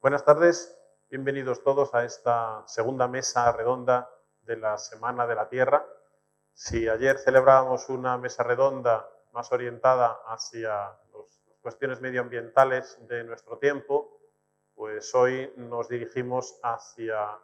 Buenas tardes, bienvenidos todos a esta segunda mesa redonda de la Semana de la Tierra. Si ayer celebrábamos una mesa redonda más orientada hacia las cuestiones medioambientales de nuestro tiempo, pues hoy nos dirigimos hacia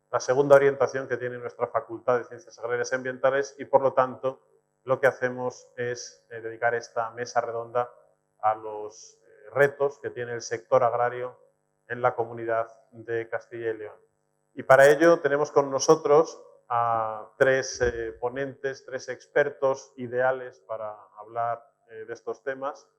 la segunda orientación que tiene nuestra Facultad de Ciencias Agrarias y Ambientales y, por lo tanto, lo que hacemos es dedicar esta mesa redonda a los retos que tiene el sector agrario en la comunidad de Castilla y León. Y para ello tenemos con nosotros a tres ponentes, tres expertos ideales para hablar de estos temas.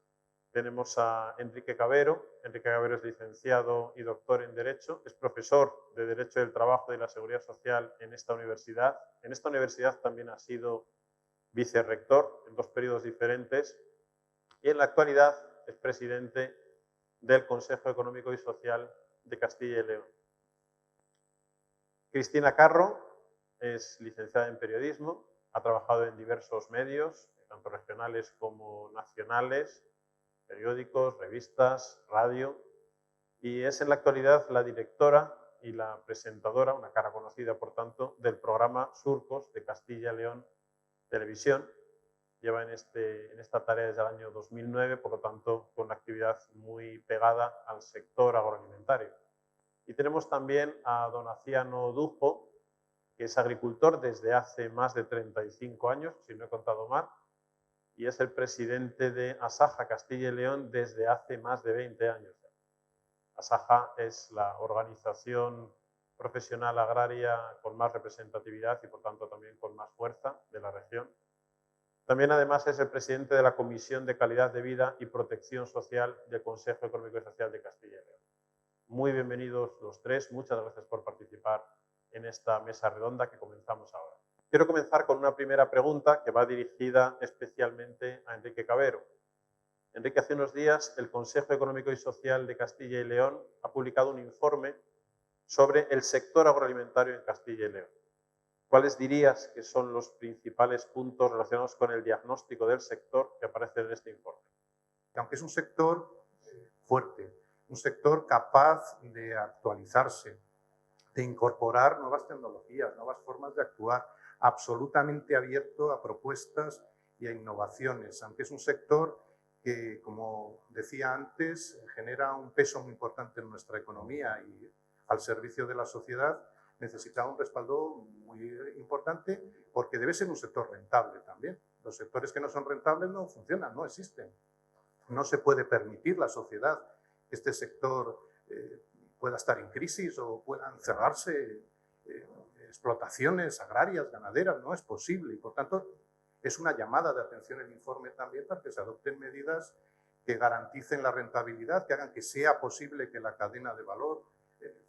Tenemos a Enrique Cabero. Enrique Cabero es licenciado y doctor en Derecho, es profesor de Derecho del Trabajo y de la Seguridad Social en esta universidad. En esta universidad también ha sido vicerrector en dos periodos diferentes y en la actualidad es presidente del Consejo Económico y Social de Castilla y León. Cristina Carro es licenciada en Periodismo, ha trabajado en diversos medios, tanto regionales como nacionales, periódicos, revistas, radio, y es en la actualidad la directora y la presentadora, una cara conocida por tanto, del programa Surcos de Castilla y León Televisión. Lleva en esta tarea desde el año 2009, por lo tanto, con una actividad muy pegada al sector agroalimentario. Y tenemos también a don Aciano Dujo, que es agricultor desde hace más de 35 años, si no he contado mal, y es el presidente de Asaja Castilla y León desde hace más de 20 años. Asaja es la organización profesional agraria con más representatividad y, por tanto, también con más fuerza de la región. También, además, es el presidente de la Comisión de Calidad de Vida y Protección Social del Consejo Económico y Social de Castilla y León. Muy bienvenidos los tres, muchas gracias por participar en esta mesa redonda que comenzamos ahora. Quiero comenzar con una primera pregunta que va dirigida especialmente a Enrique Cabero. Enrique, hace unos días el Consejo Económico y Social de Castilla y León ha publicado un informe sobre el sector agroalimentario en Castilla y León. ¿Cuáles dirías que son los principales puntos relacionados con el diagnóstico del sector que aparecen en este informe? Aunque es un sector fuerte, un sector capaz de actualizarse, de incorporar nuevas tecnologías, nuevas formas de actuar, absolutamente abierto a propuestas y a innovaciones, aunque es un sector que, como decía antes, genera un peso muy importante en nuestra economía y al servicio de la sociedad, necesita un respaldo muy importante porque debe ser un sector rentable también. Los sectores que no son rentables no funcionan, no existen. No se puede permitir la sociedad que este sector pueda estar en crisis o puedan cerrarse explotaciones agrarias, ganaderas, no es posible. Y por tanto, es una llamada de atención el informe también para que se adopten medidas que garanticen la rentabilidad, que hagan que sea posible que la cadena de valor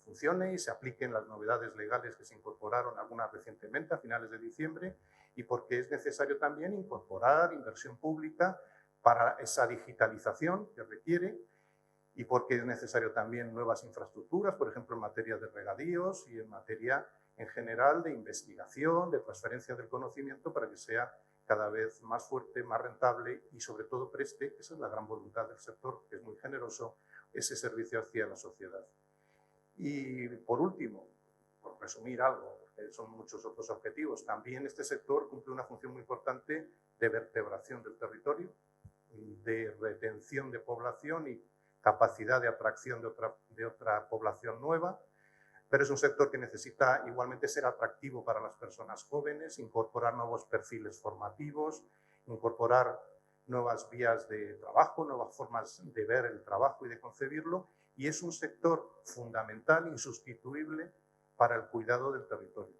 funcione y se apliquen las novedades legales que se incorporaron, algunas recientemente a finales de diciembre, y porque es necesario también incorporar inversión pública para esa digitalización que requiere y porque es necesario también nuevas infraestructuras, por ejemplo, en materia de regadíos y en materia en general de investigación, de transferencia del conocimiento para que sea cada vez más fuerte, más rentable y sobre todo preste, esa es la gran voluntad del sector, que es muy generoso, ese servicio hacia la sociedad. Y por último, por resumir algo, porque son muchos otros objetivos, también este sector cumple una función muy importante de vertebración del territorio, de retención de población y capacidad de atracción de otra población nueva, pero es un sector que necesita igualmente ser atractivo para las personas jóvenes, incorporar nuevos perfiles formativos, incorporar nuevas vías de trabajo, nuevas formas de ver el trabajo y de concebirlo, y es un sector fundamental, insustituible para el cuidado del territorio.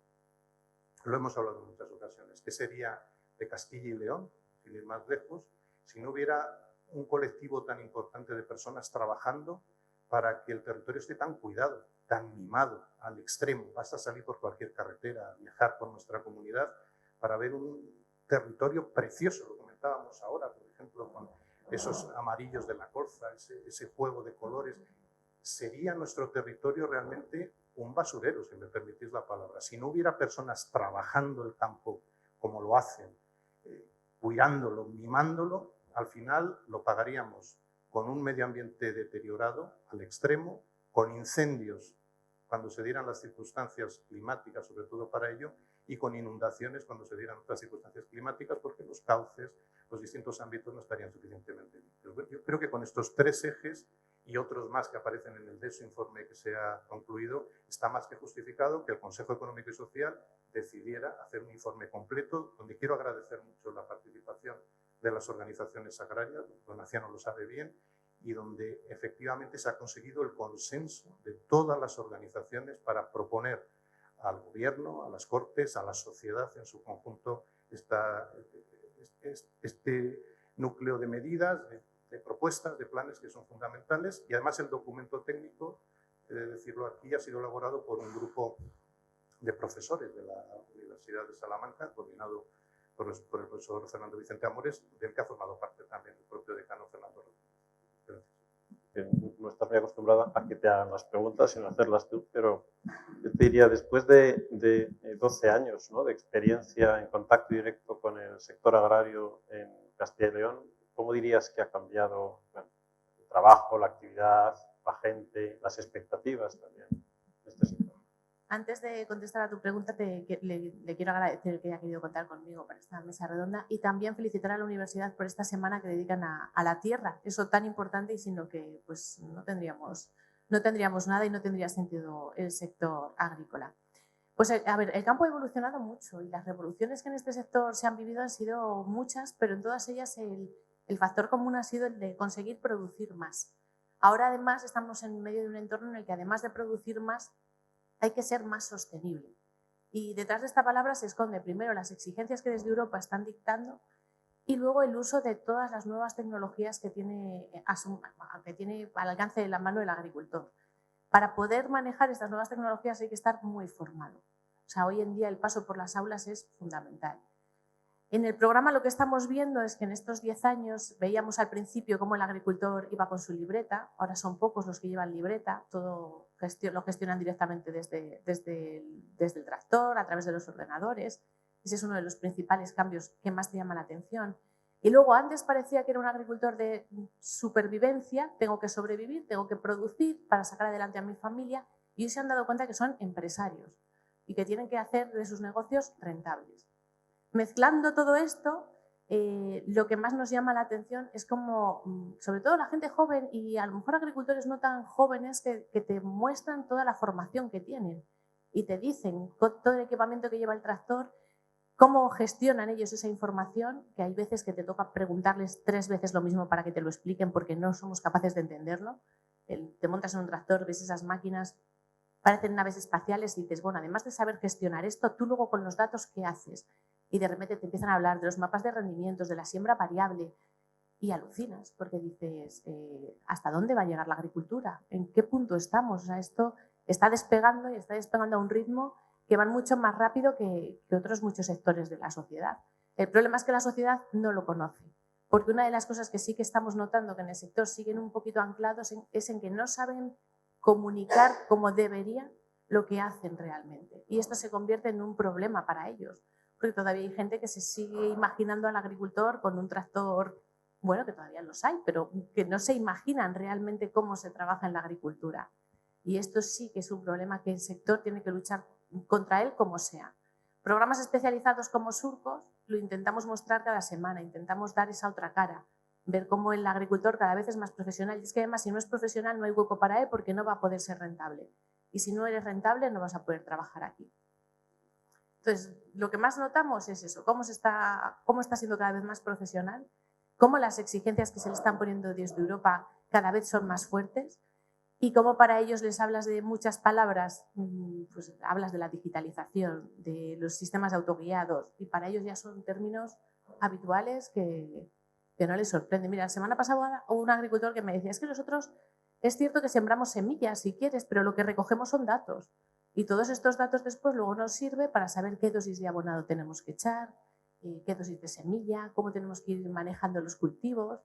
Lo hemos hablado en muchas ocasiones. ¿Qué sería de Castilla y León, sin ir más lejos, si no hubiera un colectivo tan importante de personas trabajando para que el territorio esté tan cuidado, tan mimado, al extremo? Basta salir por cualquier carretera, viajar por nuestra comunidad para ver un territorio precioso, lo comentábamos ahora, por ejemplo, con esos amarillos de la colza, ese juego de colores. Sería nuestro territorio realmente un basurero, si me permitís la palabra. Si no hubiera personas trabajando el campo como lo hacen, cuidándolo, mimándolo, al final lo pagaríamos con un medio ambiente deteriorado al extremo, con incendios cuando se dieran las circunstancias climáticas, sobre todo para ello, y con inundaciones cuando se dieran otras circunstancias climáticas, porque los cauces, los distintos ámbitos no estarían suficientemente limpios. Yo creo que con estos tres ejes y otros más que aparecen en el de su informe que se ha concluido, está más que justificado que el Consejo Económico y Social decidiera hacer un informe completo, donde quiero agradecer mucho la participación de las organizaciones agrarias, don Aciano lo sabe bien, y donde efectivamente se ha conseguido el consenso de todas las organizaciones para proponer al Gobierno, a las Cortes, a la sociedad en su conjunto este núcleo de medidas, de propuestas, de planes que son fundamentales, y además el documento técnico, he de decirlo aquí, ha sido elaborado por un grupo de profesores de la Universidad de Salamanca, coordinado por el profesor Fernando Vicente Amores, del que ha formado parte también el propio decano Fernando Rodríguez. No estás muy acostumbrada a que te hagan las preguntas, sino hacerlas tú, pero yo te diría, después de 12 años, ¿no?, de experiencia en contacto directo con el sector agrario en Castilla y León, ¿cómo dirías que ha cambiado, bueno, el trabajo, la actividad, la gente, las expectativas también de este sector? Antes de contestar a tu pregunta, le quiero agradecer que haya querido contar conmigo para esta mesa redonda y también felicitar a la universidad por esta semana que dedican a la tierra, eso tan importante y sin lo que pues, no tendríamos nada y no tendría sentido el sector agrícola. Pues a ver, el campo ha evolucionado mucho y las revoluciones que en este sector se han vivido han sido muchas, pero en todas ellas el factor común ha sido el de conseguir producir más. Ahora además estamos en medio de un entorno en el que además de producir más, hay que ser más sostenible. Y detrás de esta palabra se esconde primero las exigencias que desde Europa están dictando y luego el uso de todas las nuevas tecnologías que tiene al alcance de la mano el agricultor. Para poder manejar estas nuevas tecnologías hay que estar muy formado. O sea, hoy en día el paso por las aulas es fundamental. En el programa lo que estamos viendo es que en estos 10 años veíamos al principio cómo el agricultor iba con su libreta, ahora son pocos los que llevan libreta, todo lo gestionan directamente desde el tractor, a través de los ordenadores. Ese es uno de los principales cambios que más te llama la atención. Y luego antes parecía que era un agricultor de supervivencia, tengo que sobrevivir, tengo que producir para sacar adelante a mi familia, y hoy se han dado cuenta que son empresarios y que tienen que hacer de sus negocios rentables. Mezclando todo esto, lo que más nos llama la atención es como, sobre todo la gente joven y a lo mejor agricultores no tan jóvenes que te muestran toda la formación que tienen y te dicen con todo el equipamiento que lleva el tractor, cómo gestionan ellos esa información, que hay veces que te toca preguntarles 3 veces lo mismo para que te lo expliquen porque no somos capaces de entenderlo. Te montas en un tractor, ves esas máquinas, parecen naves espaciales y dices, bueno, además de saber gestionar esto, tú luego con los datos, ¿qué haces? Y de repente te empiezan a hablar de los mapas de rendimientos, de la siembra variable y alucinas porque dices, ¿hasta dónde va a llegar la agricultura? ¿En qué punto estamos? O sea, esto está despegando y está despegando a un ritmo que van mucho más rápido que otros muchos sectores de la sociedad. El problema es que la sociedad no lo conoce, porque una de las cosas que sí que estamos notando que en el sector siguen un poquito anclados es en que no saben comunicar como deberían lo que hacen realmente. Y esto se convierte en un problema para ellos, porque todavía hay gente que se sigue imaginando al agricultor con un tractor, bueno, que todavía los hay, pero que no se imaginan realmente cómo se trabaja en la agricultura. Y esto sí que es un problema que el sector tiene que luchar contra él como sea. Programas especializados como Surcos lo intentamos mostrar cada semana, intentamos dar esa otra cara, ver cómo el agricultor cada vez es más profesional. Y es que además si no es profesional no hay hueco para él porque no va a poder ser rentable. Y si no eres rentable no vas a poder trabajar aquí. Entonces, lo que más notamos es eso, cómo está siendo cada vez más profesional, cómo las exigencias que se le están poniendo desde Europa cada vez son más fuertes y cómo para ellos les hablas de muchas palabras, pues hablas de la digitalización, de los sistemas autoguiados y para ellos ya son términos habituales que no les sorprenden. Mira, la semana pasada hubo un agricultor que me decía, es que nosotros es cierto que sembramos semillas si quieres, pero lo que recogemos son datos. Y todos estos datos después luego nos sirve para saber qué dosis de abonado tenemos que echar, qué dosis de semilla, cómo tenemos que ir manejando los cultivos,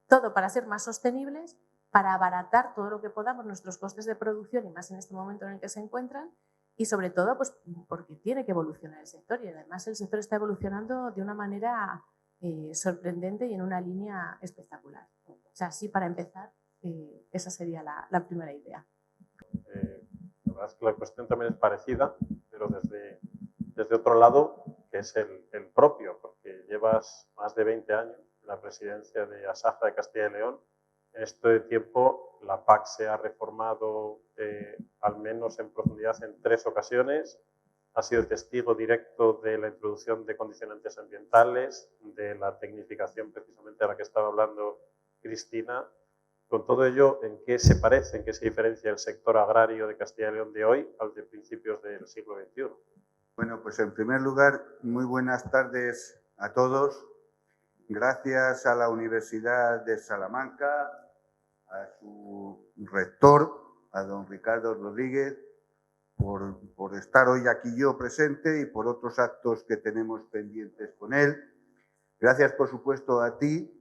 todo para ser más sostenibles, para abaratar todo lo que podamos nuestros costes de producción y más en este momento en el que se encuentran y sobre todo pues porque tiene que evolucionar el sector y además el sector está evolucionando de una manera sorprendente y en una línea espectacular. O sea, sí, para empezar, esa sería la primera idea. La verdad es que la cuestión también es parecida, pero desde otro lado, que es el propio, porque llevas más de 20 años en la presidencia de Asaja de Castilla y León. En este tiempo, la PAC se ha reformado al menos en profundidad en 3 ocasiones. Ha sido testigo directo de la introducción de condicionantes ambientales, de la tecnificación precisamente a la que estaba hablando Cristina. Con todo ello, ¿en qué se parece, en qué se diferencia el sector agrario de Castilla y León de hoy al de principios del siglo XXI? Bueno, pues en primer lugar, muy buenas tardes a todos. Gracias a la Universidad de Salamanca, a su rector, a don Ricardo Rodríguez, por estar hoy aquí yo presente y por otros actos que tenemos pendientes con él. Gracias, por supuesto, a ti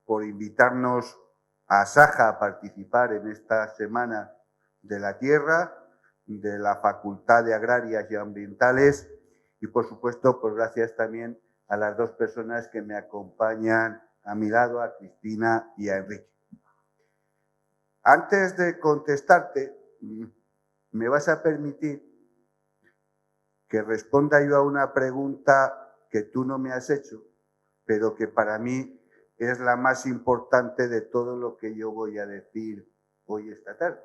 por invitarnos a Asaja a participar en esta Semana de la Tierra, de la Facultad de Agrarias y Ambientales y, por supuesto, pues gracias también a las 2 personas que me acompañan a mi lado, a Cristina y a Enrique. Antes de contestarte, me vas a permitir que responda yo a una pregunta que tú no me has hecho, pero que para mí es la más importante de todo lo que yo voy a decir hoy esta tarde.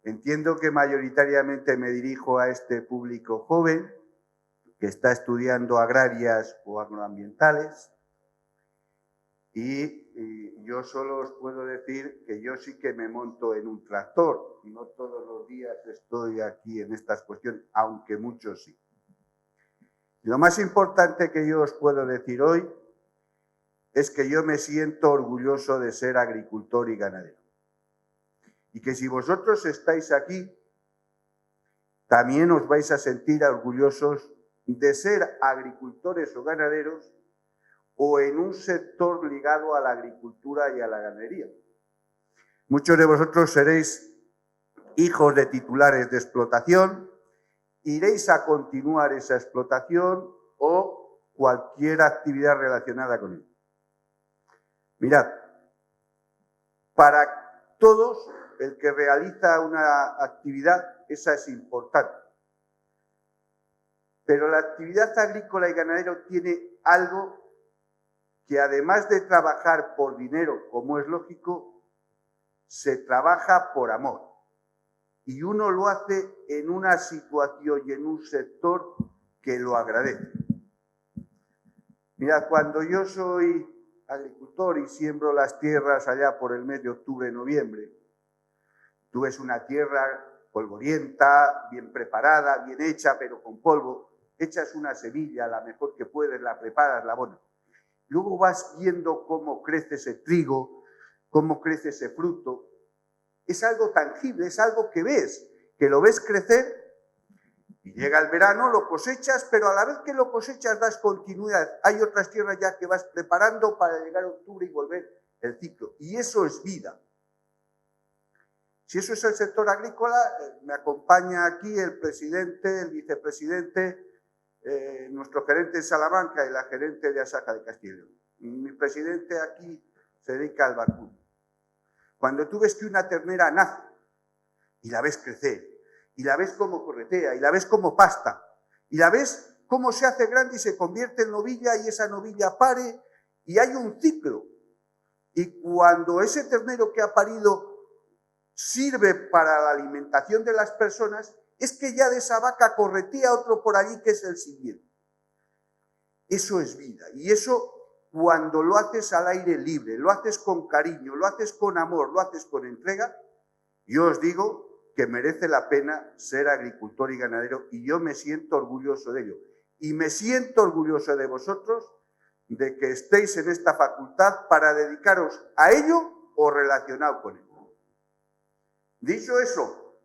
Entiendo que mayoritariamente me dirijo a este público joven que está estudiando agrarias o agroambientales y yo solo os puedo decir que yo sí que me monto en un tractor, no todos los días estoy aquí en estas cuestiones, aunque muchos sí. Lo más importante que yo os puedo decir hoy es que yo me siento orgulloso de ser agricultor y ganadero. Y que si vosotros estáis aquí, también os vais a sentir orgullosos de ser agricultores o ganaderos o en un sector ligado a la agricultura y a la ganadería. Muchos de vosotros seréis hijos de titulares de explotación, iréis a continuar esa explotación o cualquier actividad relacionada con ella. Mirad, para todos, el que realiza una actividad, esa es importante. Pero la actividad agrícola y ganadero tiene algo que, además de trabajar por dinero, como es lógico, se trabaja por amor. Y uno lo hace en una situación y en un sector que lo agradece. Mirad, cuando yo soy agricultor y siembro las tierras allá por el mes de octubre, noviembre, tú ves una tierra polvorienta, bien preparada, bien hecha, pero con polvo, echas una semilla, la mejor que puedes, la preparas, la abonas. Luego vas viendo cómo crece ese trigo, cómo crece ese fruto. Es algo tangible, es algo que ves, que lo ves crecer y llega el verano, lo cosechas, pero a la vez que lo cosechas das continuidad. Hay otras tierras ya que vas preparando para llegar a octubre y volver el ciclo. Y eso es vida. Si eso es el sector agrícola, me acompaña aquí el presidente, el vicepresidente, nuestro gerente de Salamanca y la gerente de Asaja de Castilla y León. Mi presidente aquí se dedica al vacuno. Cuando tú ves que una ternera nace y la ves crecer, y la ves cómo corretea, y la ves cómo pasta, y la ves cómo se hace grande y se convierte en novilla, y esa novilla pare, y hay un ciclo. Y cuando ese ternero que ha parido sirve para la alimentación de las personas, es que ya de esa vaca corretea otro por allí que es el siguiente. Eso es vida. Y eso, cuando lo haces al aire libre, lo haces con cariño, lo haces con amor, lo haces con entrega, yo os digo que merece la pena ser agricultor y ganadero y yo me siento orgulloso de ello. Y me siento orgulloso de vosotros de que estéis en esta facultad para dedicaros a ello o relacionado con ello. Dicho eso,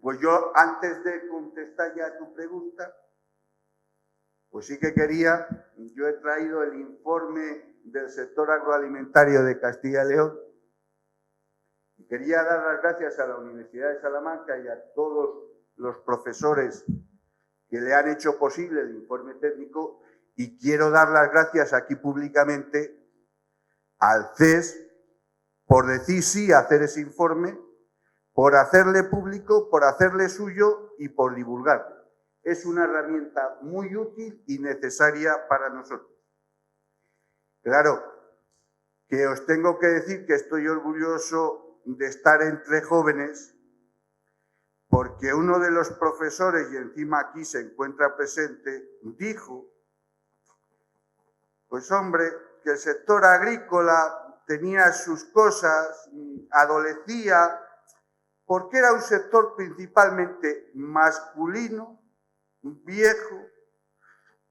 pues yo antes de contestar ya a tu pregunta, pues sí que yo he traído el informe del sector agroalimentario de Castilla y León. Y quería dar las gracias a la Universidad de Salamanca y a todos los profesores que le han hecho posible el informe técnico Y quiero dar las gracias aquí públicamente al CES por decir sí a hacer ese informe, por hacerle público, por hacerle suyo y por divulgarlo. Es una herramienta muy útil y necesaria para nosotros. Claro, que os tengo que decir que estoy orgulloso de estar entre jóvenes, porque uno de los profesores, y encima aquí se encuentra presente, dijo, pues hombre, que el sector agrícola tenía sus cosas, adolecía, porque era un sector principalmente masculino, viejo,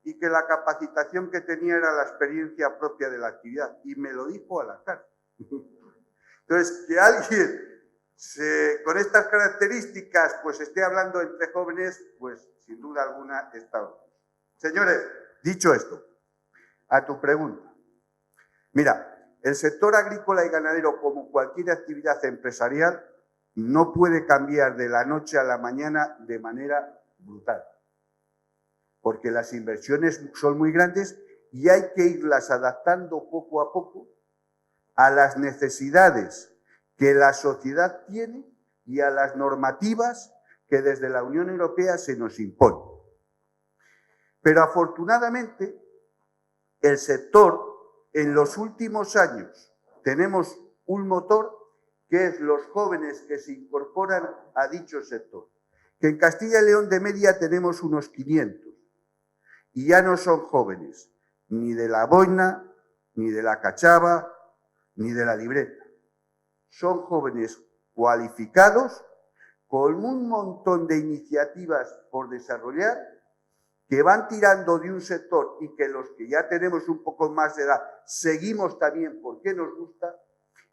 y que la capacitación que tenía era la experiencia propia de la actividad. Y me lo dijo a la cara. Entonces, que alguien con estas características pues esté hablando entre jóvenes, pues sin duda alguna está orgulloso. Señores, dicho esto, a tu pregunta. Mira, el sector agrícola y ganadero, como cualquier actividad empresarial, no puede cambiar de la noche a la mañana de manera brutal, porque las inversiones son muy grandes y hay que irlas adaptando poco a poco a las necesidades que la sociedad tiene y a las normativas que desde la Unión Europea se nos imponen. Pero afortunadamente, el sector, en los últimos años, tenemos un motor que es los jóvenes que se incorporan a dicho sector. Que en Castilla y León de media tenemos unos 500 y ya no son jóvenes ni de la boina, ni de la cachava, ni de la libreta. Son jóvenes cualificados con un montón de iniciativas por desarrollar que van tirando de un sector y que los que ya tenemos un poco más de edad seguimos también porque nos gusta,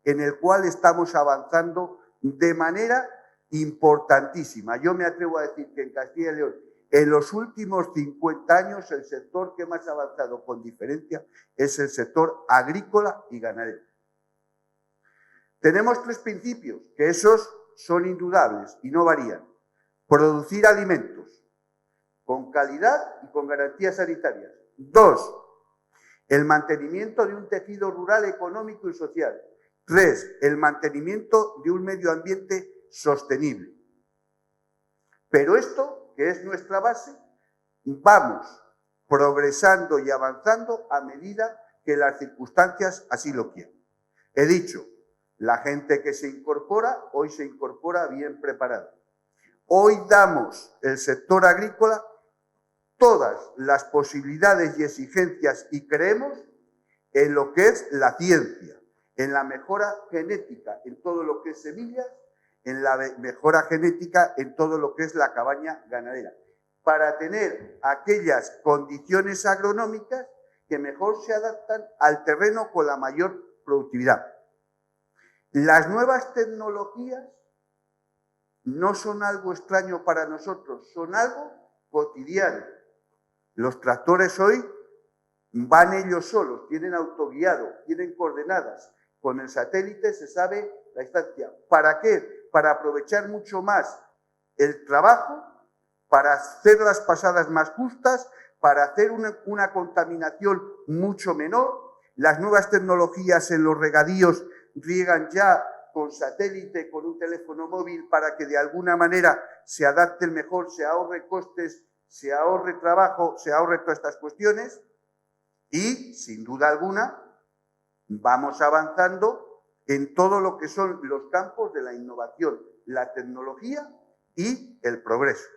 en el cual estamos avanzando de manera importantísima. Yo me atrevo a decir que en Castilla y León, en los últimos 50 años, el sector que más ha avanzado con diferencia es el sector agrícola y ganadero. Tenemos 3 principios, que esos son indudables y no varían. Producir alimentos con calidad y con garantías sanitarias. 2, el mantenimiento de un tejido rural, económico y social. 3, el mantenimiento de un medio ambiente sostenible. Pero esto, que es nuestra base, vamos progresando y avanzando a medida que las circunstancias así lo quieren. He dicho, la gente que se incorpora, hoy se incorpora bien preparada. Hoy damos el sector agrícola todas las posibilidades y exigencias y creemos en lo que es la ciencia, en la mejora genética, en todo lo que es semillas, en la mejora genética, en todo lo que es la cabaña ganadera, para tener aquellas condiciones agronómicas que mejor se adaptan al terreno con la mayor productividad. Las nuevas tecnologías no son algo extraño para nosotros, son algo cotidiano. Los tractores hoy van ellos solos, tienen autoguiado, tienen coordenadas. Con el satélite se sabe la distancia. ¿Para qué? Para aprovechar mucho más el trabajo, para hacer las pasadas más justas, para hacer una contaminación mucho menor. Las nuevas tecnologías en los regadíos riegan ya con satélite, con un teléfono móvil, para que de alguna manera se adapten mejor, se ahorre costes, se ahorre trabajo, se ahorre todas estas cuestiones. Y, sin duda alguna, vamos avanzando en todo lo que son los campos de la innovación, la tecnología y el progreso.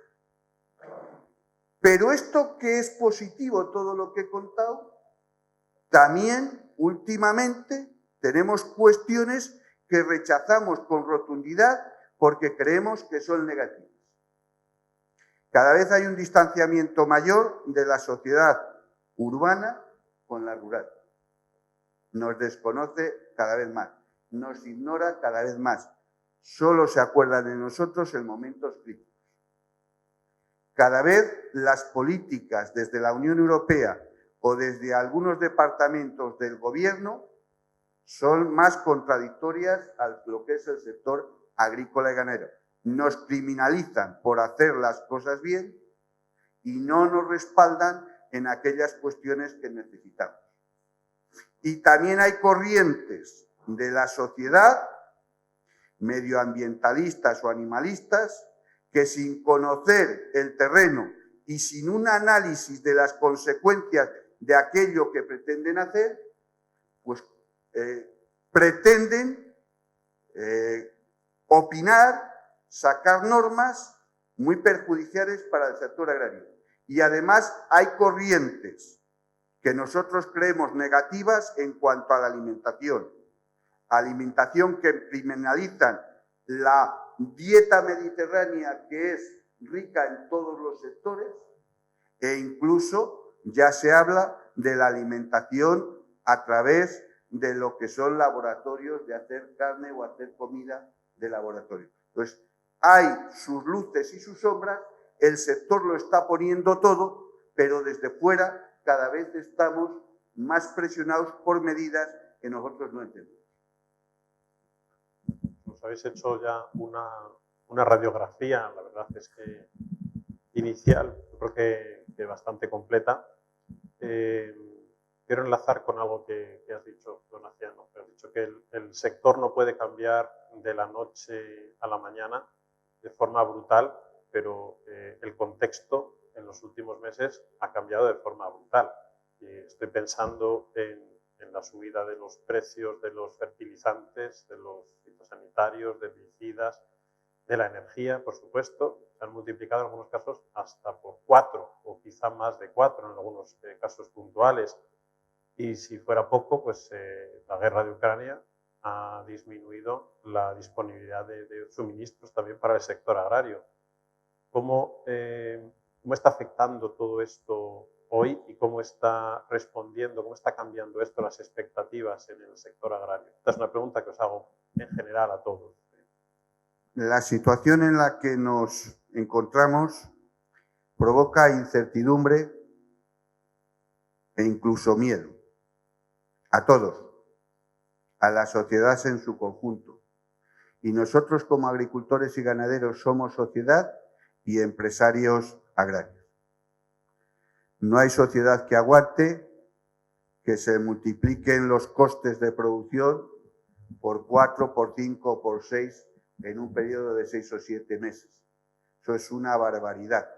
Pero esto que es positivo, todo lo que he contado, también últimamente tenemos cuestiones que rechazamos con rotundidad porque creemos que son negativas. Cada vez hay un distanciamiento mayor de la sociedad urbana con la rural. Nos desconoce cada vez más, nos ignora cada vez más. Solo se acuerda de nosotros en momentos críticos. Cada vez las políticas desde la Unión Europea o desde algunos departamentos del gobierno son más contradictorias a lo que es el sector agrícola y ganadero. Nos criminalizan por hacer las cosas bien y no nos respaldan en aquellas cuestiones que necesitamos. Y también hay corrientes de la sociedad, medioambientalistas o animalistas, que sin conocer el terreno y sin un análisis de las consecuencias de aquello que pretenden hacer, pues pretenden opinar, sacar normas muy perjudiciales para el sector agrario. Y además hay corrientes que nosotros creemos negativas en cuanto a la alimentación. Alimentación que criminalizan la dieta mediterránea, que es rica en todos los sectores, e incluso ya se habla de la alimentación a través de lo que son laboratorios de hacer carne o hacer comida de laboratorio. Entonces, hay sus luces y sus sombras, el sector lo está poniendo todo, pero desde fuera cada vez estamos más presionados por medidas que nosotros no entendemos. Nos habéis hecho ya una radiografía, la verdad es que inicial, creo que bastante completa. Quiero enlazar con algo que has dicho, don Aciano. Has dicho que el sector no puede cambiar de la noche a la mañana de forma brutal, pero el contexto en los últimos meses ha cambiado de forma brutal. Y estoy pensando en la subida de los precios de los fertilizantes, de los fitosanitarios, de herbicidas, de la energía, por supuesto. Se han multiplicado en algunos casos hasta por 4 o quizá más de 4 en algunos casos puntuales. Y si fuera poco, pues la guerra de Ucrania ha disminuido la disponibilidad de suministros también para el sector agrario. ¿Cómo está afectando todo esto hoy y cómo está respondiendo, cómo está cambiando esto las expectativas en el sector agrario? Esta es una pregunta que os hago en general a todos. La situación en la que nos encontramos provoca incertidumbre e incluso miedo a todos, a la sociedad en su conjunto. Y nosotros como agricultores y ganaderos somos sociedad y empresarios agrarios. No hay sociedad que aguante que se multipliquen los costes de producción por 4, por 5, por 6 en un periodo de 6 o 7 meses. Eso es una barbaridad.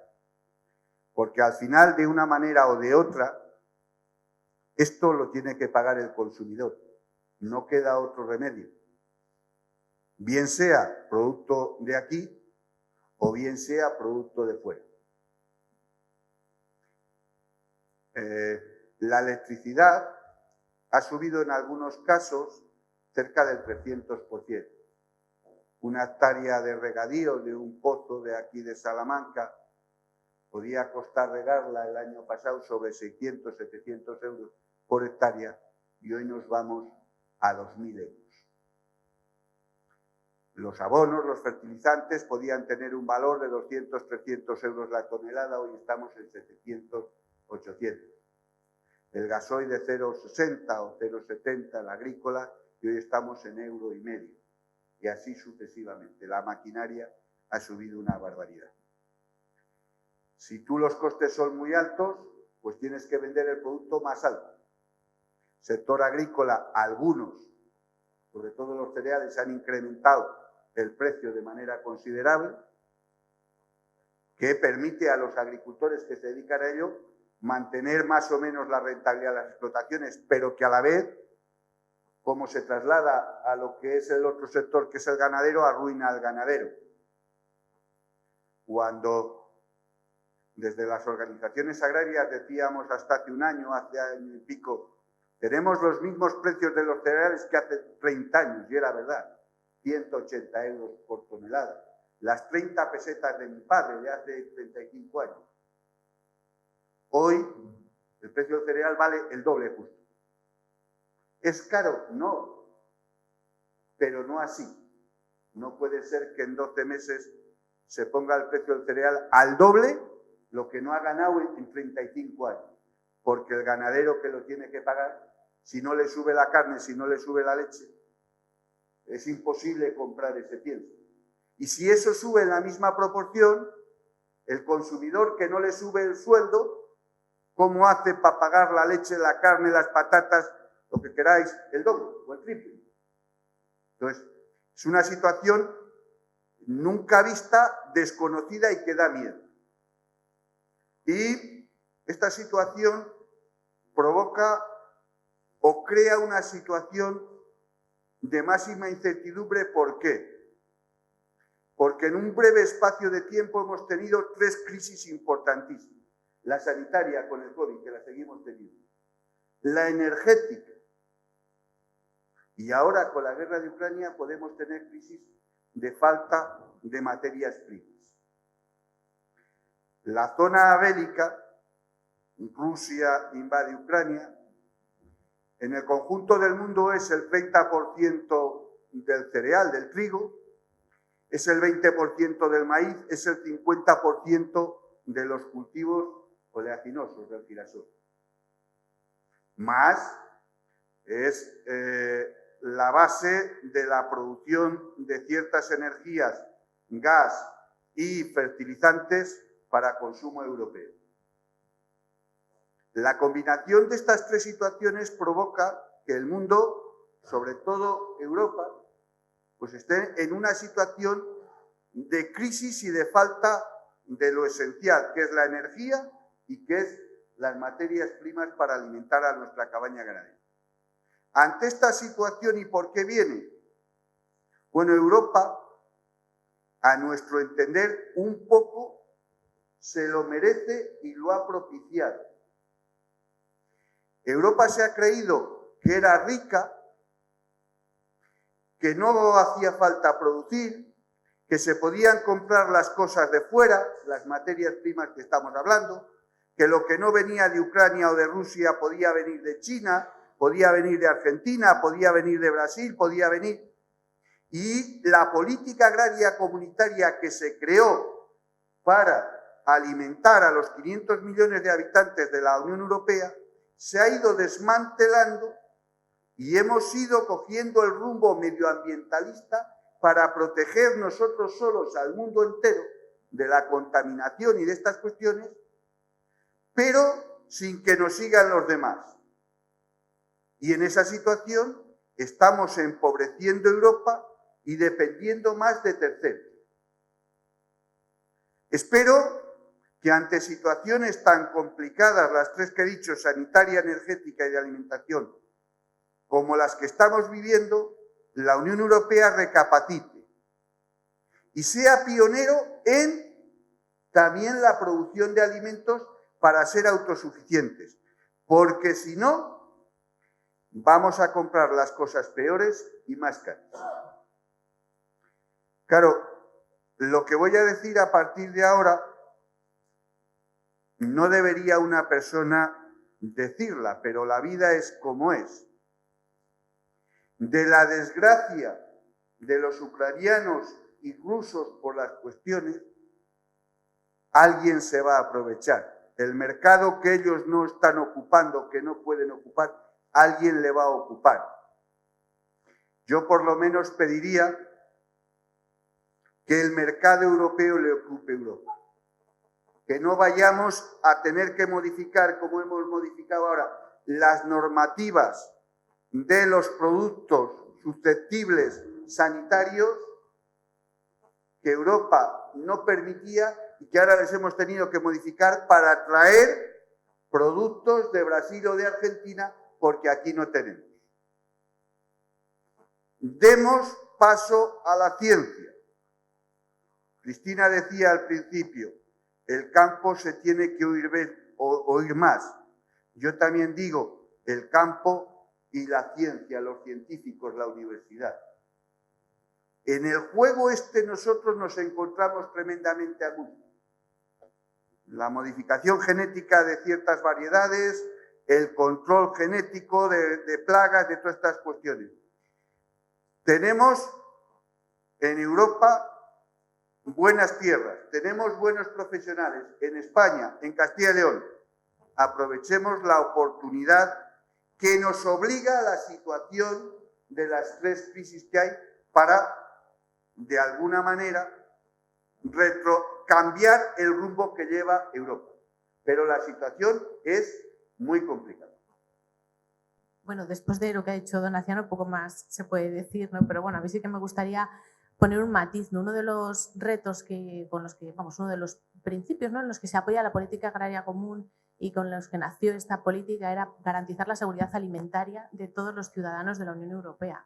Porque al final, de una manera o de otra, esto lo tiene que pagar el consumidor. No queda otro remedio. Bien sea producto de aquí o bien sea producto de fuera. La electricidad ha subido en algunos casos cerca del 300%. Una hectárea de regadío de un pozo de aquí de Salamanca podía costar regarla el año pasado sobre 600, 700 euros por hectárea y hoy nos vamos a 2.000 euros. Los abonos, los fertilizantes podían tener un valor de 200, 300 euros la tonelada, hoy estamos en 700, 800. El gasoil de 0,60 o 0,70 la agrícola y hoy estamos en €1,5. Y así sucesivamente. La maquinaria ha subido una barbaridad. Si tú los costes son muy altos, pues tienes que vender el producto más alto. Sector agrícola, algunos, sobre todo los cereales, han incrementado el precio de manera considerable, que permite a los agricultores que se dedican a ello mantener más o menos la rentabilidad de las explotaciones, pero que a la vez, como se traslada a lo que es el otro sector, que es el ganadero, arruina al ganadero. Cuando desde las organizaciones agrarias decíamos hasta hace un año, hace año y pico, tenemos los mismos precios de los cereales que hace 30 años, y era verdad, 180 euros por tonelada. Las 30 pesetas de mi padre de hace 35 años. Hoy el precio del cereal vale el doble justo. ¿Es caro? No, pero no así. No puede ser que en 12 meses se ponga el precio del cereal al doble lo que no ha ganado en 35 años. Porque el ganadero que lo tiene que pagar, si no le sube la carne, si no le sube la leche, es imposible comprar ese pienso. Y si eso sube en la misma proporción, el consumidor que no le sube el sueldo, ¿Cómo hace para pagar la leche, la carne, las patatas, lo que queráis, el doble o el triple? Entonces, es una situación nunca vista, desconocida y que da miedo. Y esta situación provoca o crea una situación de máxima incertidumbre. ¿Por qué? Porque en un breve espacio de tiempo hemos tenido 3 crisis importantísimas. La sanitaria con el COVID, que la seguimos teniendo. La energética. Y ahora con la guerra de Ucrania podemos tener crisis de falta de materias primas. La zona bélica, Rusia invade Ucrania, en el conjunto del mundo es el 30% del cereal, del trigo, es el 20% del maíz, es el 50% de los cultivos oleaginosos del girasol. Más es la base de la producción de ciertas energías, gas y fertilizantes para consumo europeo. La combinación de estas 3 situaciones provoca que el mundo, sobre todo Europa, pues esté en una situación de crisis y de falta de lo esencial, que es la energía y que es las materias primas para alimentar a nuestra cabaña ganadera. Ante esta situación, ¿y por qué viene? Bueno, Europa, a nuestro entender, un poco se lo merece y lo ha propiciado. Europa se ha creído que era rica, que no hacía falta producir, que se podían comprar las cosas de fuera, las materias primas que estamos hablando, que lo que no venía de Ucrania o de Rusia podía venir de China, podía venir de Argentina, podía venir de Brasil, podía venir. Y la política agraria comunitaria que se creó para alimentar a los 500 millones de habitantes de la Unión Europea se ha ido desmantelando y hemos ido cogiendo el rumbo medioambientalista para proteger nosotros solos al mundo entero de la contaminación y de estas cuestiones, pero sin que nos sigan los demás. Y en esa situación estamos empobreciendo Europa y dependiendo más de terceros. Espero que ante situaciones tan complicadas, las 3 que he dicho, sanitaria, energética y de alimentación, como las que estamos viviendo, la Unión Europea recapacite y sea pionero en también la producción de alimentos para ser autosuficientes, porque si no, vamos a comprar las cosas peores y más caras. Claro, lo que voy a decir a partir de ahora no debería una persona decirla, pero la vida es como es. De la desgracia de los ucranianos y rusos por las cuestiones, alguien se va a aprovechar. El mercado que ellos no están ocupando, que no pueden ocupar, alguien le va a ocupar. Yo por lo menos pediría que el mercado europeo le ocupe Europa. Que no vayamos a tener que modificar, como hemos modificado ahora, las normativas de los productos susceptibles sanitarios que Europa no permitía y que ahora les hemos tenido que modificar para traer productos de Brasil o de Argentina porque aquí no tenemos. Demos paso a la ciencia. Cristina decía al principio, el campo se tiene que oír más. Yo también digo, el campo y la ciencia, los científicos, la universidad. En el juego nosotros nos encontramos tremendamente a gusto. La modificación genética de ciertas variedades, el control genético de plagas, de todas estas cuestiones. Tenemos en Europa buenas tierras, tenemos buenos profesionales en España, en Castilla y León. Aprovechemos la oportunidad que nos obliga a la situación de las 3 crisis que hay para, de alguna manera, cambiar el rumbo que lleva Europa. pero la situación es muy complicada. Bueno, después de lo que ha dicho Donaciano, poco más se puede decir, ¿no? Pero bueno, a mí sí que me gustaría poner un matiz, ¿no? Uno de los retos con los que, vamos, uno de los principios, ¿no?, en los que se apoya la política agraria común y con los que nació esta política era garantizar la seguridad alimentaria de todos los ciudadanos de la Unión Europea.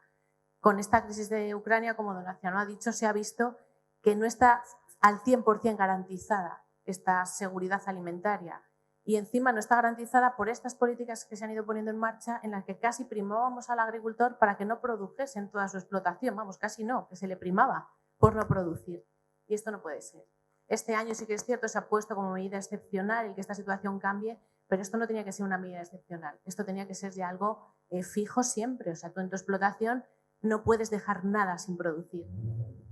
Con esta crisis de Ucrania, como Donaciano ha dicho, se ha visto que no está al 100% garantizada esta seguridad alimentaria. Y encima no está garantizada por estas políticas que se han ido poniendo en marcha, en las que casi primábamos al agricultor para que no produjese en toda su explotación. Vamos, casi no, que se le primaba por no producir. Y esto no puede ser. Este año sí que es cierto, se ha puesto como medida excepcional el que esta situación cambie, pero esto no tenía que ser una medida excepcional. Esto tenía que ser ya algo fijo siempre. O sea, tú en tu explotación no puedes dejar nada sin producir.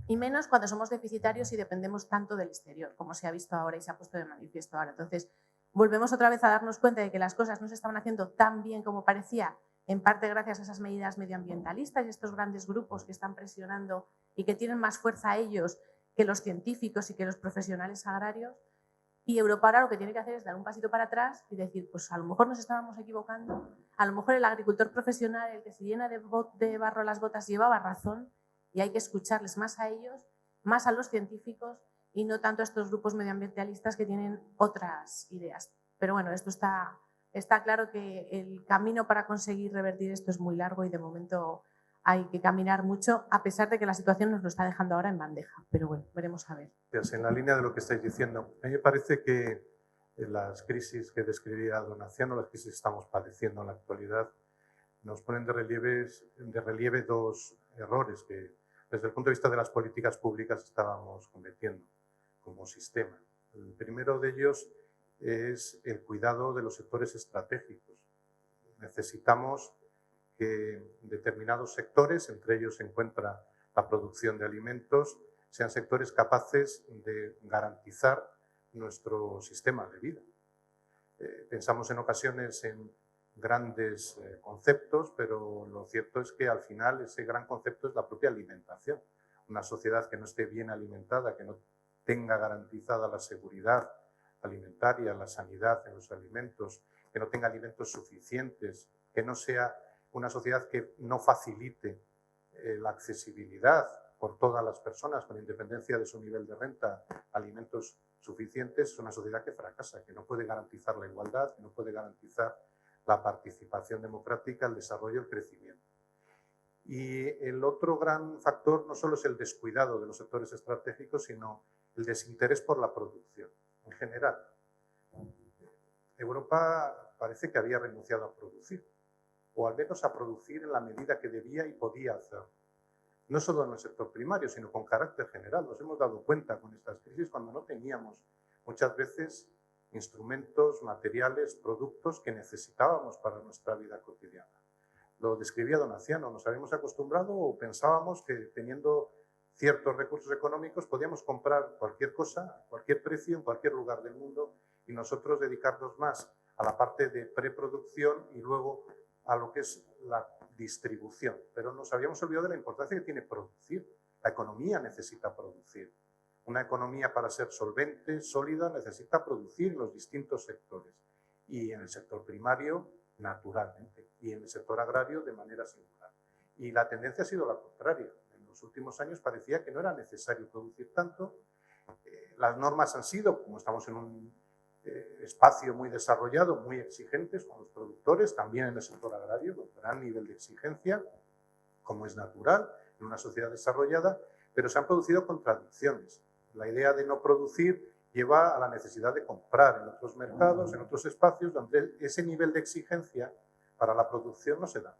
Y menos cuando somos deficitarios y dependemos tanto del exterior, como se ha visto ahora y se ha puesto de manifiesto ahora. Entonces, volvemos otra vez a darnos cuenta de que las cosas no se estaban haciendo tan bien como parecía, en parte gracias a esas medidas medioambientalistas y estos grandes grupos que están presionando y que tienen más fuerza ellos que los científicos y que los profesionales agrarios. Y Europa ahora lo que tiene que hacer es dar un pasito para atrás y decir, pues a lo mejor nos estábamos equivocando, a lo mejor el agricultor profesional, el que se llena de barro las botas, llevaba razón y hay que escucharles más a ellos, más a los científicos y no tanto a estos grupos medioambientalistas que tienen otras ideas. Pero bueno, esto está claro que el camino para conseguir revertir esto es muy largo y de momento hay que caminar mucho, a pesar de que la situación nos lo está dejando ahora en bandeja. Pero bueno, veremos a ver. En la línea de lo que estáis diciendo, a mí me parece que las crisis que describía Donaciano, las crisis que estamos padeciendo en la actualidad, nos ponen de relieve dos errores que desde el punto de vista de las políticas públicas estábamos cometiendo como sistema. El primero de ellos es el cuidado de los sectores estratégicos. Necesitamos que determinados sectores, entre ellos se encuentra la producción de alimentos, sean sectores capaces de garantizar nuestro sistema de vida. Pensamos en ocasiones en grandes conceptos, pero lo cierto es que al final ese gran concepto es la propia alimentación. Una sociedad que no esté bien alimentada, que no tenga garantizada la seguridad alimentaria, la sanidad en los alimentos, que no tenga alimentos suficientes, que no sea una sociedad que no facilite la accesibilidad por todas las personas, con independencia de su nivel de renta, alimentos suficientes, es una sociedad que fracasa, que no puede garantizar la igualdad, que no puede garantizar la participación democrática, el desarrollo, el crecimiento. Y el otro gran factor no solo es el descuidado de los sectores estratégicos, sino el desinterés por la producción en general. Europa parece que había renunciado a producir, o al menos a producir en la medida que debía y podía hacer. No solo en el sector primario, sino con carácter general. Nos hemos dado cuenta con estas crisis cuando no teníamos muchas veces instrumentos, materiales, productos que necesitábamos para nuestra vida cotidiana. Lo describía Donaciano, nos habíamos acostumbrado o pensábamos que teniendo ciertos recursos económicos podíamos comprar cualquier cosa, a cualquier precio, en cualquier lugar del mundo y nosotros dedicarnos más a la parte de preproducción y luego a lo que es la distribución. Pero nos habíamos olvidado de la importancia que tiene producir. La economía necesita producir. Una economía para ser solvente, sólida, necesita producir en los distintos sectores. Y en el sector primario, naturalmente. Y en el sector agrario, de manera singular. Y la tendencia ha sido la contraria. En los últimos años parecía que no era necesario producir tanto. Las normas han sido, como estamos en un espacio muy desarrollado, muy exigentes con los productores, también en el sector agrario, con gran nivel de exigencia, como es natural en una sociedad desarrollada, pero se han producido contradicciones. La idea de no producir lleva a la necesidad de comprar en otros mercados, en otros espacios, donde ese nivel de exigencia para la producción no se da.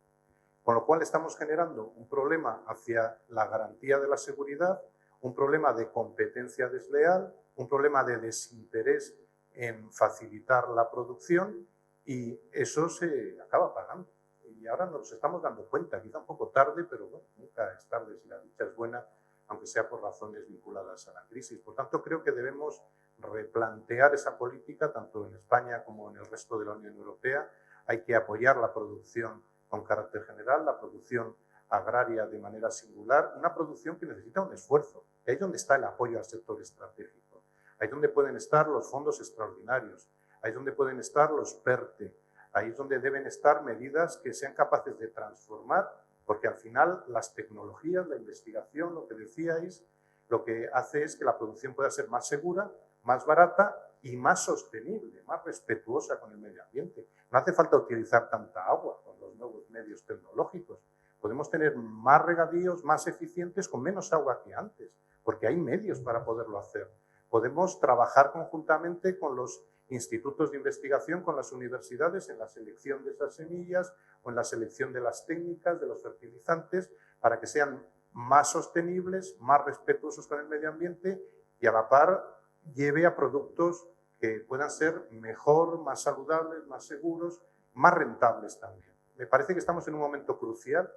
Con lo cual estamos generando un problema hacia la garantía de la seguridad, un problema de competencia desleal, un problema de desinterés en facilitar la producción y eso se acaba pagando. Y ahora nos estamos dando cuenta, quizá un poco tarde, pero bueno, nunca es tarde si la dicha es buena, aunque sea por razones vinculadas a la crisis. Por tanto, creo que debemos replantear esa política, tanto en España como en el resto de la Unión Europea. Hay que apoyar la producción con carácter general, la producción agraria de manera singular, una producción que necesita un esfuerzo. Y ahí es donde está el apoyo al sector estratégico. Ahí es donde pueden estar los fondos extraordinarios. ahí es donde pueden estar los PERTE, ahí es donde deben estar medidas que sean capaces de transformar, porque al final las tecnologías, la investigación, lo que decíais, lo que hace es que la producción pueda ser más segura, más barata y más sostenible, más respetuosa con el medio ambiente. No hace falta utilizar tanta agua con los nuevos medios tecnológicos. Podemos tener más regadíos, más eficientes, con menos agua que antes, porque hay medios para poderlo hacer. Podemos trabajar conjuntamente con los institutos de investigación, con las universidades, en la selección de esas semillas o en la selección de las técnicas, de los fertilizantes, para que sean más sostenibles, más respetuosos con el medio ambiente y a la par lleve a productos que puedan ser mejor, más saludables, más seguros, más rentables también. Me parece que estamos en un momento crucial.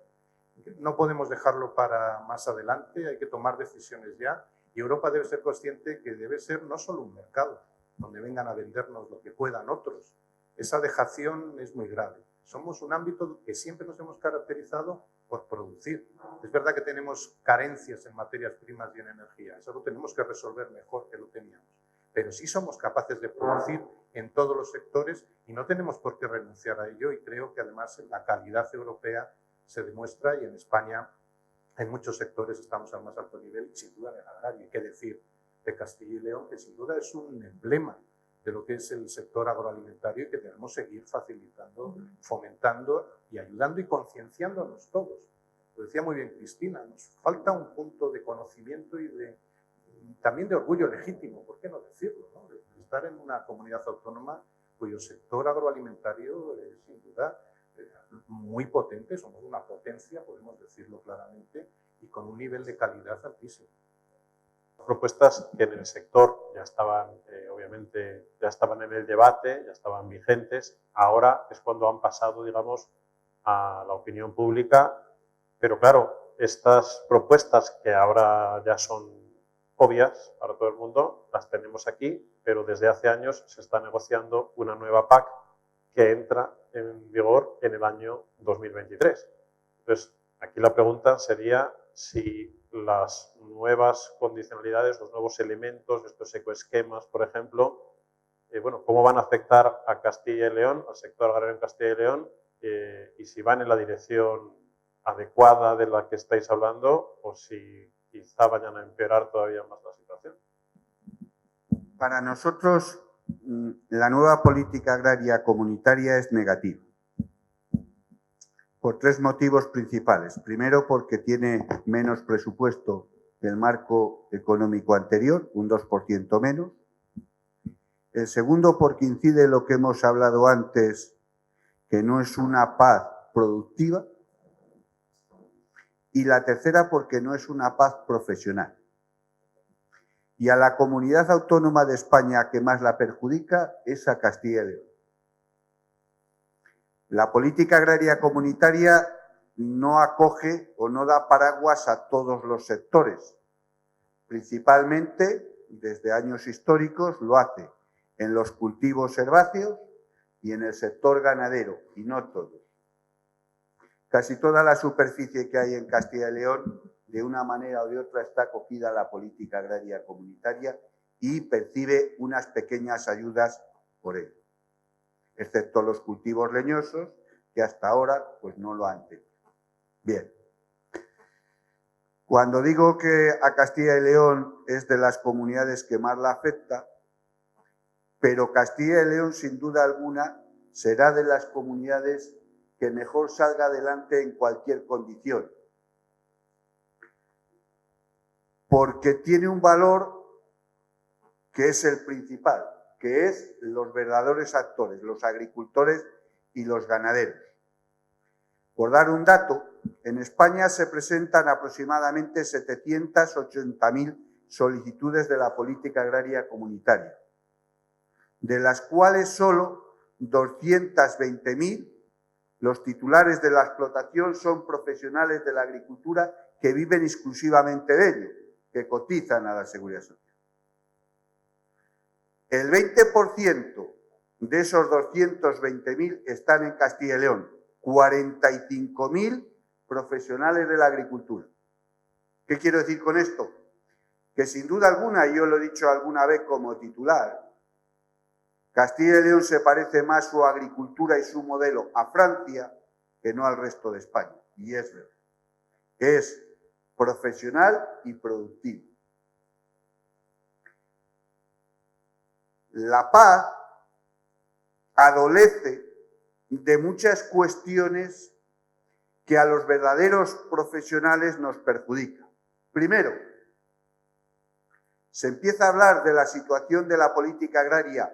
No podemos dejarlo para más adelante, hay que tomar decisiones ya. Y Europa debe ser consciente que debe ser no solo un mercado, donde vengan a vendernos lo que puedan otros. Esa dejación es muy grave. Somos un ámbito que siempre nos hemos caracterizado por producir. Es verdad que tenemos carencias en materias primas y en energía. Eso lo tenemos que resolver mejor que lo teníamos. Pero sí somos capaces de producir en todos los sectores y no tenemos por qué renunciar a ello. Y creo que además la calidad europea se demuestra y en España en muchos sectores estamos al más alto nivel y sin duda en el agrario. Hay que decir de Castilla y León que sin duda es un emblema de lo que es el sector agroalimentario y que debemos seguir facilitando, fomentando y ayudando y concienciándonos todos. Lo decía muy bien Cristina, nos falta un punto de conocimiento y también de orgullo legítimo, ¿por qué no decirlo? ¿No? De estar en una comunidad autónoma cuyo sector agroalimentario es sin duda muy potente, somos una potencia, podemos decirlo claramente, y con un nivel de calidad altísimo. Propuestas que en el sector ya estaban, obviamente, ya estaban en el debate, ya estaban vigentes. Ahora es cuando han pasado, digamos, a la opinión pública. Pero claro, estas propuestas que ahora ya son obvias para todo el mundo, las tenemos aquí, pero desde hace años se está negociando una nueva PAC que entra en vigor en el año 2023. Entonces, aquí la pregunta sería si las nuevas condicionalidades, los nuevos elementos, estos ecoesquemas, por ejemplo, bueno, cómo van a afectar a Castilla y León, al sector agrario en Castilla y León, y si van en la dirección adecuada de la que estáis hablando o si quizá vayan a empeorar todavía más la situación. Para nosotros, la nueva política agraria comunitaria es negativa, por tres motivos principales. Primero, porque tiene menos presupuesto que el marco económico anterior, un 2% menos. El segundo, porque incide en lo que hemos hablado antes, que no es una paz productiva. Y la tercera, porque no es una paz profesional. Y a la comunidad autónoma de España que más la perjudica es a Castilla y León. La política agraria comunitaria no acoge o no da paraguas a todos los sectores. Principalmente, desde años históricos, lo hace en los cultivos herbáceos y en el sector ganadero, y no todos. Casi toda la superficie que hay en Castilla y León, de una manera o de otra, está acogida a la política agraria comunitaria y percibe unas pequeñas ayudas por ello, excepto los cultivos leñosos, que hasta ahora pues no lo han tenido. Bien. Cuando digo que a Castilla y León es de las comunidades que más la afecta, pero Castilla y León, sin duda alguna, será de las comunidades que mejor salga adelante en cualquier condición. Porque tiene un valor que es el principal, que es los verdaderos actores, los agricultores y los ganaderos. Por dar un dato, en España se presentan aproximadamente 780.000 solicitudes de la política agraria comunitaria, de las cuales solo 220.000 los titulares de la explotación son profesionales de la agricultura que viven exclusivamente de ello, que cotizan a la Seguridad Social. El 20% de esos 220.000 están en Castilla y León, 45.000 profesionales de la agricultura. ¿Qué quiero decir con esto? Que sin duda alguna, y yo lo he dicho alguna vez como titular, Castilla y León se parece más su agricultura y su modelo a Francia que no al resto de España. Y es verdad. Es profesional y productivo. La PAC adolece de muchas cuestiones que a los verdaderos profesionales nos perjudican. Primero, se empieza a hablar de la situación de la política agraria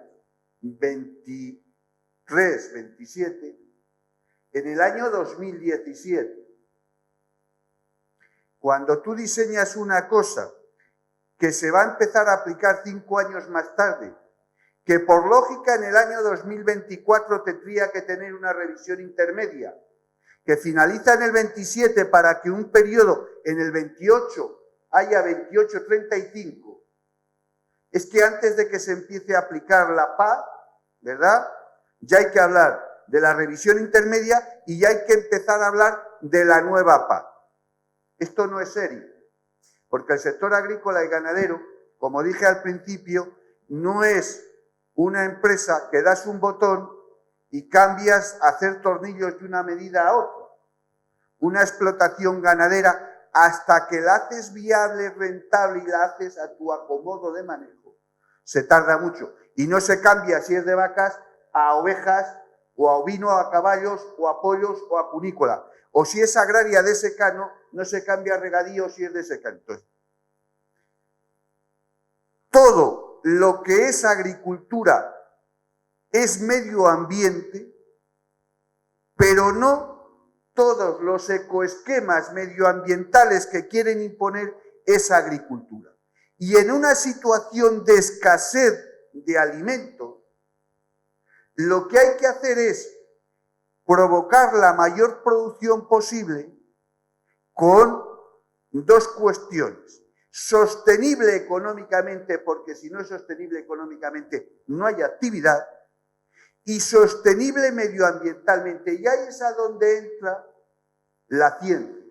23-27 en el año 2017. Cuando tú diseñas una cosa que se va a empezar a aplicar 5 años más tarde, que por lógica en el año 2024 tendría que tener una revisión intermedia, que finaliza en el 27 para que un periodo en el 28 haya 28-35, es que antes de que se empiece a aplicar la PAC, ¿verdad?, ya hay que hablar de la revisión intermedia y ya hay que empezar a hablar de la nueva PAC. Esto no es serio, porque el sector agrícola y ganadero, como dije al principio, no es una empresa que das un botón y cambias a hacer tornillos de una medida a otra. Una explotación ganadera, hasta que la haces viable, rentable y la haces a tu acomodo de manejo, se tarda mucho. Y no se cambia si es de vacas a ovejas o a ovino, a caballos o a pollos o a cunícola. O si es agraria de secano, no se cambia a regadío si es de secano. Entonces, todo lo que es agricultura es medio ambiente, pero no todos los ecoesquemas medioambientales que quieren imponer es agricultura. Y en una situación de escasez de alimentos, lo que hay que hacer es provocar la mayor producción posible con dos cuestiones. Sostenible económicamente, porque si no es sostenible económicamente no hay actividad, y sostenible medioambientalmente. Y ahí es a donde entra la ciencia.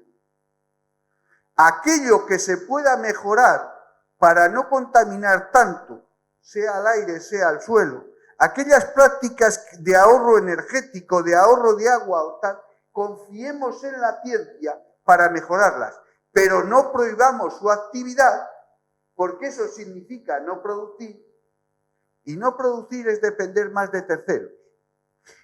Aquello que se pueda mejorar para no contaminar tanto, sea al aire, sea al suelo, aquellas prácticas de ahorro energético, de ahorro de agua o tal, confiemos en la ciencia para mejorarlas, pero no prohibamos su actividad, porque eso significa no producir, y no producir es depender más de terceros.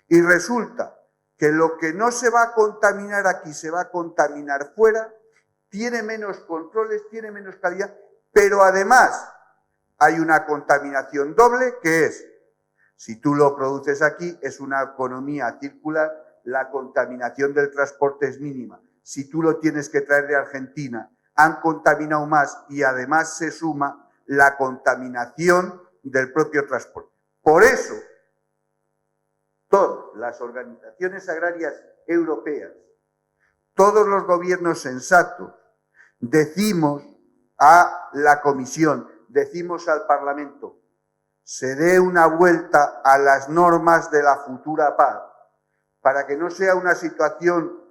Y resulta que lo que no se va a contaminar aquí se va a contaminar fuera, tiene menos controles, tiene menos calidad, pero además hay una contaminación doble que es, si tú lo produces aquí, es una economía circular, la contaminación del transporte es mínima. Si tú lo tienes que traer de Argentina, han contaminado más y además se suma la contaminación del propio transporte. Por eso, todas las organizaciones agrarias europeas, todos los gobiernos sensatos, decimos a la Comisión, decimos al Parlamento, se dé una vuelta a las normas de la futura PAC, para que no sea una situación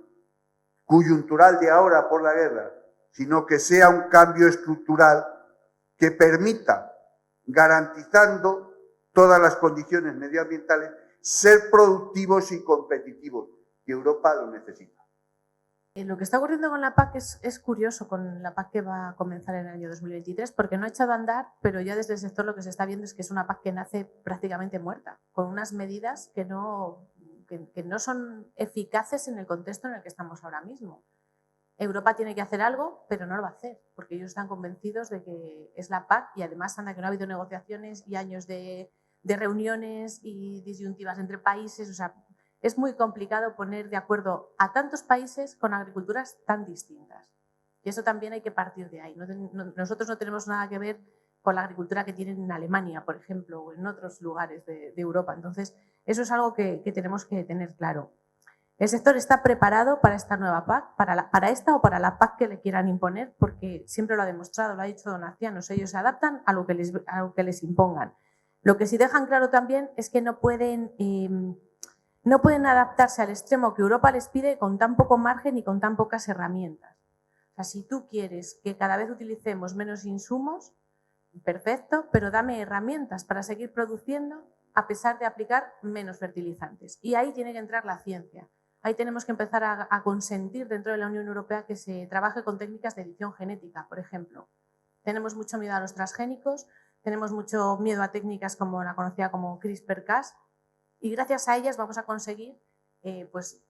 coyuntural de ahora por la guerra, sino que sea un cambio estructural que permita, garantizando todas las condiciones medioambientales, ser productivos y competitivos, que Europa lo necesita. Lo que está ocurriendo con la PAC es curioso, con la PAC que va a comenzar en el año 2023, porque no ha echado a andar, pero ya desde el sector lo que se está viendo es que es una PAC que nace prácticamente muerta, con unas medidas que no son eficaces en el contexto en el que estamos ahora mismo. Europa tiene que hacer algo, pero no lo va a hacer, porque ellos están convencidos de que es la PAC y además anda que no ha habido negociaciones y años de reuniones y disyuntivas entre países, o sea, es muy complicado poner de acuerdo a tantos países con agriculturas tan distintas. Y eso también hay que partir de ahí. Nosotros no tenemos nada que ver con la agricultura que tienen en Alemania, por ejemplo, o en otros lugares de Europa. Entonces, eso es algo que tenemos que tener claro. El sector está preparado para esta nueva PAC, para esta o para la PAC que le quieran imponer, porque siempre lo ha demostrado, lo ha dicho don Acianos, ellos se adaptan a lo que les impongan. Lo que sí dejan claro también es que no pueden adaptarse al extremo que Europa les pide con tan poco margen y con tan pocas herramientas. O sea, si tú quieres que cada vez utilicemos menos insumos, perfecto, pero dame herramientas para seguir produciendo a pesar de aplicar menos fertilizantes. Y ahí tiene que entrar la ciencia. Ahí tenemos que empezar a consentir dentro de la Unión Europea que se trabaje con técnicas de edición genética, por ejemplo. Tenemos mucho miedo a los transgénicos, tenemos mucho miedo a técnicas como la conocida como CRISPR-Cas, y gracias a ellas vamos a conseguir pues,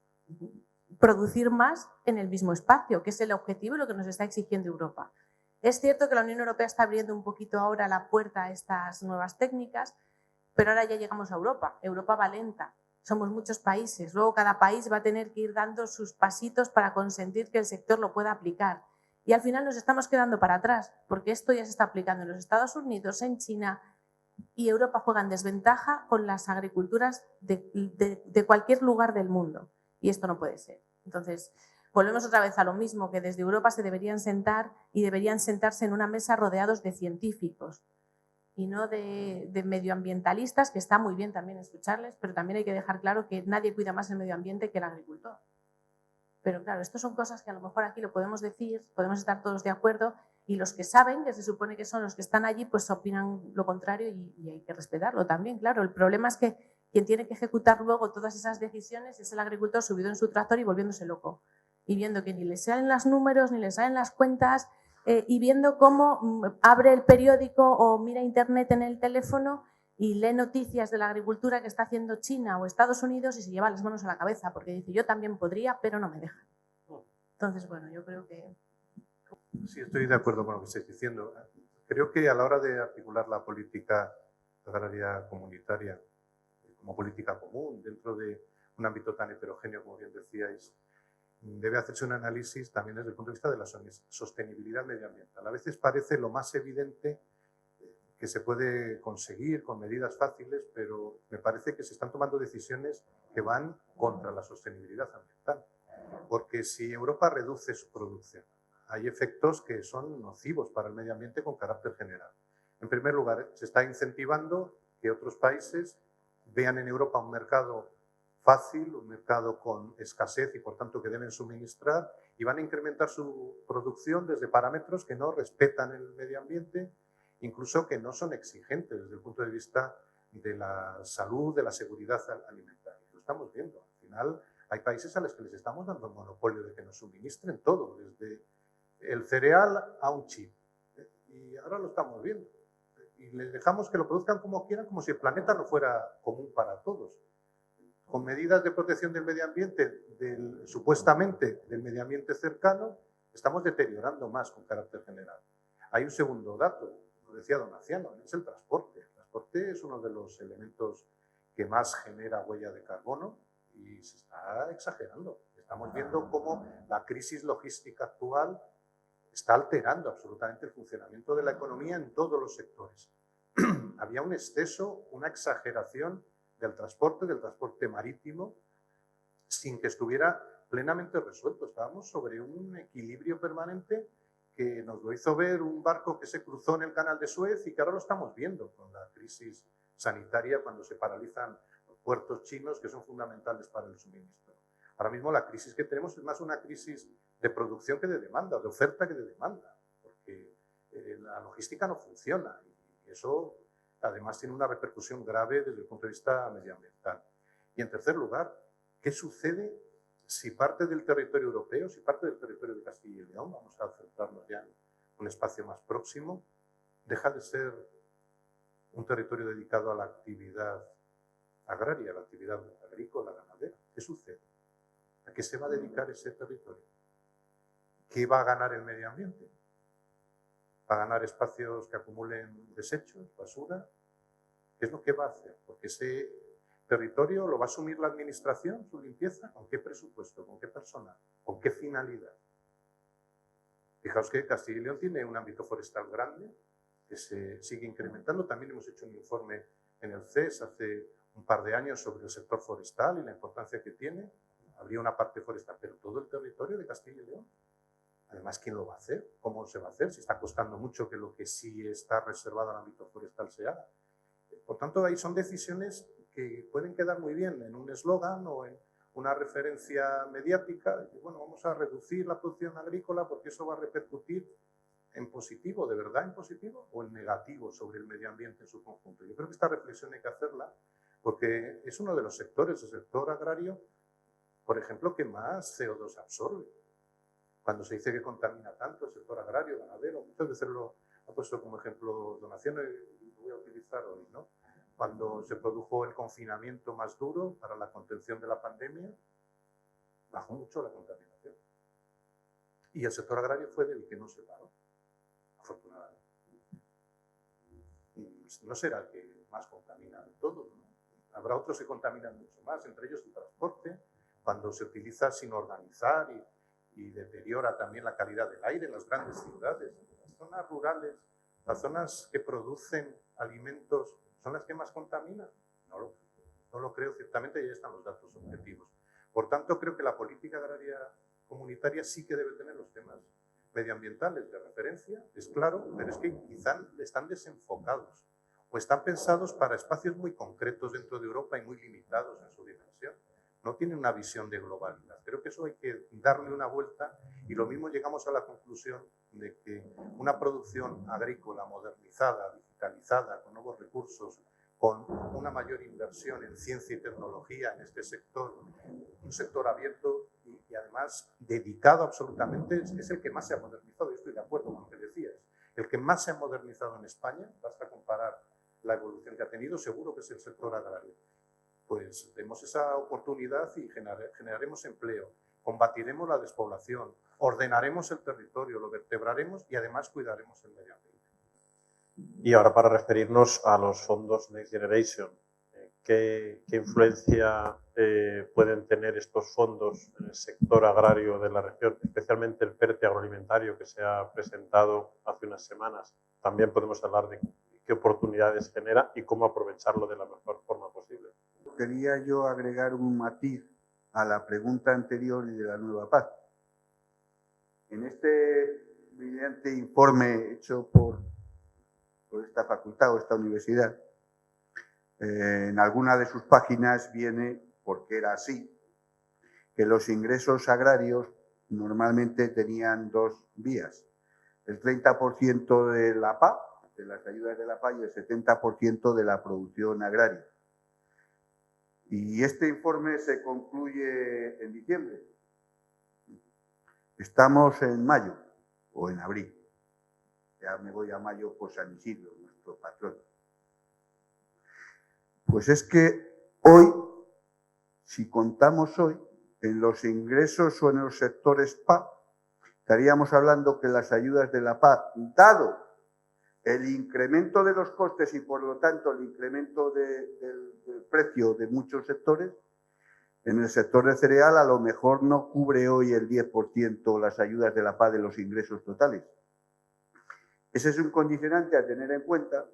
producir más en el mismo espacio, que es el objetivo y lo que nos está exigiendo Europa. Es cierto que la Unión Europea está abriendo un poquito ahora la puerta a estas nuevas técnicas, pero ahora ya llegamos a Europa. Europa va lenta, somos muchos países. Luego cada país va a tener que ir dando sus pasitos para consentir que el sector lo pueda aplicar. Y al final nos estamos quedando para atrás, porque esto ya se está aplicando en los Estados Unidos, en China, y Europa juega en desventaja con las agriculturas de cualquier lugar del mundo. Y esto no puede ser. Entonces, volvemos otra vez a lo mismo, que desde Europa se deberían sentar y deberían sentarse en una mesa rodeados de científicos y no de medioambientalistas, que está muy bien también escucharles, pero también hay que dejar claro que nadie cuida más el medio ambiente que el agricultor. Pero claro, esto son cosas que a lo mejor aquí lo podemos decir, podemos estar todos de acuerdo, y los que saben, que se supone que son los que están allí, pues opinan lo contrario y hay que respetarlo también, claro. El problema es que quien tiene que ejecutar luego todas esas decisiones es el agricultor subido en su tractor y volviéndose loco. Y viendo que ni le salen los números, ni le salen las cuentas, y viendo cómo abre el periódico o mira internet en el teléfono y lee noticias de la agricultura que está haciendo China o Estados Unidos y se lleva las manos a la cabeza porque dice, yo también podría, pero no me dejan. Entonces, bueno, yo creo que... Sí, estoy de acuerdo con lo que estáis diciendo. Creo que a la hora de articular la política agraria comunitaria como política común dentro de un ámbito tan heterogéneo como bien decíais, debe hacerse un análisis también desde el punto de vista de la sostenibilidad medioambiental. A veces parece lo más evidente que se puede conseguir con medidas fáciles, pero me parece que se están tomando decisiones que van contra la sostenibilidad ambiental. Porque si Europa reduce su producción, hay efectos que son nocivos para el medio ambiente con carácter general. En primer lugar, se está incentivando que otros países vean en Europa un mercado fácil, un mercado con escasez y por tanto que deben suministrar, y van a incrementar su producción desde parámetros que no respetan el medio ambiente, incluso que no son exigentes desde el punto de vista de la salud, de la seguridad alimentaria. Lo estamos viendo. Al final hay países a los que les estamos dando el monopolio de que nos suministren todo, desde el cereal a un chip. Y ahora lo estamos viendo. Y les dejamos que lo produzcan como quieran, como si el planeta no fuera común para todos. Con medidas de protección del medio ambiente, supuestamente del medio ambiente cercano, estamos deteriorando más con carácter general. Hay un segundo dato, lo decía don Aciano, es el transporte. El transporte es uno de los elementos que más genera huella de carbono y se está exagerando. Estamos viendo cómo la crisis logística actual está alterando absolutamente el funcionamiento de la economía en todos los sectores. Había un exceso, una exageración del transporte marítimo, sin que estuviera plenamente resuelto. Estábamos sobre un equilibrio permanente que nos lo hizo ver un barco que se cruzó en el canal de Suez y que ahora lo estamos viendo con la crisis sanitaria cuando se paralizan los puertos chinos que son fundamentales para el suministro. Ahora mismo la crisis que tenemos es más una crisis de producción que de demanda, de oferta que de demanda, porque la logística no funciona y eso además tiene una repercusión grave desde el punto de vista medioambiental. Y en tercer lugar, ¿qué sucede si parte del territorio europeo, si parte del territorio de Castilla y León, vamos a centrarnos ya en un espacio más próximo, deja de ser un territorio dedicado a la actividad agraria, a la actividad agrícola, ganadera? ¿Qué sucede? ¿A qué se va a dedicar ese territorio? ¿Qué va a ganar el medio ambiente? ¿Va a ganar espacios que acumulen desechos, basura? ¿Qué es lo que va a hacer? Porque ese territorio lo va a asumir la administración, su limpieza. ¿Con qué presupuesto? ¿Con qué personal? ¿Con qué finalidad? Fijaos que Castilla y León tiene un ámbito forestal grande que se sigue incrementando. También hemos hecho un informe en el CES hace un par de años sobre el sector forestal y la importancia que tiene. Habría una parte forestal, pero todo el territorio de Castilla y León. Además, ¿quién lo va a hacer? ¿Cómo se va a hacer? Si está costando mucho que lo que sí está reservado al ámbito forestal se haga. Por tanto, ahí son decisiones que pueden quedar muy bien en un eslogan o en una referencia mediática. Bueno, vamos a reducir la producción agrícola porque eso va a repercutir en positivo, ¿de verdad en positivo? O en negativo sobre el medio ambiente en su conjunto. Yo creo que esta reflexión hay que hacerla porque es uno de los sectores, el sector agrario, por ejemplo, que más CO2 absorbe. Cuando se dice que contamina tanto el sector agrario, ganadero, muchas veces lo ha puesto como ejemplo donaciones y lo voy a utilizar hoy, ¿no? Cuando se produjo el confinamiento más duro para la contención de la pandemia, bajó mucho la contaminación. Y el sector agrario fue del que no se paró, afortunadamente. No será el que más contamina de todos, ¿no? Habrá otros que contaminan mucho más, entre ellos el transporte, cuando se utiliza sin organizar y deteriora también la calidad del aire en las grandes ciudades. Las zonas rurales, las zonas que producen alimentos, ¿son las que más contaminan? No lo creo ciertamente, y ahí están los datos objetivos. Por tanto, creo que la política agraria comunitaria sí que debe tener los temas medioambientales de referencia, es claro, pero es que quizá están desenfocados o están pensados para espacios muy concretos dentro de Europa y muy limitados en su dimensión. No tienen una visión de globalidad. Creo que eso hay que darle una vuelta y lo mismo llegamos a la conclusión de que una producción agrícola modernizada, digitalizada, con nuevos recursos, con una mayor inversión en ciencia y tecnología en este sector, un sector abierto y además dedicado absolutamente, es el que más se ha modernizado. Yo estoy de acuerdo con lo que decías. El que más se ha modernizado en España, basta comparar la evolución que ha tenido, seguro que es el sector agrario. Pues demos esa oportunidad y generaremos empleo, combatiremos la despoblación, ordenaremos el territorio, lo vertebraremos y además cuidaremos el medio ambiente. Y ahora para referirnos a los fondos Next Generation, ¿qué influencia pueden tener estos fondos en el sector agrario de la región, especialmente el PERTE agroalimentario que se ha presentado hace unas semanas? También podemos hablar de qué oportunidades genera y cómo aprovecharlo de la mejor forma posible. Quería yo agregar un matiz a la pregunta anterior y de la nueva PAC. En este brillante informe hecho por esta facultad o esta universidad, en alguna de sus páginas viene, porque era así, que los ingresos agrarios normalmente tenían dos vías. El 30% de la PAC, de las ayudas de la PAC, y el 70% de la producción agraria. Y este informe se concluye en diciembre. Estamos en mayo o en abril. Ya me voy a mayo por San Isidro, nuestro patrón. Pues es que hoy, si contamos hoy, en los ingresos o en los sectores PAC, estaríamos hablando que las ayudas de la PAC, dado el incremento de los costes y por lo tanto el incremento del precio de muchos sectores, en el sector de cereal a lo mejor no cubre hoy el 10% las ayudas de la PAC de los ingresos totales. Ese es un condicionante a tener en cuenta,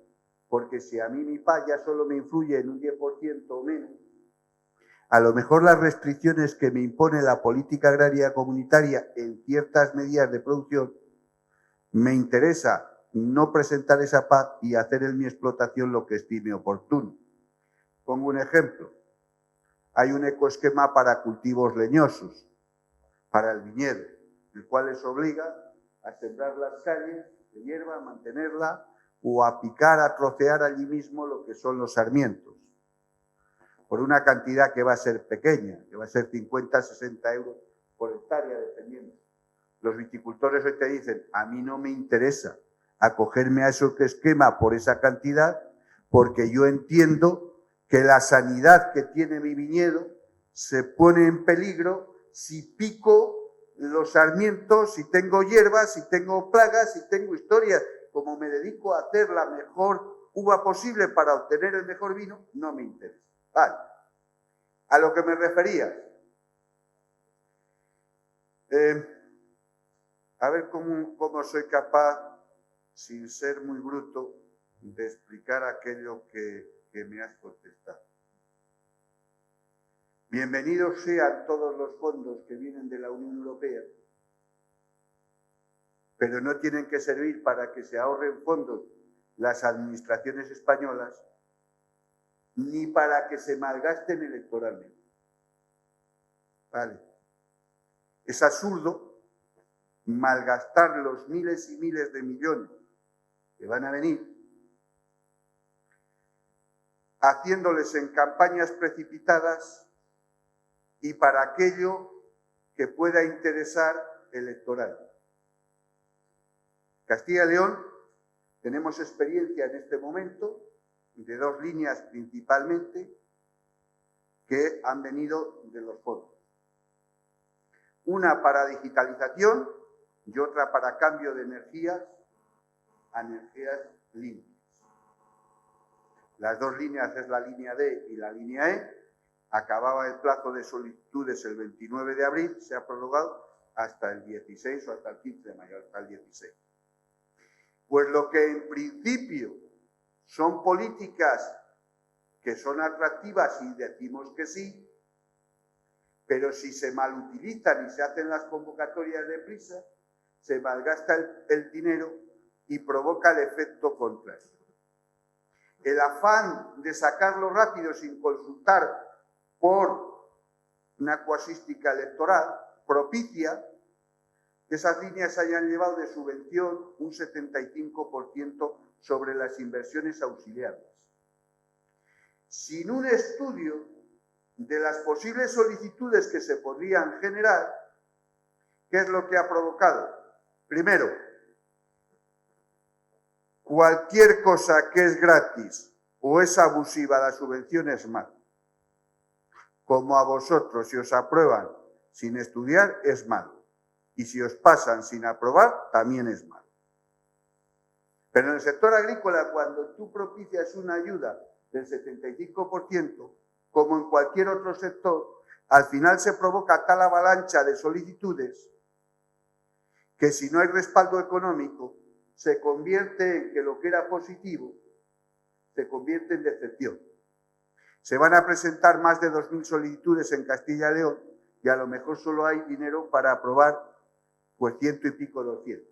porque si a mí mi PAC ya solo me influye en un 10% o menos, a lo mejor las restricciones que me impone la política agraria comunitaria en ciertas medidas de producción, me interesa no presentar esa PAC y hacer en mi explotación lo que estime oportuno. Pongo un ejemplo. Hay un ecoesquema para cultivos leñosos, para el viñedo, el cual les obliga a sembrar las calles de hierba, a mantenerla o a picar, a trocear allí mismo lo que son los sarmientos, por una cantidad que va a ser pequeña, que va a ser 50, 60 euros por hectárea, dependiendo. Los viticultores hoy te dicen, a mí no me interesa acogerme a ese esquema por esa cantidad, porque yo entiendo que la sanidad que tiene mi viñedo se pone en peligro si pico los sarmientos, si tengo hierbas, si tengo plagas, si tengo historias. Como me dedico a hacer la mejor uva posible para obtener el mejor vino, no me interesa. Vale. A lo que me refería. A ver cómo soy capaz, sin ser muy bruto, de explicar aquello que me has contestado. Bienvenidos sean todos los fondos que vienen de la Unión Europea, pero no tienen que servir para que se ahorren fondos las administraciones españolas, ni para que se malgasten electoralmente. Vale. Es absurdo malgastar los miles y miles de millones que van a venir haciéndoles en campañas precipitadas y para aquello que pueda interesar electoral. Castilla y León tenemos experiencia en este momento de dos líneas principalmente que han venido de los fondos. Una para digitalización y otra para cambio de energías a energías limpias. Las dos líneas es la línea D y la línea E. Acababa el plazo de solicitudes el 29 de abril, se ha prorrogado hasta el 16 o hasta el 15 de mayo, hasta el 16. Pues lo que en principio son políticas que son atractivas y decimos que sí, pero si se malutilizan y se hacen las convocatorias deprisa, se malgasta el dinero y provoca el efecto contrario. El afán de sacarlo rápido sin consultar por una casuística electoral propicia que esas líneas hayan llevado de subvención un 75% sobre las inversiones auxiliares. Sin un estudio de las posibles solicitudes que se podrían generar, ¿qué es lo que ha provocado? Primero, cualquier cosa que es gratis o es abusiva, la subvención es mal. Como a vosotros, si os aprueban sin estudiar, es malo. Y si os pasan sin aprobar, también es malo. Pero en el sector agrícola, cuando tú propicias una ayuda del 75%, como en cualquier otro sector, al final se provoca tal avalancha de solicitudes que si no hay respaldo económico, se convierte en que lo que era positivo se convierte en decepción. Se van a presentar más de 2.000 solicitudes en Castilla y León y a lo mejor solo hay dinero para aprobar pues 100 y pico, 200,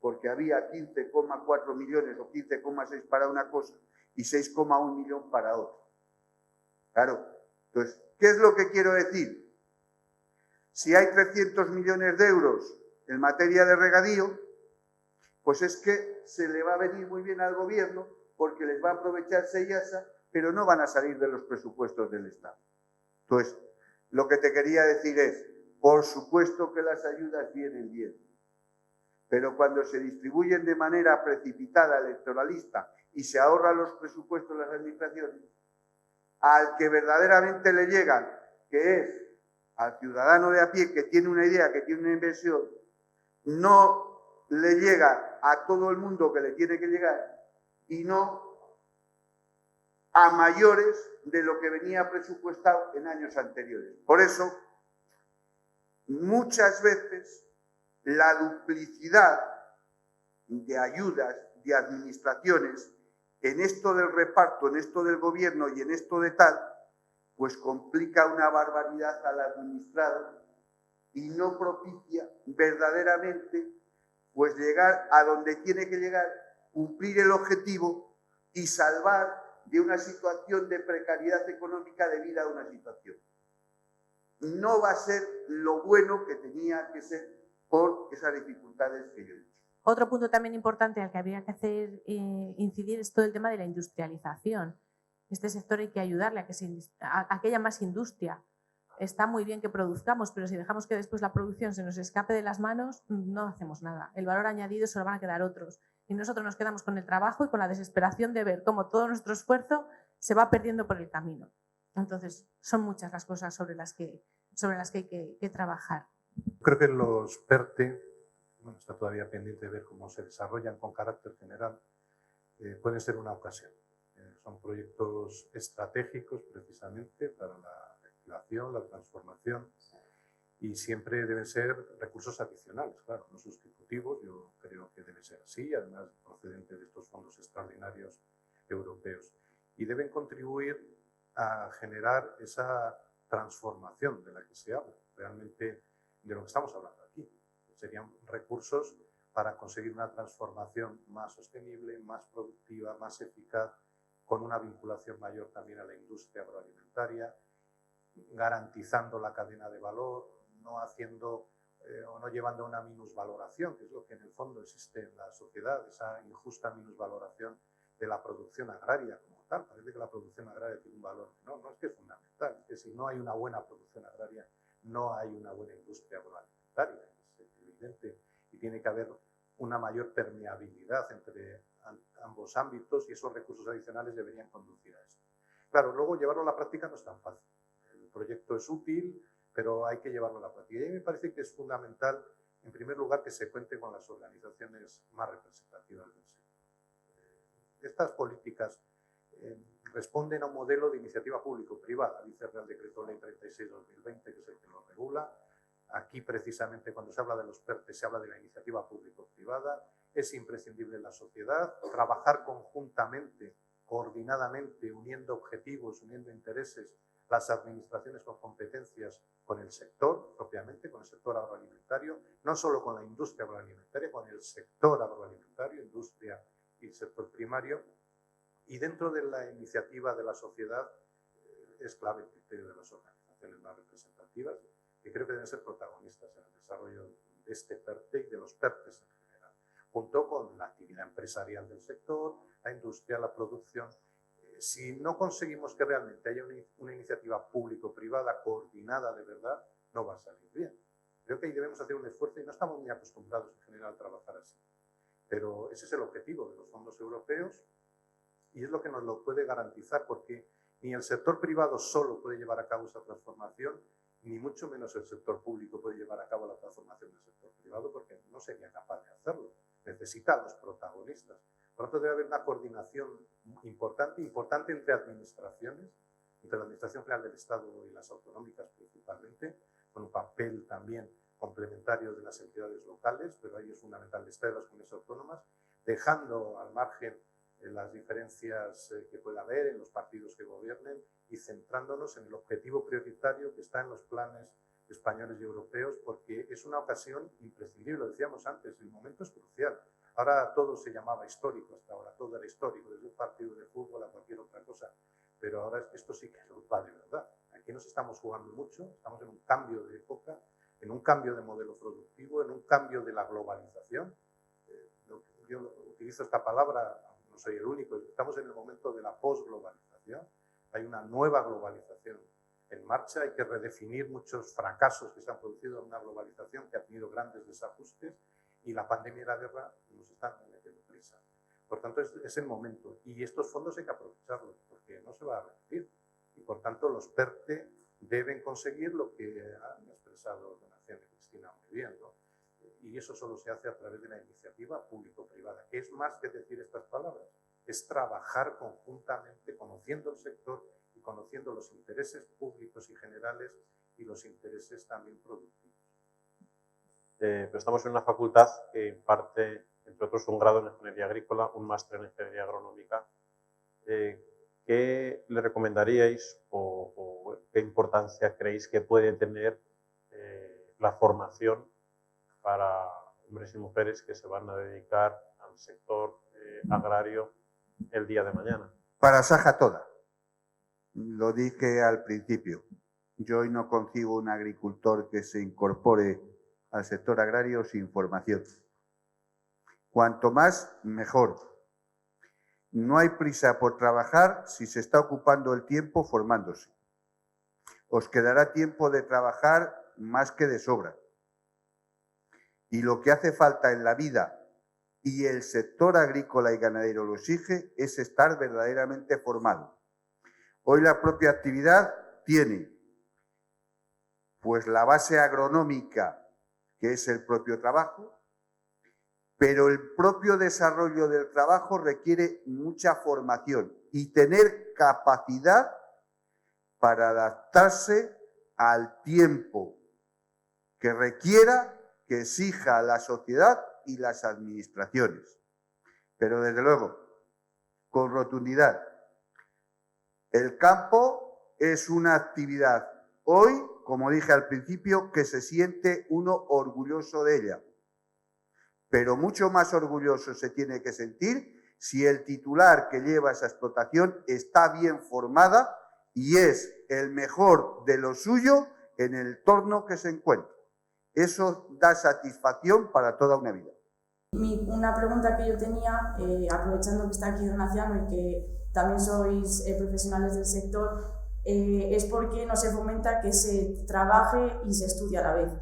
porque había 15,4 millones o 15,6 para una cosa y 6,1 millón para otra. Claro, entonces, ¿qué es lo que quiero decir? Si hay 300 millones de euros en materia de regadío, pues es que se le va a venir muy bien al gobierno porque les va a aprovechar SEIASA, pero no van a salir de los presupuestos del Estado. Entonces, lo que te quería decir es, por supuesto que las ayudas vienen bien, pero cuando se distribuyen de manera precipitada, electoralista, y se ahorran los presupuestos de las administraciones, al que verdaderamente le llegan, que es al ciudadano de a pie que tiene una idea, que tiene una inversión, no le llega a todo el mundo que le tiene que llegar y no a mayores de lo que venía presupuestado en años anteriores. Por eso, muchas veces, la duplicidad de ayudas, de administraciones, en esto del reparto, en esto del gobierno y en esto de tal, pues complica una barbaridad al administrado y no propicia verdaderamente pues llegar a donde tiene que llegar, cumplir el objetivo y salvar de una situación de precariedad económica debido a una situación. No va a ser lo bueno que tenía que ser por esas dificultades que yo he dicho. Otro punto también importante al que habría que hacer incidir es todo el tema de la industrialización. Este sector hay que ayudarle a que haya más industria. Está muy bien que produzcamos, pero si dejamos que después la producción se nos escape de las manos, no hacemos nada. El valor añadido se lo van a quedar otros. Y nosotros nos quedamos con el trabajo y con la desesperación de ver cómo todo nuestro esfuerzo se va perdiendo por el camino. Entonces, son muchas las cosas sobre las que hay que trabajar. Creo que los PERTE, bueno, está todavía pendiente de ver cómo se desarrollan con carácter general, pueden ser una ocasión. Son proyectos estratégicos precisamente para la activación, la transformación, y siempre deben ser recursos adicionales, claro, no sustitutivos. Yo creo que debe ser así, además procedente de estos fondos extraordinarios europeos, y deben contribuir a generar esa transformación de la que se habla, realmente de lo que estamos hablando aquí. Serían recursos para conseguir una transformación más sostenible, más productiva, más eficaz, con una vinculación mayor también a la industria agroalimentaria, garantizando la cadena de valor, no haciendo o no llevando a una minusvaloración, que es lo que en el fondo existe en la sociedad, esa injusta minusvaloración de la producción agraria como fundamental. Parece que la producción agraria tiene un valor. No es que es fundamental. Es que si no hay una buena producción agraria, no hay una buena industria agroalimentaria. Es evidente. Y tiene que haber una mayor permeabilidad entre ambos ámbitos y esos recursos adicionales deberían conducir a esto. Claro, luego llevarlo a la práctica no es tan fácil. El proyecto es útil, pero hay que llevarlo a la práctica. Y a mí me parece que es fundamental, en primer lugar, que se cuente con las organizaciones más representativas del sector. Estas políticas responden a un modelo de iniciativa público-privada, dice el Real Decreto Ley 36/2020, que es el que lo regula. Aquí, precisamente, cuando se habla de los PERTE, se habla de la iniciativa público-privada. Es imprescindible en la sociedad trabajar conjuntamente, coordinadamente, uniendo objetivos, uniendo intereses, las administraciones con competencias con el sector, propiamente, con el sector agroalimentario, no solo con la industria agroalimentaria, con el sector agroalimentario, industria y el sector primario. Y dentro de la iniciativa de la sociedad es clave el criterio de las organizaciones más representativas, que creo que deben ser protagonistas en el desarrollo de este PERTE y de los PERTES en general, junto con la actividad empresarial del sector, la industria, la producción. Si no conseguimos que realmente haya una iniciativa público-privada coordinada de verdad, no va a salir bien. Creo que ahí debemos hacer un esfuerzo y no estamos muy acostumbrados en general a trabajar así. Pero ese es el objetivo de los fondos europeos y es lo que nos lo puede garantizar, porque ni el sector privado solo puede llevar a cabo esa transformación, ni mucho menos el sector público puede llevar a cabo la transformación del sector privado, porque no sería capaz de hacerlo. Necesita a los protagonistas. Por lo tanto, debe haber una coordinación importante entre administraciones, entre la Administración General del Estado y las autonómicas principalmente, con un papel también complementario de las entidades locales, pero ahí es fundamental estar las comunidades autónomas, dejando al margen las diferencias que pueda haber en los partidos que gobiernen y centrándonos en el objetivo prioritario que está en los planes españoles y europeos, porque es una ocasión imprescindible, lo decíamos antes, el momento es crucial. Ahora todo se llamaba histórico, hasta ahora todo era histórico, desde un partido de fútbol a cualquier otra cosa, pero ahora esto sí que va de verdad. Aquí nos estamos jugando mucho, estamos en un cambio de época, en un cambio de modelo productivo, en un cambio de la globalización. Yo utilizo esta palabra, no soy el único, estamos en el momento de la posglobalización. Hay una nueva globalización en marcha, hay que redefinir muchos fracasos que se han producido en una globalización que ha tenido grandes desajustes y la pandemia y la guerra nos están metiendo prisa. Por tanto, es el momento y estos fondos hay que aprovecharlos porque no se va a repetir y por tanto los PERTE deben conseguir lo que han expresado Donación y Cristina muy bien, ¿no? Y eso solo se hace a través de la iniciativa público-privada, que es más que decir estas palabras, es trabajar conjuntamente, conociendo el sector y conociendo los intereses públicos y generales y los intereses también productivos. Pero estamos en una facultad que imparte, entre otros, un grado en Ingeniería Agrícola, un máster en Ingeniería Agronómica. ¿Qué le recomendaríais o qué importancia creéis que puede tener la formación para hombres y mujeres que se van a dedicar al sector agrario el día de mañana? Para Saja toda. Lo dije al principio. Yo hoy no concibo un agricultor que se incorpore al sector agrario sin formación. Cuanto más, mejor. No hay prisa por trabajar si se está ocupando el tiempo formándose. Os quedará tiempo de trabajar más que de sobra. Y lo que hace falta en la vida, y el sector agrícola y ganadero lo exige, es estar verdaderamente formado. Hoy la propia actividad tiene pues la base agronómica, que es el propio trabajo, pero el propio desarrollo del trabajo requiere mucha formación y tener capacidad para adaptarse al tiempo que requiera, que exija la sociedad y las administraciones. Pero desde luego, con rotundidad, el campo es una actividad hoy, como dije al principio, que se siente uno orgulloso de ella. Pero mucho más orgulloso se tiene que sentir si el titular que lleva esa explotación está bien formada y es el mejor de lo suyo en el entorno que se encuentra. Eso da satisfacción para toda una vida. Una pregunta que yo tenía, aprovechando que está aquí Donaciano y que también sois profesionales del sector, es porque no se fomenta que se trabaje y se estudie a la vez.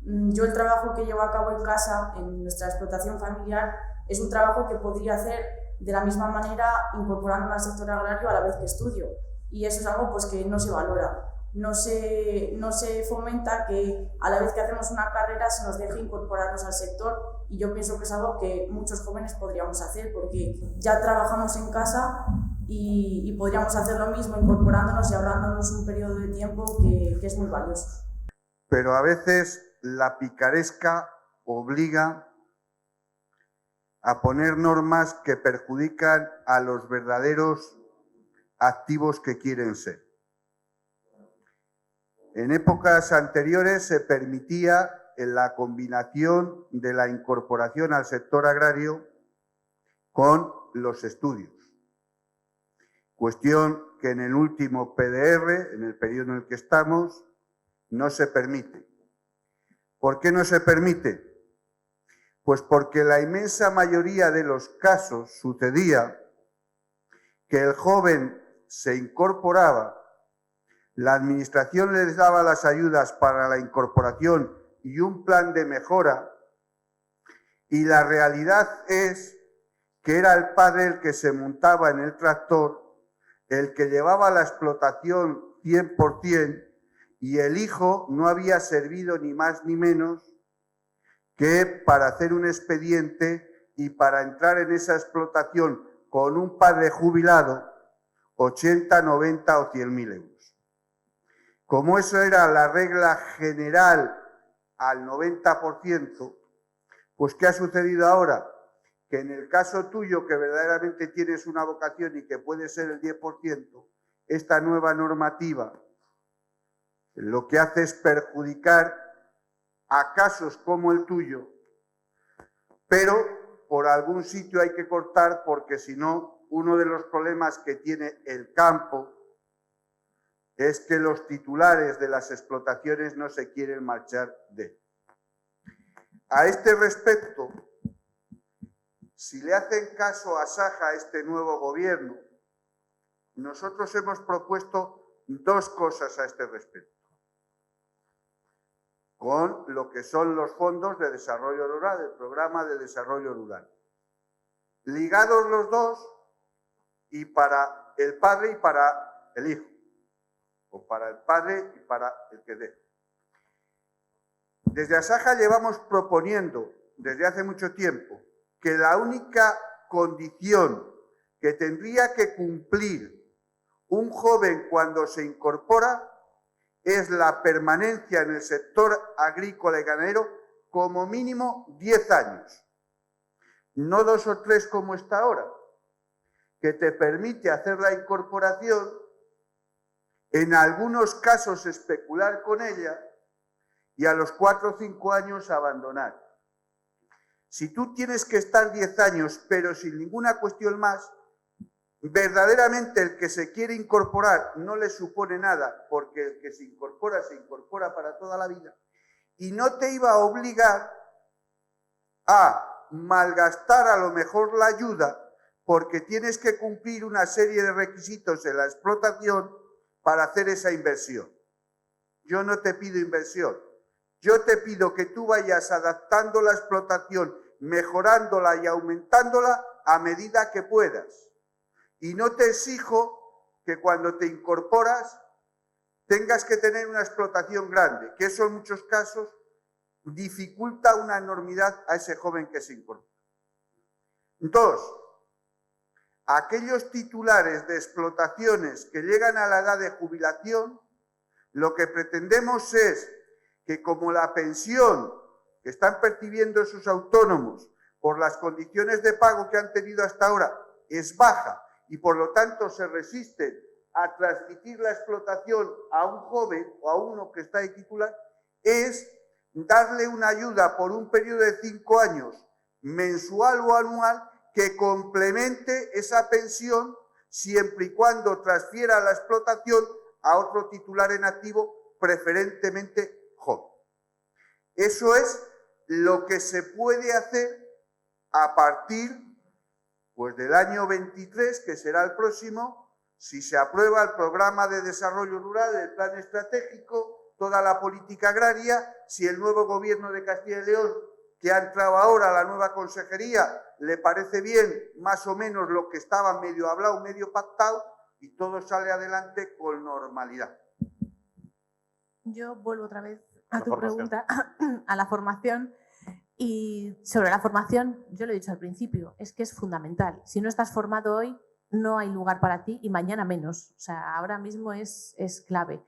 Yo el trabajo que llevo a cabo en casa, en nuestra explotación familiar, es un trabajo que podría hacer de la misma manera incorporándome al sector agrario a la vez que estudio. Y eso es algo pues, que no se valora. No se fomenta que a la vez que hacemos una carrera se nos deje incorporarnos al sector, y yo pienso que es algo que muchos jóvenes podríamos hacer porque ya trabajamos en casa y podríamos hacer lo mismo incorporándonos y ahorrándonos un periodo de tiempo que es muy valioso. Pero a veces la picaresca obliga a poner normas que perjudican a los verdaderos activos que quieren ser. En épocas anteriores se permitía la combinación de la incorporación al sector agrario con los estudios. Cuestión que en el último PDR, en el periodo en el que estamos, no se permite. ¿Por qué no se permite? Pues porque la inmensa mayoría de los casos sucedía que el joven se incorporaba, la administración les daba las ayudas para la incorporación y un plan de mejora, y la realidad es que era el padre el que se montaba en el tractor, el que llevaba la explotación 100%, y el hijo no había servido ni más ni menos que para hacer un expediente y para entrar en esa explotación con un padre jubilado 80, 90 o 100.000 euros. Como eso era la regla general al 90%, pues ¿qué ha sucedido ahora? Que en el caso tuyo, que verdaderamente tienes una vocación y que puede ser el 10%, esta nueva normativa lo que hace es perjudicar a casos como el tuyo, pero por algún sitio hay que cortar, porque si no, uno de los problemas que tiene el campo es que los titulares de las explotaciones no se quieren marchar de él. A este respecto, si le hacen caso a Saja, a este nuevo gobierno, nosotros hemos propuesto dos cosas a este respecto, con lo que son los fondos de desarrollo rural, el programa de desarrollo rural. Ligados los dos, y para el padre y para el hijo, o para el padre y para el que dé. Desde Asaja llevamos proponiendo desde hace mucho tiempo que la única condición que tendría que cumplir un joven cuando se incorpora es la permanencia en el sector agrícola y ganadero como mínimo 10 años, no 2 o 3 como está ahora, que te permite hacer la incorporación, en algunos casos especular con ella y a los 4 o 5 años abandonar. Si tú tienes que estar 10 años pero sin ninguna cuestión más, verdaderamente el que se quiere incorporar no le supone nada, porque el que se incorpora para toda la vida, y no te iba a obligar a malgastar a lo mejor la ayuda, porque tienes que cumplir una serie de requisitos en la explotación para hacer esa inversión. Yo no te pido inversión, yo te pido que tú vayas adaptando la explotación, mejorándola y aumentándola a medida que puedas. Y no te exijo que cuando te incorporas tengas que tener una explotación grande, que eso en muchos casos dificulta una enormidad a ese joven que se incorpora. Dos, aquellos titulares de explotaciones que llegan a la edad de jubilación, lo que pretendemos es que, como la pensión que están percibiendo sus autónomos por las condiciones de pago que han tenido hasta ahora es baja y por lo tanto se resisten a transmitir la explotación a un joven o a uno que está de titular, es darle una ayuda por un periodo de 5 años, mensual o anual, que complemente esa pensión siempre y cuando transfiera la explotación a otro titular en activo, preferentemente joven. Eso es lo que se puede hacer a partir Pues del año 23, que será el próximo, si se aprueba el programa de desarrollo rural, el plan estratégico, toda la política agraria, si el nuevo gobierno de Castilla y León, que ha entrado ahora a la nueva consejería, le parece bien más o menos lo que estaba medio hablado, medio pactado, y todo sale adelante con normalidad. Yo vuelvo otra vez La a tu formación. pregunta, a la formación. Y sobre la formación, yo lo he dicho al principio, es que es fundamental. Si no estás formado hoy, no hay lugar para ti y mañana menos. O sea, ahora mismo es clave.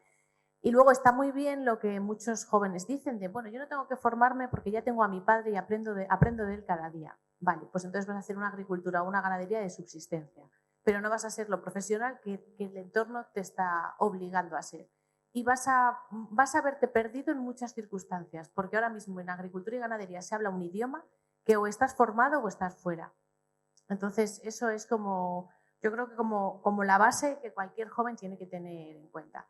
Y luego está muy bien lo que muchos jóvenes dicen de, bueno, yo no tengo que formarme porque ya tengo a mi padre y aprendo de él cada día. Vale, pues entonces vas a hacer una agricultura o una ganadería de subsistencia, pero no vas a ser lo profesional que el entorno te está obligando a ser. Y vas a verte perdido en muchas circunstancias, porque ahora mismo en agricultura y ganadería se habla un idioma que o estás formado o estás fuera. Entonces, eso es como, yo creo que como la base que cualquier joven tiene que tener en cuenta.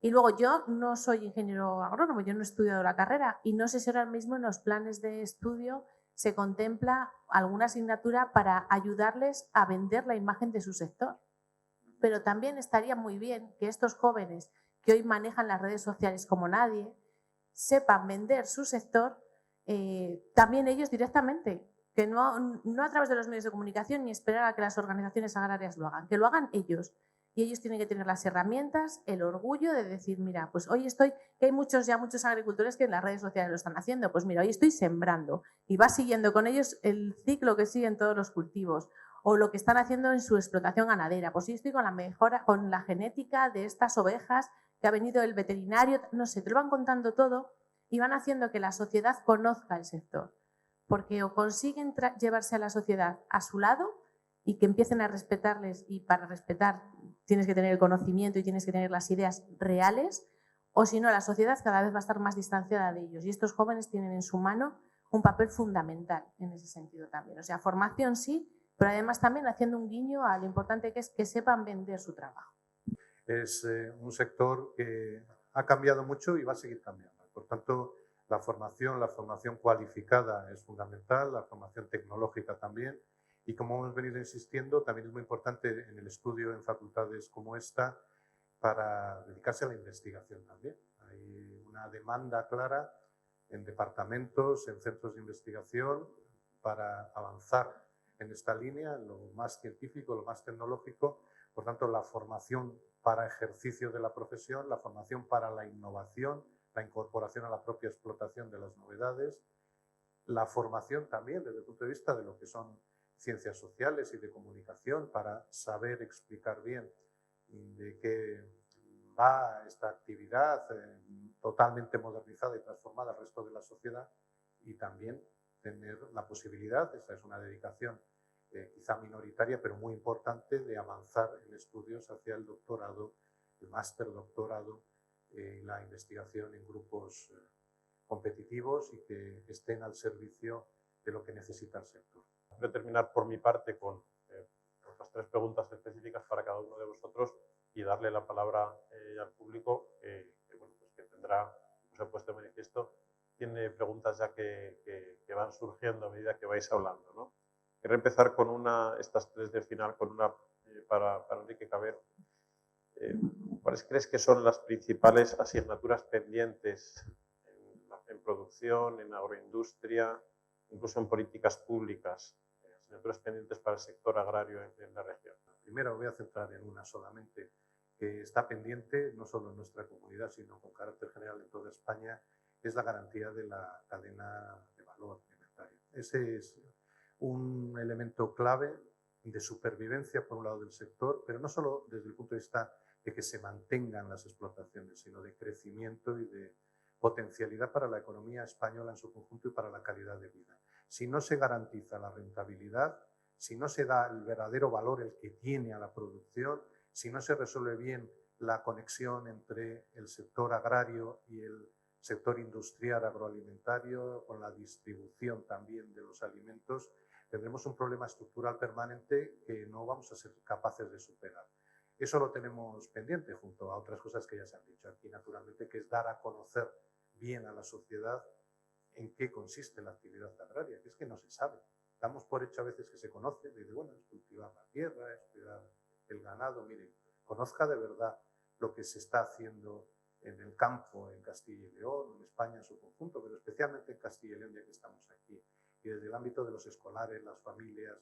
Y luego yo no soy ingeniero agrónomo, yo no he estudiado la carrera y no sé si ahora mismo en los planes de estudio se contempla alguna asignatura para ayudarles a vender la imagen de su sector. Pero también estaría muy bien que estos jóvenes que hoy manejan las redes sociales como nadie sepan vender su sector también ellos directamente, que no a través de los medios de comunicación ni esperar a que las organizaciones agrarias lo hagan, que lo hagan ellos. Y ellos tienen que tener las herramientas, el orgullo de decir, mira, pues hoy estoy, que hay muchos agricultores que en las redes sociales lo están haciendo, pues mira, hoy estoy sembrando y va siguiendo con ellos el ciclo que siguen todos los cultivos o lo que están haciendo en su explotación ganadera, pues hoy estoy con la mejora, con la genética de estas ovejas que ha venido el veterinario, no sé, te lo van contando todo y van haciendo que la sociedad conozca el sector, porque o consiguen llevarse a la sociedad a su lado y que empiecen a respetarles, y para respetar tienes que tener el conocimiento y tienes que tener las ideas reales, o si no, la sociedad cada vez va a estar más distanciada de ellos. Y estos jóvenes tienen en su mano un papel fundamental en ese sentido también. O sea, formación sí, pero además también haciendo un guiño a lo importante que es que sepan vender su trabajo. Es un sector que ha cambiado mucho y va a seguir cambiando. Por tanto, la formación cualificada es fundamental, la formación tecnológica también. Y como hemos venido insistiendo, también es muy importante en el estudio en facultades como esta para dedicarse a la investigación también. Hay una demanda clara en departamentos, en centros de investigación para avanzar en esta línea, lo más científico, lo más tecnológico. Por tanto, la formación para ejercicio de la profesión, la formación para la innovación, la incorporación a la propia explotación de las novedades, la formación también desde el punto de vista de lo que son ciencias sociales y de comunicación para saber explicar bien de qué va esta actividad totalmente modernizada y transformada al resto de la sociedad, y también tener la posibilidad, esta es una dedicación quizá minoritaria, pero muy importante, de avanzar en estudios hacia el doctorado, el máster doctorado, la investigación en grupos competitivos y que estén al servicio de lo que necesita el sector. Voy a terminar por mi parte con otras 3 preguntas específicas para cada uno de vosotros y darle la palabra al público bueno, pues que tendrá, os he puesto de manifiesto, tiene preguntas ya que van surgiendo a medida que vais hablando, ¿no? Quiero empezar con estas 3 del final, con una para Enrique Cabero. ¿Cuáles crees que son las principales asignaturas pendientes en producción, en agroindustria, incluso en políticas públicas, asignaturas pendientes para el sector agrario en la región? Primero voy a centrar en una solamente, que está pendiente no solo en nuestra comunidad, sino con carácter general en toda España, es la garantía de la cadena de valor alimentario. Ese es un elemento clave de supervivencia, por un lado, del sector, pero no solo desde el punto de vista de que se mantengan las explotaciones, sino de crecimiento y de potencialidad para la economía española en su conjunto y para la calidad de vida. Si no se garantiza la rentabilidad, si no se da el verdadero valor, el que tiene a la producción, si no se resuelve bien la conexión entre el sector agrario y el sector industrial agroalimentario, con la distribución también de los alimentos, tendremos un problema estructural permanente que no vamos a ser capaces de superar. Eso lo tenemos pendiente junto a otras cosas que ya se han dicho aquí, naturalmente, que es dar a conocer bien a la sociedad en qué consiste la actividad agraria, que es que no se sabe. damos por hecho a veces que se conoce, dice, bueno, es cultivar la tierra, es cuidar el ganado. Miren, conozca de verdad lo que se está haciendo en el campo, en Castilla y León, en España en su conjunto, pero especialmente en Castilla y León, ya que estamos aquí. Y desde el ámbito de los escolares, las familias,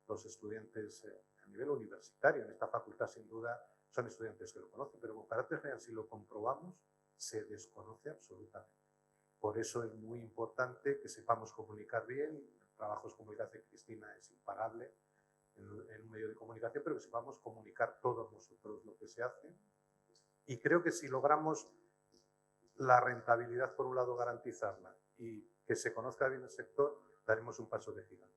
los estudiantes a nivel universitario, en esta facultad sin duda son estudiantes que lo conocen, pero con carácter general, si lo comprobamos, se desconoce absolutamente. Por eso es muy importante que sepamos comunicar bien. El trabajo de comunicación de Cristina es imparable en un medio de comunicación, pero que sepamos comunicar todos nosotros lo que se hace. Y creo que si logramos la rentabilidad, por un lado, garantizarla y que se conozca bien el sector, daremos un paso de gigante.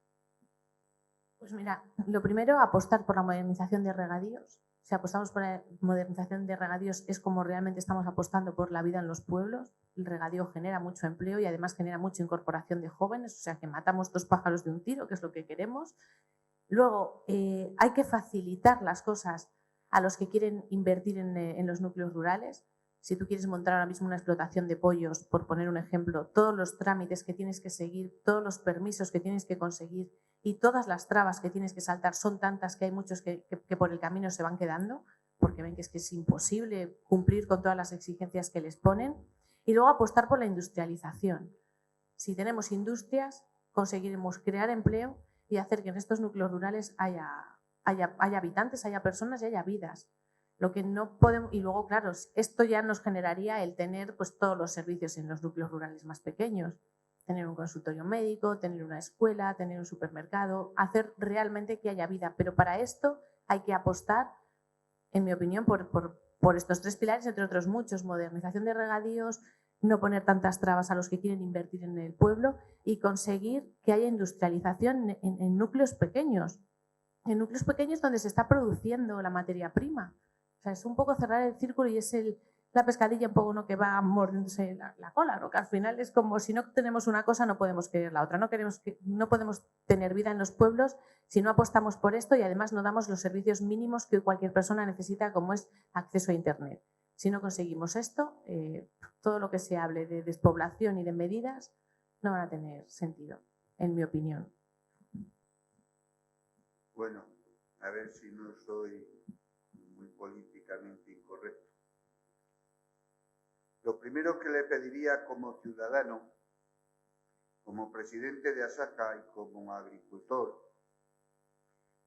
Pues mira, lo primero, apostar por la modernización de regadíos. Si apostamos por la modernización de regadíos es como realmente estamos apostando por la vida en los pueblos. El regadío genera mucho empleo y además genera mucha incorporación de jóvenes, o sea que matamos 2 pájaros de un tiro, que es lo que queremos. Luego, hay que facilitar las cosas a los que quieren invertir en los núcleos rurales. Si tú quieres montar ahora mismo una explotación de pollos, por poner un ejemplo, todos los trámites que tienes que seguir, todos los permisos que tienes que conseguir y todas las trabas que tienes que saltar son tantas que hay muchos que por el camino se van quedando porque ven que es imposible cumplir con todas las exigencias que les ponen. Y luego apostar por la industrialización. Si tenemos industrias, conseguiremos crear empleo y hacer que en estos núcleos rurales haya habitantes, haya personas y haya vidas. Lo que no podemos, y luego, claro, esto ya nos generaría el tener pues, todos los servicios en los núcleos rurales más pequeños. Tener un consultorio médico, tener una escuela, tener un supermercado, hacer realmente que haya vida. Pero para esto hay que apostar, en mi opinión, por estos 3 pilares, entre otros muchos: modernización de regadíos, no poner tantas trabas a los que quieren invertir en el pueblo y conseguir que haya industrialización en núcleos pequeños. En núcleos pequeños donde se está produciendo la materia prima. O sea, es un poco cerrar el círculo y es la pescadilla un poco, ¿no?, que va mordiéndose la cola, ¿no? Que al final es como si no tenemos una cosa no podemos querer la otra. No podemos tener vida en los pueblos si no apostamos por esto y además no damos los servicios mínimos que cualquier persona necesita, como es acceso a Internet. Si no conseguimos esto, todo lo que se hable de despoblación y de medidas no van a tener sentido, en mi opinión. Bueno, a ver si no soy muy políticamente incorrecto. Lo primero que le pediría como ciudadano, como presidente de Asaja y como agricultor,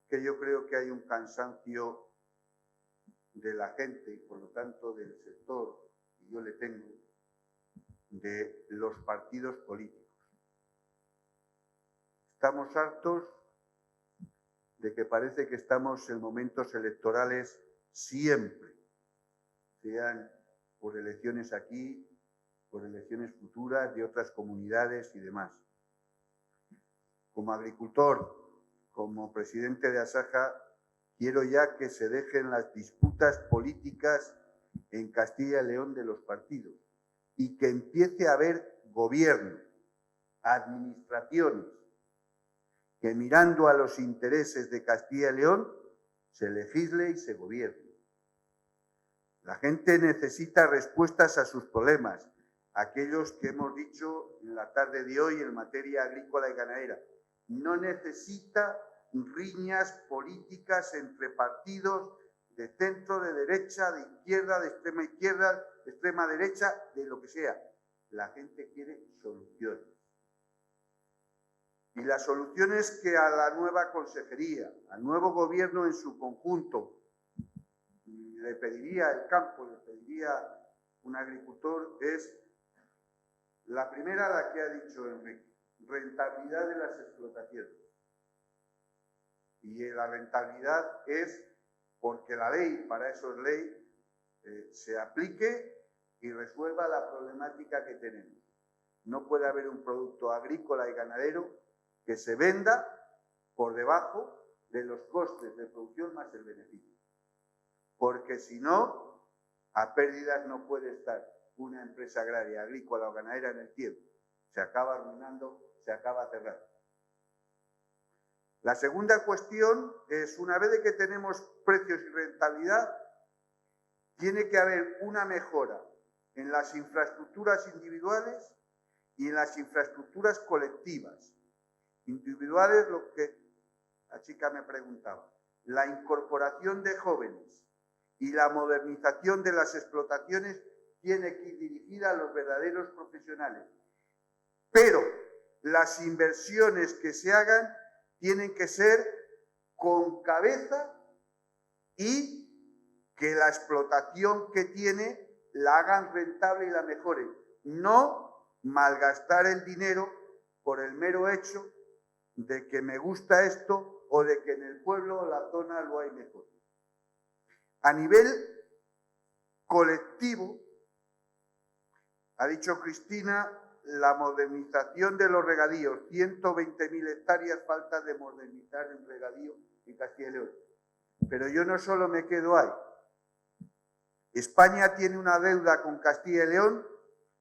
que yo creo que hay un cansancio de la gente y por lo tanto del sector, y yo le tengo, de los partidos políticos. Estamos hartos de que parece que estamos en momentos electorales siempre, sean por elecciones aquí, por elecciones futuras de otras comunidades y demás. Como agricultor, como presidente de Asaja, quiero ya que se dejen las disputas políticas en Castilla y León de los partidos y que empiece a haber gobierno, administraciones, que mirando a los intereses de Castilla y León se legisle y se gobierne. La gente necesita respuestas a sus problemas, aquellos que hemos dicho en la tarde de hoy en materia agrícola y ganadera. No necesita riñas políticas entre partidos de centro, de derecha, de izquierda, de extrema derecha, de lo que sea. La gente quiere soluciones. Y las soluciones que a la nueva consejería, al nuevo gobierno en su conjunto, le pediría el campo, le pediría un agricultor, es la primera, la que ha dicho Enrique, rentabilidad de las explotaciones. Y la rentabilidad es porque la ley, para eso es ley, se aplique y resuelva la problemática que tenemos. No puede haber un producto agrícola y ganadero que se venda por debajo de los costes de producción más el beneficio. Porque si no, a pérdidas no puede estar una empresa agraria, agrícola o ganadera en el tiempo. Se acaba arruinando, se acaba cerrando. La segunda cuestión es, una vez que tenemos precios y rentabilidad, tiene que haber una mejora en las infraestructuras individuales y en las infraestructuras colectivas. individuales, lo que la chica me preguntaba, la incorporación de jóvenes y la modernización de las explotaciones tiene que ir dirigida a los verdaderos profesionales. Pero las inversiones que se hagan tienen que ser con cabeza y que la explotación que tiene la hagan rentable y la mejoren. No malgastar el dinero por el mero hecho de que me gusta esto o de que en el pueblo o la zona lo hay mejor. A nivel colectivo, ha dicho Cristina, la modernización de los regadíos, 120.000 hectáreas falta de modernizar el regadío en Castilla y León. Pero yo no solo me quedo ahí. España tiene una deuda con Castilla y León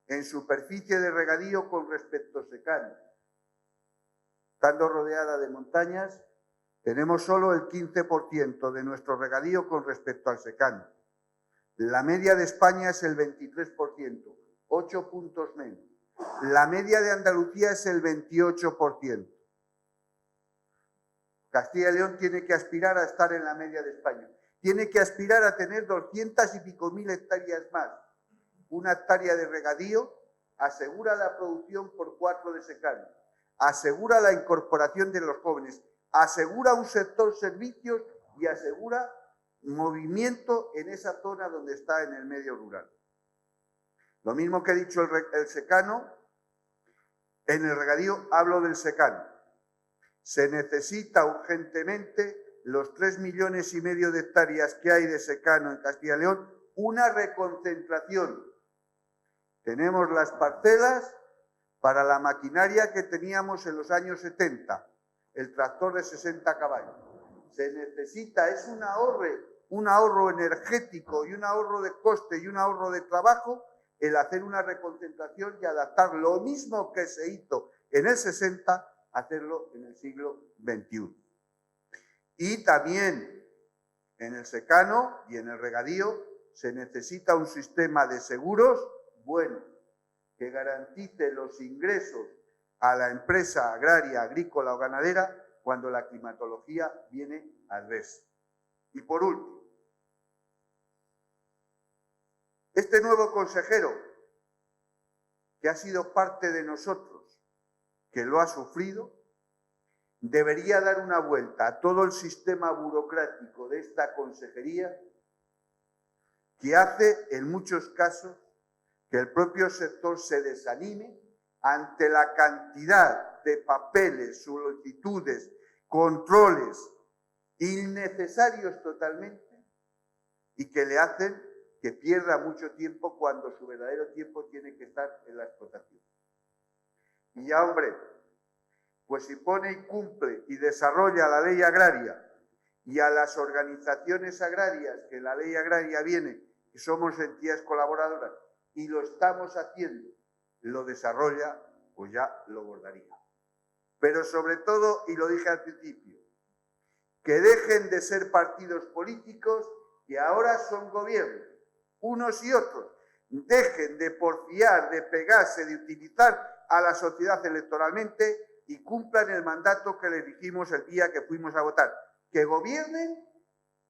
en superficie de regadío con respecto a secano. Estando rodeada de montañas, tenemos solo el 15% de nuestro regadío con respecto al secano. La media de España es el 23%, 8 puntos menos. La media de Andalucía es el 28%. Castilla y León tiene que aspirar a estar en la media de España. Tiene que aspirar a tener 200 y pico mil hectáreas más. Una hectárea de regadío asegura la producción por 4 de secano, asegura la incorporación de los jóvenes, asegura un sector servicios y asegura movimiento en esa zona donde está en el medio rural. Lo mismo que he dicho el secano, en el regadío hablo del secano. Se necesita urgentemente los 3,5 millones de hectáreas que hay de secano en Castilla y León, una reconcentración. Tenemos las parcelas para la maquinaria que teníamos en los años 70, el tractor de 60 caballos. Se necesita, es un ahorro energético y un ahorro de coste y un ahorro de trabajo el hacer una reconcentración y adaptar lo mismo que se hizo en el 60, hacerlo en el siglo XXI. Y también en el secano y en el regadío se necesita un sistema de seguros bueno, que garantice los ingresos a la empresa agraria, agrícola o ganadera cuando la climatología viene adversa. Y por último, este nuevo consejero, que ha sido parte de nosotros, que lo ha sufrido, debería dar una vuelta a todo el sistema burocrático de esta consejería, que hace en muchos casos que el propio sector se desanime ante la cantidad de papeles, solicitudes, controles innecesarios totalmente y que le hacen que pierda mucho tiempo cuando su verdadero tiempo tiene que estar en la explotación. Y ya, hombre, pues si pone y cumple y desarrolla la ley agraria y a las organizaciones agrarias, que la ley agraria viene, que somos entidades colaboradoras, y lo estamos haciendo, lo desarrolla, pues ya lo bordaría. Pero sobre todo, y lo dije al principio, que dejen de ser partidos políticos que ahora son gobiernos, unos y otros. Dejen de porfiar, de pegarse, de utilizar a la sociedad electoralmente y cumplan el mandato que les dijimos el día que fuimos a votar. Que gobiernen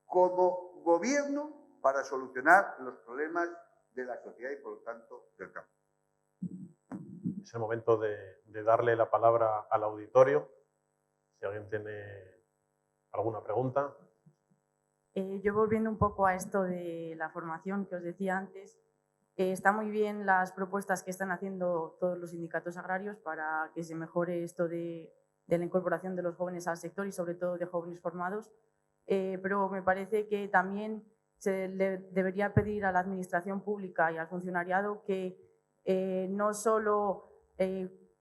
como gobierno para solucionar los problemas de la sociedad y, por lo tanto, del campo. Es el momento de darle la palabra al auditorio. Si alguien tiene alguna pregunta. Yo volviendo un poco a esto de la formación que os decía antes, está muy bien las propuestas que están haciendo todos los sindicatos agrarios para que se mejore esto de la incorporación de los jóvenes al sector y sobre todo de jóvenes formados, pero me parece que también se le debería pedir a la administración pública y al funcionariado que no solo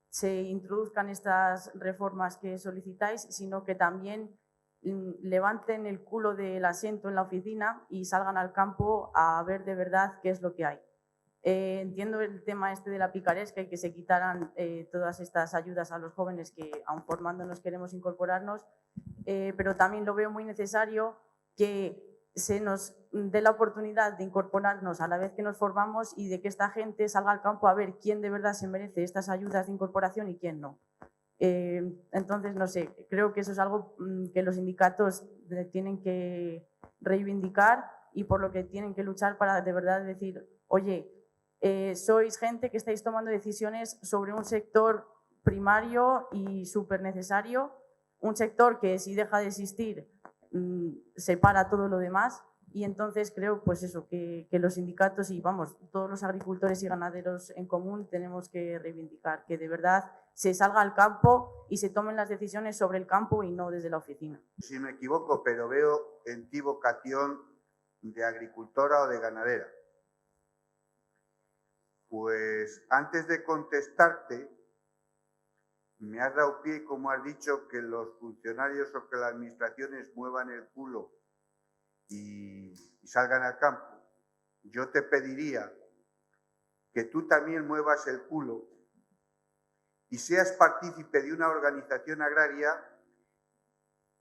se introduzcan estas reformas que solicitáis, sino que también levanten el culo del asiento en la oficina y salgan al campo a ver de verdad qué es lo que hay. Entiendo el tema este de la picaresca y que se quitaran todas estas ayudas a los jóvenes que aun formándonos queremos incorporarnos, pero también lo veo muy necesario que se nos dé la oportunidad de incorporarnos a la vez que nos formamos y de que esta gente salga al campo a ver quién de verdad se merece estas ayudas de incorporación y quién no. Entonces, no sé, creo que eso es algo que los sindicatos tienen que reivindicar y por lo que tienen que luchar para de verdad decir, oye, sois gente que estáis tomando decisiones sobre un sector primario y súper necesario, un sector que si deja de existir se para todo lo demás. Y entonces creo pues eso, que los sindicatos y vamos, todos los agricultores y ganaderos en común tenemos que reivindicar que de verdad se salga al campo y se tomen las decisiones sobre el campo y no desde la oficina. Si me equivoco, pero veo en ti vocación de agricultora o de ganadera. Pues antes de contestarte, me has dado pie, como has dicho, que los funcionarios o que las administraciones muevan el culo y salgan al campo. Yo te pediría que tú también muevas el culo y seas partícipe de una organización agraria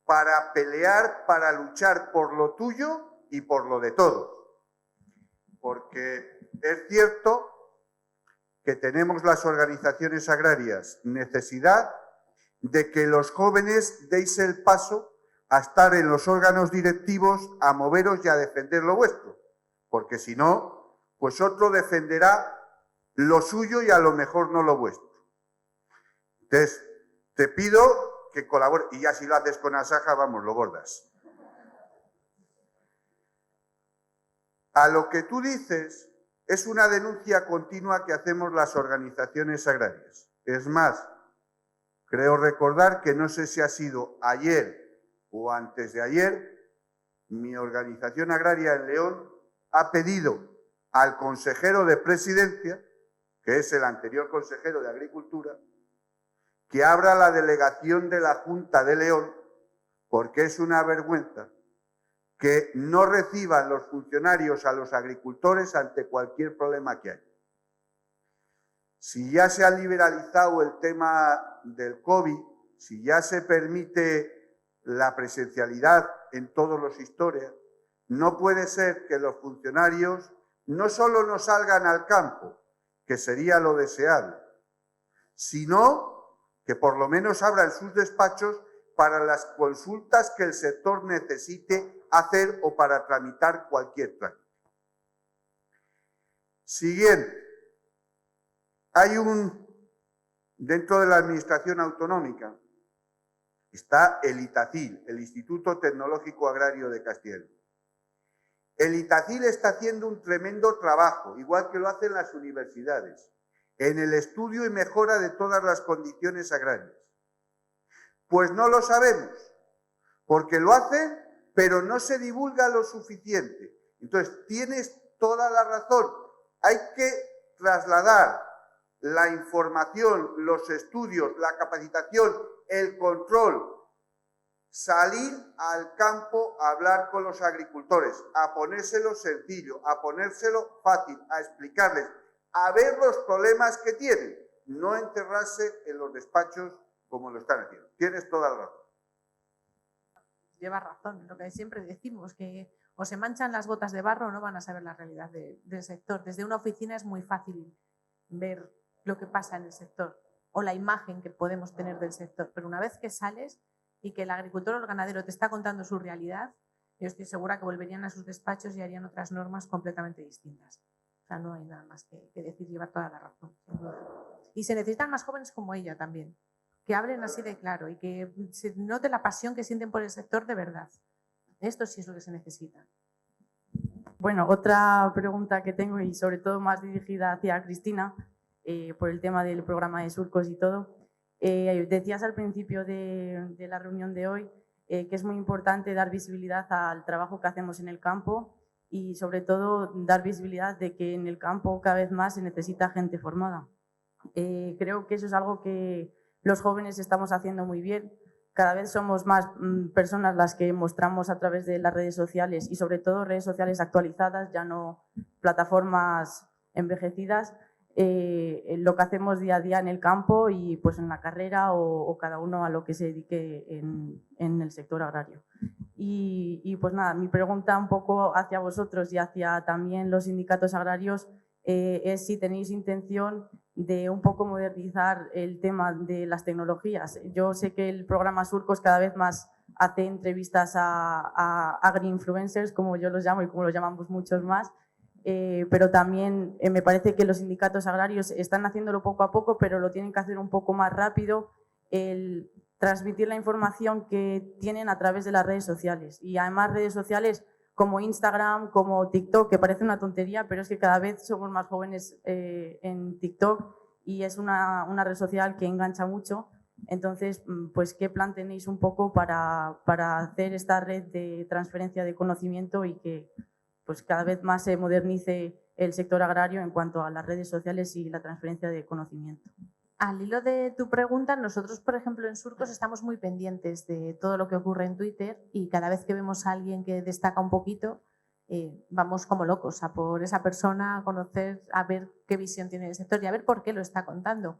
para pelear, para luchar por lo tuyo y por lo de todos. Porque es cierto que tenemos las organizaciones agrarias necesidad de que los jóvenes deis el paso a estar en los órganos directivos, a moveros y a defender lo vuestro. Porque si no, pues otro defenderá lo suyo y a lo mejor no lo vuestro. Entonces, te pido que colabores, y ya si lo haces con Asaja, vamos, lo bordas. A lo que tú dices es una denuncia continua que hacemos las organizaciones agrarias. Es más, creo recordar que no sé si ha sido ayer o antes de ayer, mi organización agraria en León ha pedido al consejero de Presidencia, que es el anterior consejero de Agricultura, que abra la delegación de la Junta de León, porque es una vergüenza que no reciban los funcionarios a los agricultores ante cualquier problema que haya. Si ya se ha liberalizado el tema del COVID, si ya se permite la presencialidad en todos los historias, no puede ser que los funcionarios no solo no salgan al campo, que sería lo deseable, sino que por lo menos abran sus despachos para las consultas que el sector necesite hacer o para tramitar cualquier trámite. Siguiente. Dentro de la Administración Autonómica, está el ITACIL, el Instituto Tecnológico Agrario de Castilla y León. El ITACIL está haciendo un tremendo trabajo, igual que lo hacen las universidades, en el estudio y mejora de todas las condiciones agrarias. Pues no lo sabemos, porque lo hacen, pero no se divulga lo suficiente. Entonces, tienes toda la razón. Hay que trasladar la información, los estudios, la capacitación, el control, salir al campo a hablar con los agricultores, a ponérselo sencillo, a ponérselo fácil, a explicarles, a ver los problemas que tienen, no encerrarse en los despachos como lo están haciendo. Tienes toda la razón. Lleva razón, lo que siempre decimos, que o se manchan las gotas de barro o no van a saber la realidad del sector. Desde una oficina es muy fácil ver lo que pasa en el sector o la imagen que podemos tener del sector, pero una vez que sales y que el agricultor o el ganadero te está contando su realidad, yo estoy segura que volverían a sus despachos y harían otras normas completamente distintas. O sea, no hay nada más que decir, lleva toda la razón. Y se necesitan más jóvenes como ella también, que hablen así de claro y que se note la pasión que sienten por el sector de verdad. Esto sí es lo que se necesita. Bueno, otra pregunta que tengo y sobre todo más dirigida hacia Cristina, por el tema del programa de surcos y todo. Decías al principio de la reunión de hoy que es muy importante dar visibilidad al trabajo que hacemos en el campo y sobre todo dar visibilidad de que en el campo cada vez más se necesita gente formada. Creo que eso es algo que los jóvenes estamos haciendo muy bien. Cada vez somos más personas las que mostramos a través de las redes sociales y sobre todo redes sociales actualizadas, ya no plataformas envejecidas, lo que hacemos día a día en el campo y pues en la carrera o cada uno a lo que se dedique en el sector agrario. Y pues nada, mi pregunta un poco hacia vosotros y hacia también los sindicatos agrarios es si tenéis intención de un poco modernizar el tema de las tecnologías. Yo sé que el programa Surcos cada vez más hace entrevistas a agri-influencers, como yo los llamo y como los llamamos muchos más, pero también me parece que los sindicatos agrarios están haciéndolo poco a poco, pero lo tienen que hacer un poco más rápido, el transmitir la información que tienen a través de las redes sociales. Y además redes sociales como Instagram, como TikTok, que parece una tontería, pero es que cada vez somos más jóvenes en TikTok y es una red social que engancha mucho. Entonces, pues, ¿qué plan tenéis un poco para hacer esta red de transferencia de conocimiento y que pues, cada vez más se modernice el sector agrario en cuanto a las redes sociales y la transferencia de conocimiento? Al hilo de tu pregunta, nosotros, por ejemplo, en Surcos estamos muy pendientes de todo lo que ocurre en Twitter y cada vez que vemos a alguien que destaca un poquito, vamos como locos a por esa persona, a conocer, a ver qué visión tiene el sector y a ver por qué lo está contando.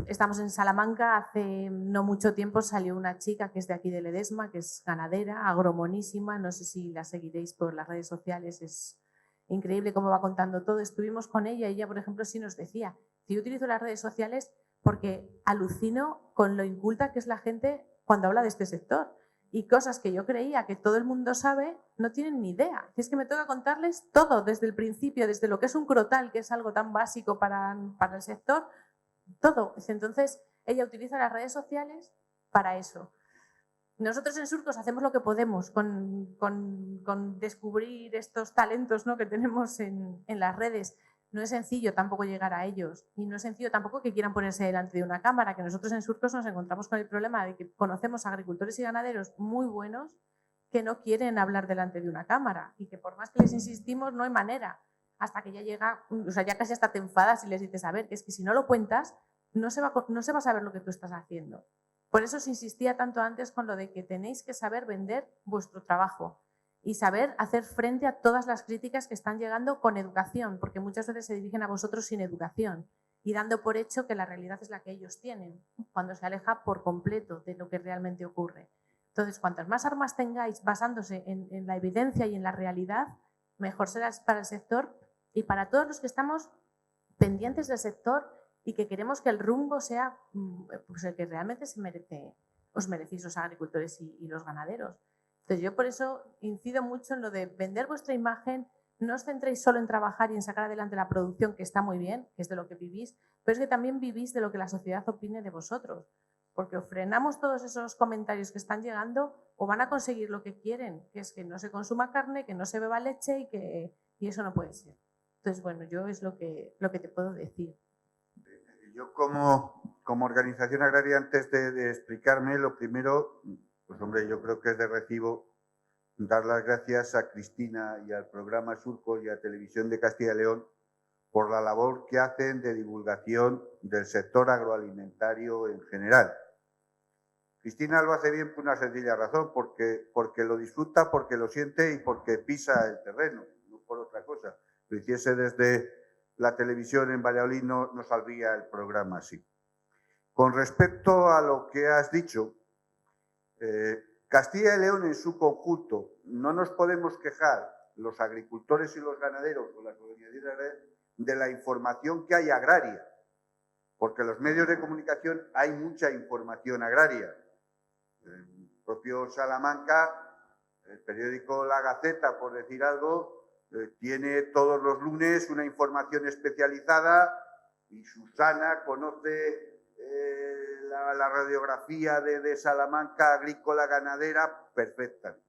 Estamos en Salamanca, hace no mucho tiempo salió una chica que es de aquí de Ledesma, que es ganadera, agromonísima, no sé si la seguiréis por las redes sociales, es increíble cómo va contando todo. Estuvimos con ella y ella, por ejemplo, sí nos decía, yo utilizo las redes sociales porque alucino con lo inculta que es la gente cuando habla de este sector y cosas que yo creía que todo el mundo sabe, no tienen ni idea. Es que me toca contarles todo desde el principio, desde lo que es un crotal, que es algo tan básico para el sector, todo. Entonces, ella utiliza las redes sociales para eso. Nosotros en Surcos hacemos lo que podemos con descubrir estos talentos, ¿no?, que tenemos en las redes. No es sencillo tampoco llegar a ellos y no es sencillo tampoco que quieran ponerse delante de una cámara, que nosotros en Surcos nos encontramos con el problema de que conocemos agricultores y ganaderos muy buenos que no quieren hablar delante de una cámara y que por más que les insistimos no hay manera, hasta que ya llega, o sea, ya casi hasta te enfadas y les dices, a ver, que es que si no lo cuentas no se va a saber lo que tú estás haciendo. Por eso se insistía tanto antes con lo de que tenéis que saber vender vuestro trabajo y saber hacer frente a todas las críticas que están llegando con educación, porque muchas veces se dirigen a vosotros sin educación y dando por hecho que la realidad es la que ellos tienen, cuando se aleja por completo de lo que realmente ocurre. Entonces, cuantas más armas tengáis basándose en la evidencia y en la realidad, mejor será para el sector y para todos los que estamos pendientes del sector y que queremos que el rumbo sea pues, el que realmente os merecéis los agricultores y los ganaderos. Entonces yo por eso incido mucho en lo de vender vuestra imagen, no os centréis solo en trabajar y en sacar adelante la producción, que está muy bien, que es de lo que vivís, pero es que también vivís de lo que la sociedad opine de vosotros, porque o frenamos todos esos comentarios que están llegando o van a conseguir lo que quieren, que es que no se consuma carne, que no se beba leche y eso no puede ser. Entonces, bueno, yo es lo que te puedo decir. Yo como organización agraria, antes de explicarme, lo primero, pues hombre, yo creo que es de recibo dar las gracias a Cristina y al programa Surcos y a Televisión de Castilla y León por la labor que hacen de divulgación del sector agroalimentario en general. Cristina lo hace bien por una sencilla razón, porque lo disfruta, porque lo siente y porque pisa el terreno, no por otra cosa. Lo hiciese desde la televisión en Valladolid no saldría el programa así. Con respecto a lo que has dicho, Castilla y León en su conjunto, no nos podemos quejar los agricultores y los ganaderos o las organizaciones de la información que hay agraria, porque en los medios de comunicación hay mucha información agraria. El propio Salamanca, el periódico La Gaceta, por decir algo, tiene todos los lunes una información especializada y Susana conoce la radiografía de Salamanca agrícola ganadera perfectamente.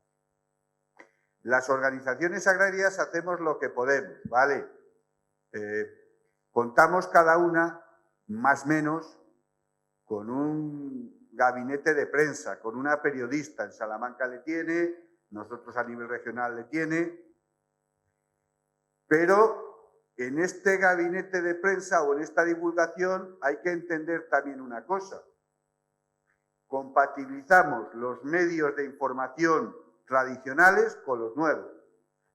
Las organizaciones agrarias hacemos lo que podemos, ¿vale? Contamos cada una, más o menos, con un gabinete de prensa, con una periodista. En Salamanca le tiene, nosotros a nivel regional le tiene, pero en este gabinete de prensa o en esta divulgación hay que entender también una cosa. Compatibilizamos los medios de información tradicionales con los nuevos.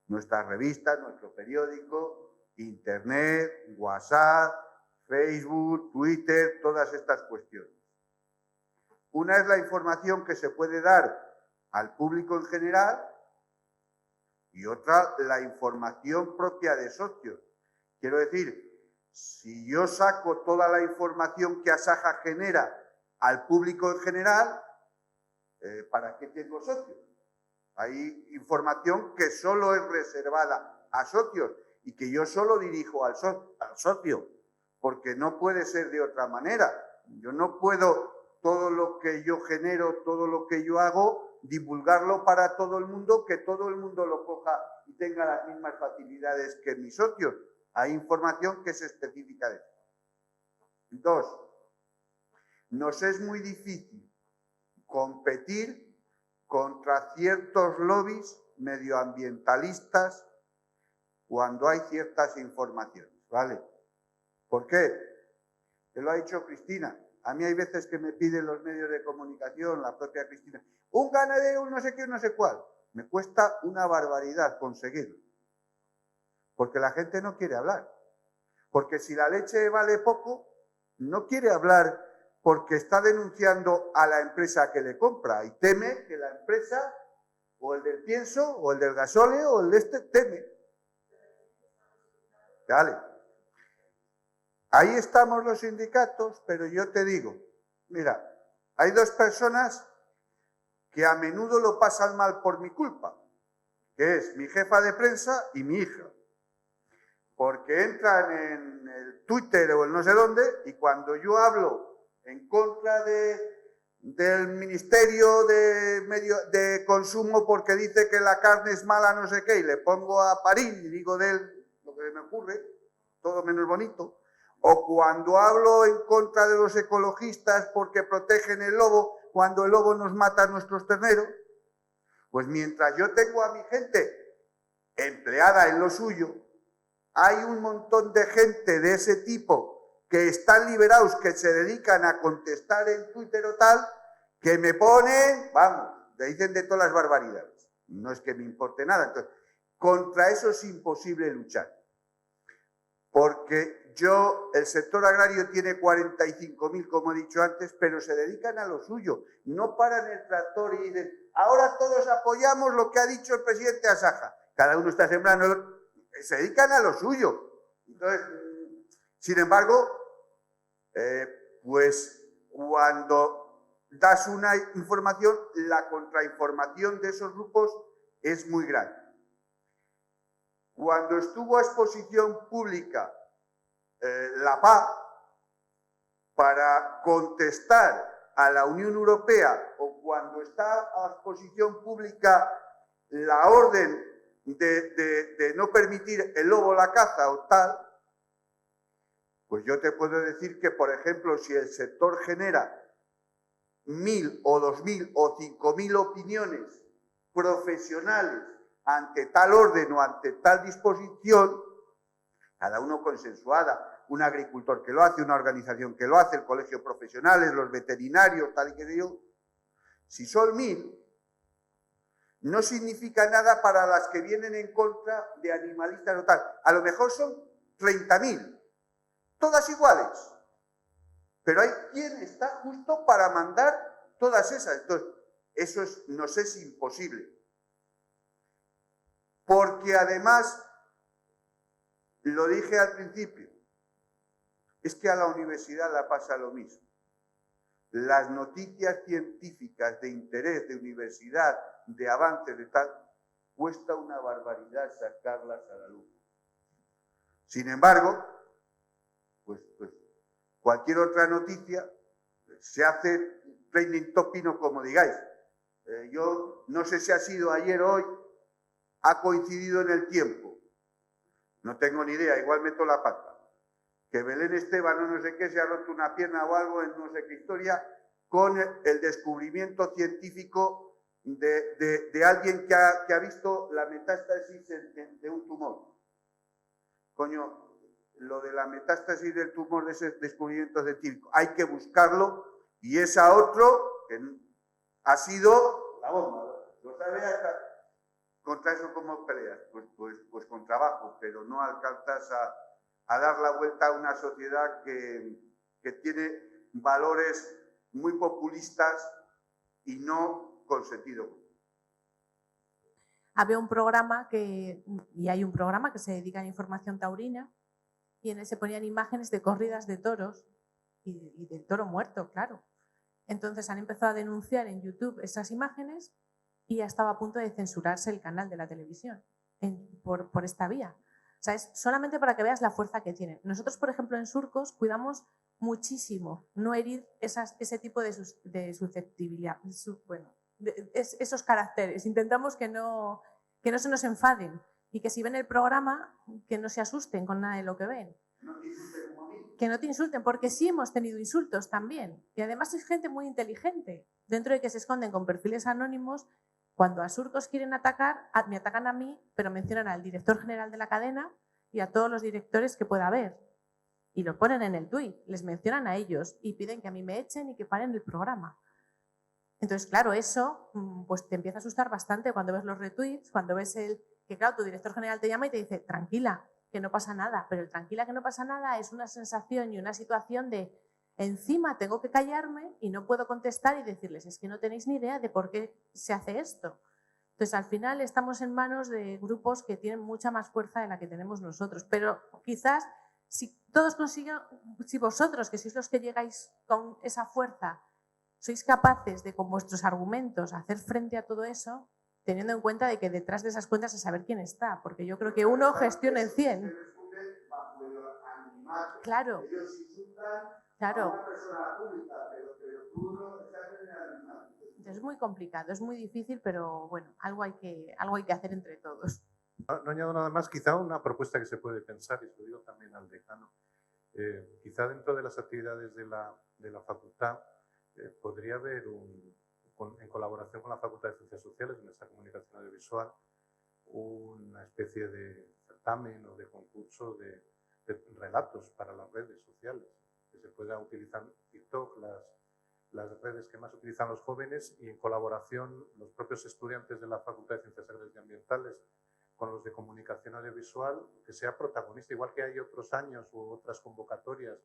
Nuestras revistas, nuestro periódico, Internet, WhatsApp, Facebook, Twitter, todas estas cuestiones. Una es la información que se puede dar al público en general y otra la información propia de socios. Quiero decir, Si yo saco toda la información que Asaja genera al público en general, ¿para qué tengo socios? Hay información que solo es reservada a socios y que yo solo dirijo al socio, porque no puede ser de otra manera. Yo no puedo todo lo que yo genero, todo lo que yo hago, divulgarlo para todo el mundo, que todo el mundo lo coja y tenga las mismas facilidades que mis socios. Hay información que es específica de esto. 2. Nos es muy difícil competir contra ciertos lobbies medioambientalistas cuando hay ciertas informaciones, ¿vale? ¿Por qué? Te lo ha dicho Cristina. A mí hay veces que me piden los medios de comunicación, la propia Cristina, un ganadero, un no sé qué, un no sé cuál. Me cuesta una barbaridad conseguirlo. Porque la gente no quiere hablar. Porque si la leche vale poco, no quiere hablar porque está denunciando a la empresa que le compra y teme que la empresa, o el del pienso, o el del gasóleo, o el de este, teme. Vale. Ahí estamos los sindicatos, pero yo te digo, mira, hay 2 personas que a menudo lo pasan mal por mi culpa, que es mi jefa de prensa y mi hija. Porque entran en el Twitter o en no sé dónde y cuando yo hablo en contra del Ministerio de Consumo porque dice que la carne es mala no sé qué y le pongo a parir y digo de él lo que me ocurre, todo menos bonito, o cuando hablo en contra de los ecologistas porque protegen el lobo cuando el lobo nos mata a nuestros terneros, pues mientras yo tengo a mi gente empleada en lo suyo, hay un montón de gente de ese tipo que están liberados, que se dedican a contestar en Twitter o tal, que me ponen, vamos, me dicen de todas las barbaridades. No es que me importe nada. Entonces, contra eso es imposible luchar. Porque el sector agrario tiene 45.000, como he dicho antes, pero se dedican a lo suyo. No paran el tractor y dicen, ahora todos apoyamos lo que ha dicho el presidente Asaja. Cada uno está sembrando, se dedican a lo suyo. Entonces, sin embargo, pues cuando das una información, la contrainformación de esos grupos es muy grande. Cuando estuvo a exposición pública la PA para contestar a la Unión Europea o cuando está a exposición pública la orden de no permitir el lobo la caza o tal, pues yo te puedo decir que, por ejemplo, si el sector genera 1.000 o 2.000 o 5.000 opiniones profesionales ante tal orden o ante tal disposición, cada uno consensuada, un agricultor que lo hace, una organización que lo hace, el colegio profesionales, los veterinarios, tal y que digo, si son 1.000, no significa nada para las que vienen en contra de animalistas o tal. A lo mejor son 30.000, todas iguales, pero hay quien está justo para mandar todas esas. Entonces, eso nos es imposible. Porque además, lo dije al principio, es que a la universidad la pasa lo mismo. Las noticias científicas de interés de universidad, de avance, de tal, cuesta una barbaridad sacarlas a la luz. Sin embargo, pues cualquier otra noticia se hace trending topic o como digáis. Yo no sé si ha sido ayer o hoy, ha coincidido en el tiempo. No tengo ni idea, igual meto la pata. Que Belén Esteban o no sé qué se ha roto una pierna o algo en no sé qué historia con el descubrimiento científico de alguien que ha visto la metástasis de un tumor. Coño, lo de la metástasis del tumor de ese descubrimiento científico, hay que buscarlo y esa otro que ha sido la bomba. ¿Lo sabe hasta? Contra eso cómo peleas, pues con trabajo, pero no alcanzas a dar la vuelta a una sociedad que tiene valores muy populistas y no con sentido común. Hay un programa que se dedica a información taurina y en él se ponían imágenes de corridas de toros y del toro muerto, claro. Entonces han empezado a denunciar en YouTube esas imágenes y ya estaba a punto de censurarse el canal de la televisión por esta vía. O sea, es solamente para que veas la fuerza que tienen. Nosotros, por ejemplo, en Surcos cuidamos muchísimo no herir ese tipo de susceptibilidad, esos caracteres. Intentamos que no se nos enfaden y que si ven el programa, que no se asusten con nada de lo que ven. Que no te insulten, porque sí hemos tenido insultos también. Y además es gente muy inteligente. Dentro de que se esconden con perfiles anónimos, cuando a Surcos quieren atacar, me atacan a mí, pero mencionan al director general de la cadena y a todos los directores que pueda haber. Y lo ponen en el tuit, les mencionan a ellos y piden que a mí me echen y que paren el programa. Entonces, claro, eso pues te empieza a asustar bastante cuando ves los retweets, cuando ves que, claro, tu director general te llama y te dice, tranquila, que no pasa nada. Pero el tranquila que no pasa nada es una sensación y una situación de, encima tengo que callarme y no puedo contestar y decirles, es que no tenéis ni idea de por qué se hace esto. Entonces, al final estamos en manos de grupos que tienen mucha más fuerza de la que tenemos nosotros. Pero quizás, si todos consigan, si vosotros, que sois los que llegáis con esa fuerza, sois capaces de, con vuestros argumentos, hacer frente a todo eso, teniendo en cuenta de que detrás de esas cuentas es saber quién está, porque yo creo que uno gestiona el 100. Claro. Claro. Es muy complicado, es muy difícil, pero bueno, algo hay que hacer entre todos. No añado nada más, quizá una propuesta que se puede pensar, y se lo digo también al decano, quizá dentro de las actividades de la facultad podría haber, en colaboración con la Facultad de Ciencias Sociales, en esta comunicación audiovisual, una especie de certamen o de concurso de relatos para las redes sociales, que se pueda utilizar TikTok, las redes que más utilizan los jóvenes, y en colaboración los propios estudiantes de la Facultad de Ciencias Agrarias y Ambientales con los de comunicación audiovisual, que sea protagonista, igual que hay otros años u otras convocatorias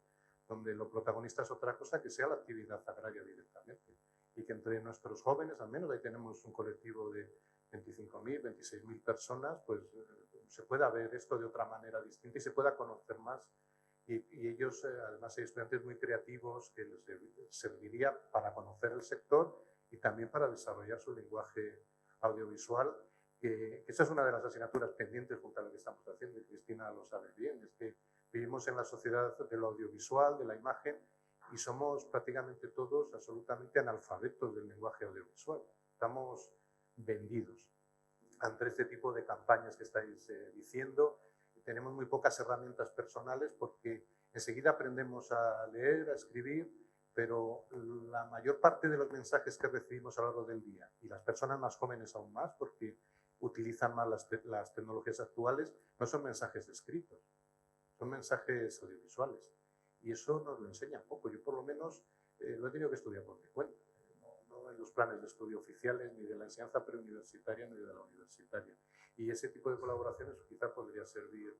donde lo protagonista es otra cosa, que sea la actividad agraria directamente. Y que entre nuestros jóvenes, al menos ahí tenemos un colectivo de 25.000, 26.000 personas, pues se pueda ver esto de otra manera distinta y se pueda conocer más. Y ellos, además, hay estudiantes muy creativos que les serviría para conocer el sector y también para desarrollar su lenguaje audiovisual. Esa es una de las asignaturas pendientes junto a lo que estamos haciendo, y Cristina lo sabe bien, es que vivimos en la sociedad de lo audiovisual, de la imagen, y somos prácticamente todos absolutamente analfabetos del lenguaje audiovisual. Estamos vendidos ante este tipo de campañas que estáis diciendo. Tenemos muy pocas herramientas personales porque enseguida aprendemos a leer, a escribir, pero la mayor parte de los mensajes que recibimos a lo largo del día, y las personas más jóvenes aún más, porque utilizan más las tecnologías actuales, no son mensajes escritos, son mensajes audiovisuales. Y eso nos lo enseña poco. Yo por lo menos lo he tenido que estudiar por mi cuenta. No en los planes de estudio oficiales, ni de la enseñanza preuniversitaria, ni de la universitaria. Y ese tipo de colaboraciones quizá podría servir,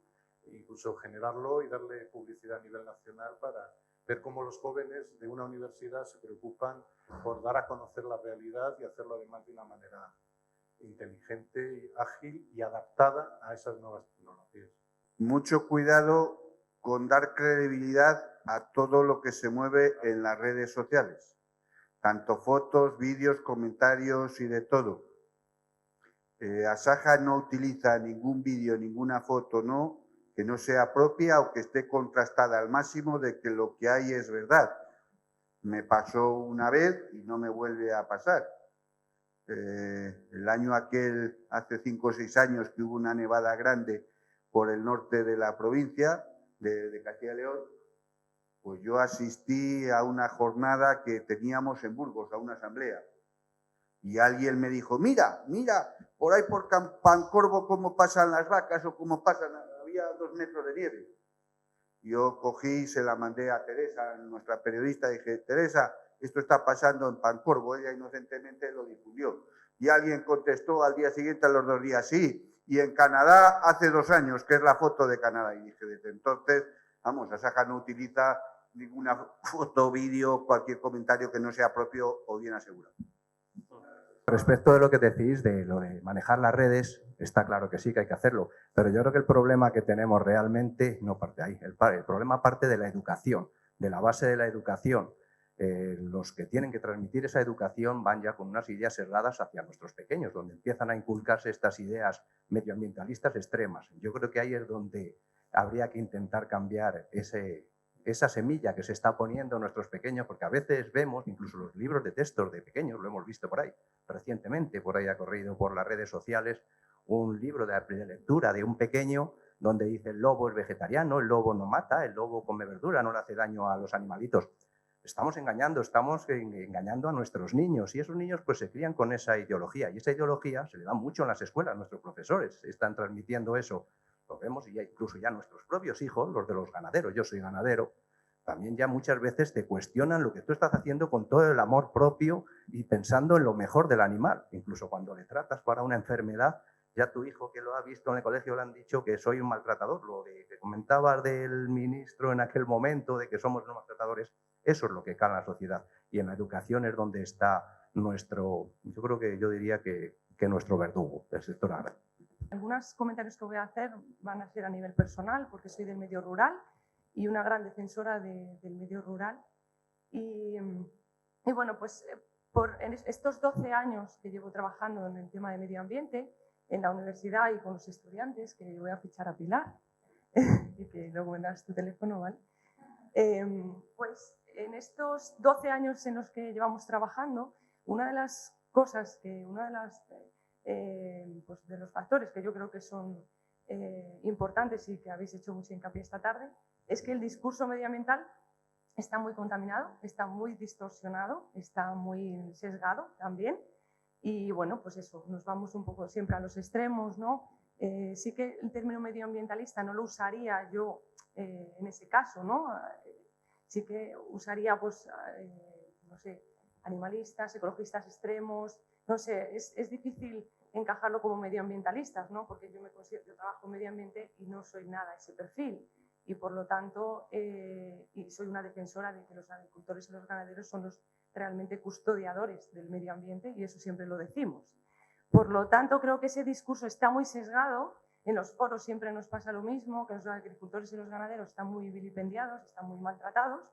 incluso generarlo y darle publicidad a nivel nacional para ver cómo los jóvenes de una universidad se preocupan por dar a conocer la realidad y hacerlo además de una manera inteligente, ágil y adaptada a esas nuevas tecnologías. Mucho cuidado con dar credibilidad a todo lo que se mueve en las redes sociales, tanto fotos, vídeos, comentarios y de todo. Asaja no utiliza ningún vídeo, ninguna foto, ¿no?, que no sea propia o que esté contrastada al máximo de que lo que hay es verdad. Me pasó una vez y no me vuelve a pasar. El año aquel, hace 5 o 6 años, que hubo una nevada grande por el norte de la provincia de Castilla y León, pues yo asistí a una jornada que teníamos en Burgos, a una asamblea. Y alguien me dijo, mira, por ahí por Pancorbo cómo pasan las vacas o cómo pasan, había 2 metros de nieve. Yo cogí y se la mandé a Teresa, nuestra periodista, y dije, Teresa, esto está pasando en Pancorbo. Ella inocentemente lo difundió. Y alguien contestó al día siguiente, a los 2 días, sí, y en Canadá hace 2 años, que es la foto de Canadá. Y dije, desde entonces, vamos, Asaja no utiliza ninguna foto, vídeo, cualquier comentario que no sea propio o bien asegurado. respecto de lo que decís, de lo de manejar las redes, está claro que sí, que hay que hacerlo, pero yo creo que el problema que tenemos realmente no parte ahí, el problema parte de la educación, de la base de la educación. Los que tienen que transmitir esa educación van ya con unas ideas cerradas hacia nuestros pequeños, donde empiezan a inculcarse estas ideas medioambientalistas extremas. Yo creo que ahí es donde habría que intentar cambiar esa semilla que se está poniendo en nuestros pequeños, porque a veces vemos, incluso los libros de textos de pequeños, lo hemos visto por ahí, recientemente por ahí ha corrido por las redes sociales un libro de lectura de un pequeño donde dice el lobo es vegetariano, el lobo no mata, el lobo come verdura, no le hace daño a los animalitos. Estamos engañando a nuestros niños y esos niños pues se crían con esa ideología y esa ideología se le da mucho en las escuelas, nuestros profesores están transmitiendo eso, lo vemos y incluso ya nuestros propios hijos, los de los ganaderos, yo soy ganadero, también ya muchas veces te cuestionan lo que tú estás haciendo con todo el amor propio y pensando en lo mejor del animal, incluso cuando le tratas para una enfermedad, ya tu hijo que lo ha visto en el colegio le han dicho que soy un maltratador, lo que comentabas del ministro en aquel momento de que somos unos maltratadores. Eso es lo que cala en la sociedad y en la educación es donde está nuestro, yo creo que yo diría que nuestro verdugo del sector agrario. Algunos comentarios que voy a hacer van a ser a nivel personal porque soy del medio rural y una gran defensora del medio rural. Y bueno, pues en estos 12 años que llevo trabajando en el tema de medio ambiente, en la universidad y con los estudiantes, que voy a fichar a Pilar, y que luego me das tu teléfono, ¿vale? Pues en estos 12 años en los que llevamos trabajando, una de las cosas pues de los factores que yo creo que son importantes y que habéis hecho mucho hincapié esta tarde, es que el discurso medioambiental está muy contaminado, está muy distorsionado, está muy sesgado también. Y bueno, pues eso, nos vamos un poco siempre a los extremos, ¿no? Sí que el término medioambientalista no lo usaría yo en ese caso, ¿no? Sí que usaría, pues, no sé, animalistas, ecologistas extremos, no sé, es difícil encajarlo como medioambientalistas, ¿no? Porque yo trabajo en medio ambiente y no soy nada ese perfil. Y por lo tanto, y soy una defensora de que los agricultores y los ganaderos son los realmente custodiadores del medio ambiente y eso siempre lo decimos. Por lo tanto, creo que ese discurso está muy sesgado. En los foros siempre nos pasa lo mismo, que los agricultores y los ganaderos están muy vilipendiados, están muy maltratados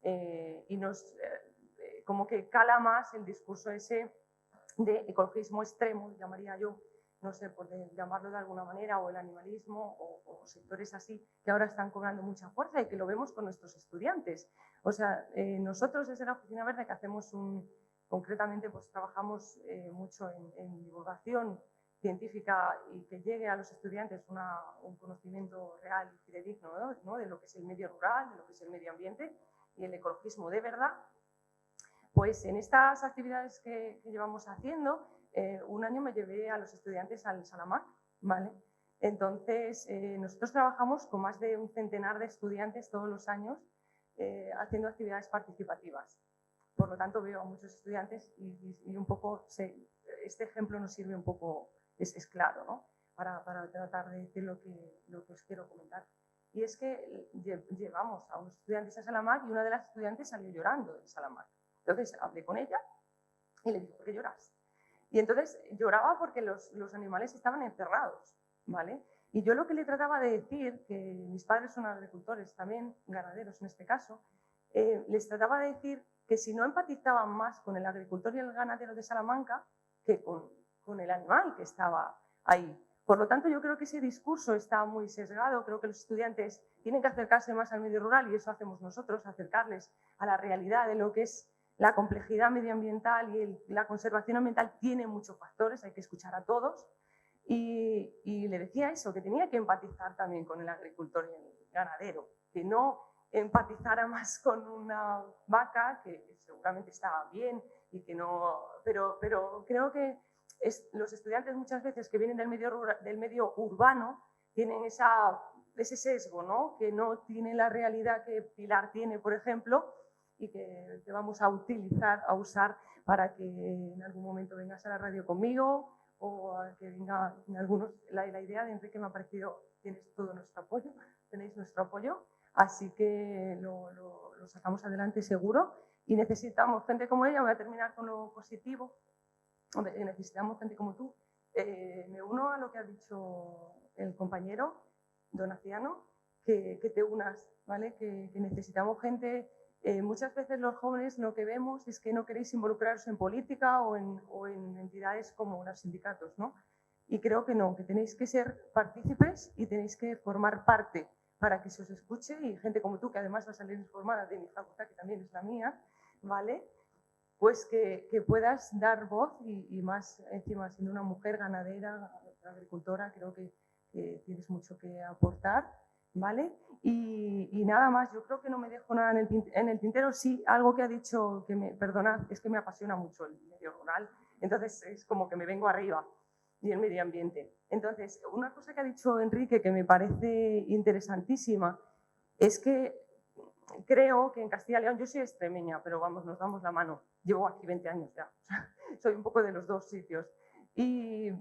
y como que cala más el discurso ese de ecologismo extremo, llamaría yo, no sé, por llamarlo de alguna manera, o el animalismo, o sectores así, que ahora están cobrando mucha fuerza y que lo vemos con nuestros estudiantes. O sea, nosotros desde la Oficina Verde que hacemos concretamente, pues trabajamos mucho en divulgación científica y que llegue a los estudiantes un conocimiento real y fidedigno, ¿no? De lo que es el medio rural, de lo que es el medio ambiente y el ecologismo de verdad. Pues en estas actividades que llevamos haciendo, un año me llevé a los estudiantes al Salamac, ¿vale? Entonces, nosotros trabajamos con más de un centenar de estudiantes todos los años haciendo actividades participativas. Por lo tanto, veo a muchos estudiantes y un poco, este ejemplo nos sirve un poco, es claro, ¿no? Para tratar de decir lo que os quiero comentar. Y es que llevamos a unos estudiantes a Salamac y una de las estudiantes salió llorando del Salamac. Entonces hablé con ella y le dije, ¿por qué lloras? Y entonces lloraba porque los animales estaban encerrados, ¿vale? Y yo lo que le trataba de decir, que mis padres son agricultores también, ganaderos en este caso, les trataba de decir que si no empatizaban más con el agricultor y el ganadero de Salamanca que con el animal que estaba ahí. Por lo tanto, yo creo que ese discurso está muy sesgado, creo que los estudiantes tienen que acercarse más al medio rural y eso hacemos nosotros, acercarles a la realidad de lo que es la complejidad medioambiental y la conservación ambiental tiene muchos factores, hay que escuchar a todos. Y le decía eso, que tenía que empatizar también con el agricultor y el ganadero, que no empatizara más con una vaca, que seguramente estaba bien, y que no, pero creo que los estudiantes muchas veces que vienen del medio urbano tienen ese sesgo, ¿no? Que no tiene la realidad que Pilar tiene, por ejemplo, y que te vamos a usar para que en algún momento vengas a la radio conmigo o a que venga en algunos. La idea de Enrique me ha parecido, tienes todo nuestro apoyo, tenéis nuestro apoyo, así que lo sacamos adelante seguro y necesitamos gente como ella. Voy a terminar con lo positivo. hombre, necesitamos gente como tú. Me uno a lo que ha dicho el compañero Donaciano, que te unas, ¿vale? Que necesitamos gente. Muchas veces los jóvenes lo que vemos es que no queréis involucraros en política o en entidades como los sindicatos, ¿no? Y creo que no, que tenéis que ser partícipes y tenéis que formar parte para que se os escuche, y gente como tú, que además va a salir informada de mi facultad, que también es la mía, ¿vale? Pues que puedas dar voz y más encima siendo una mujer ganadera, agricultora, creo que tienes mucho que aportar, ¿vale? Y nada más, yo creo que no me dejo nada en el tintero. Sí, algo que ha dicho, perdonad, es que me apasiona mucho el medio rural, entonces es como que me vengo arriba, y el medio ambiente. Entonces, una cosa que ha dicho Enrique que me parece interesantísima es que creo que en Castilla y León, yo soy extremeña, pero vamos, nos damos la mano. Llevo aquí 20 años ya, soy un poco de los dos sitios. Y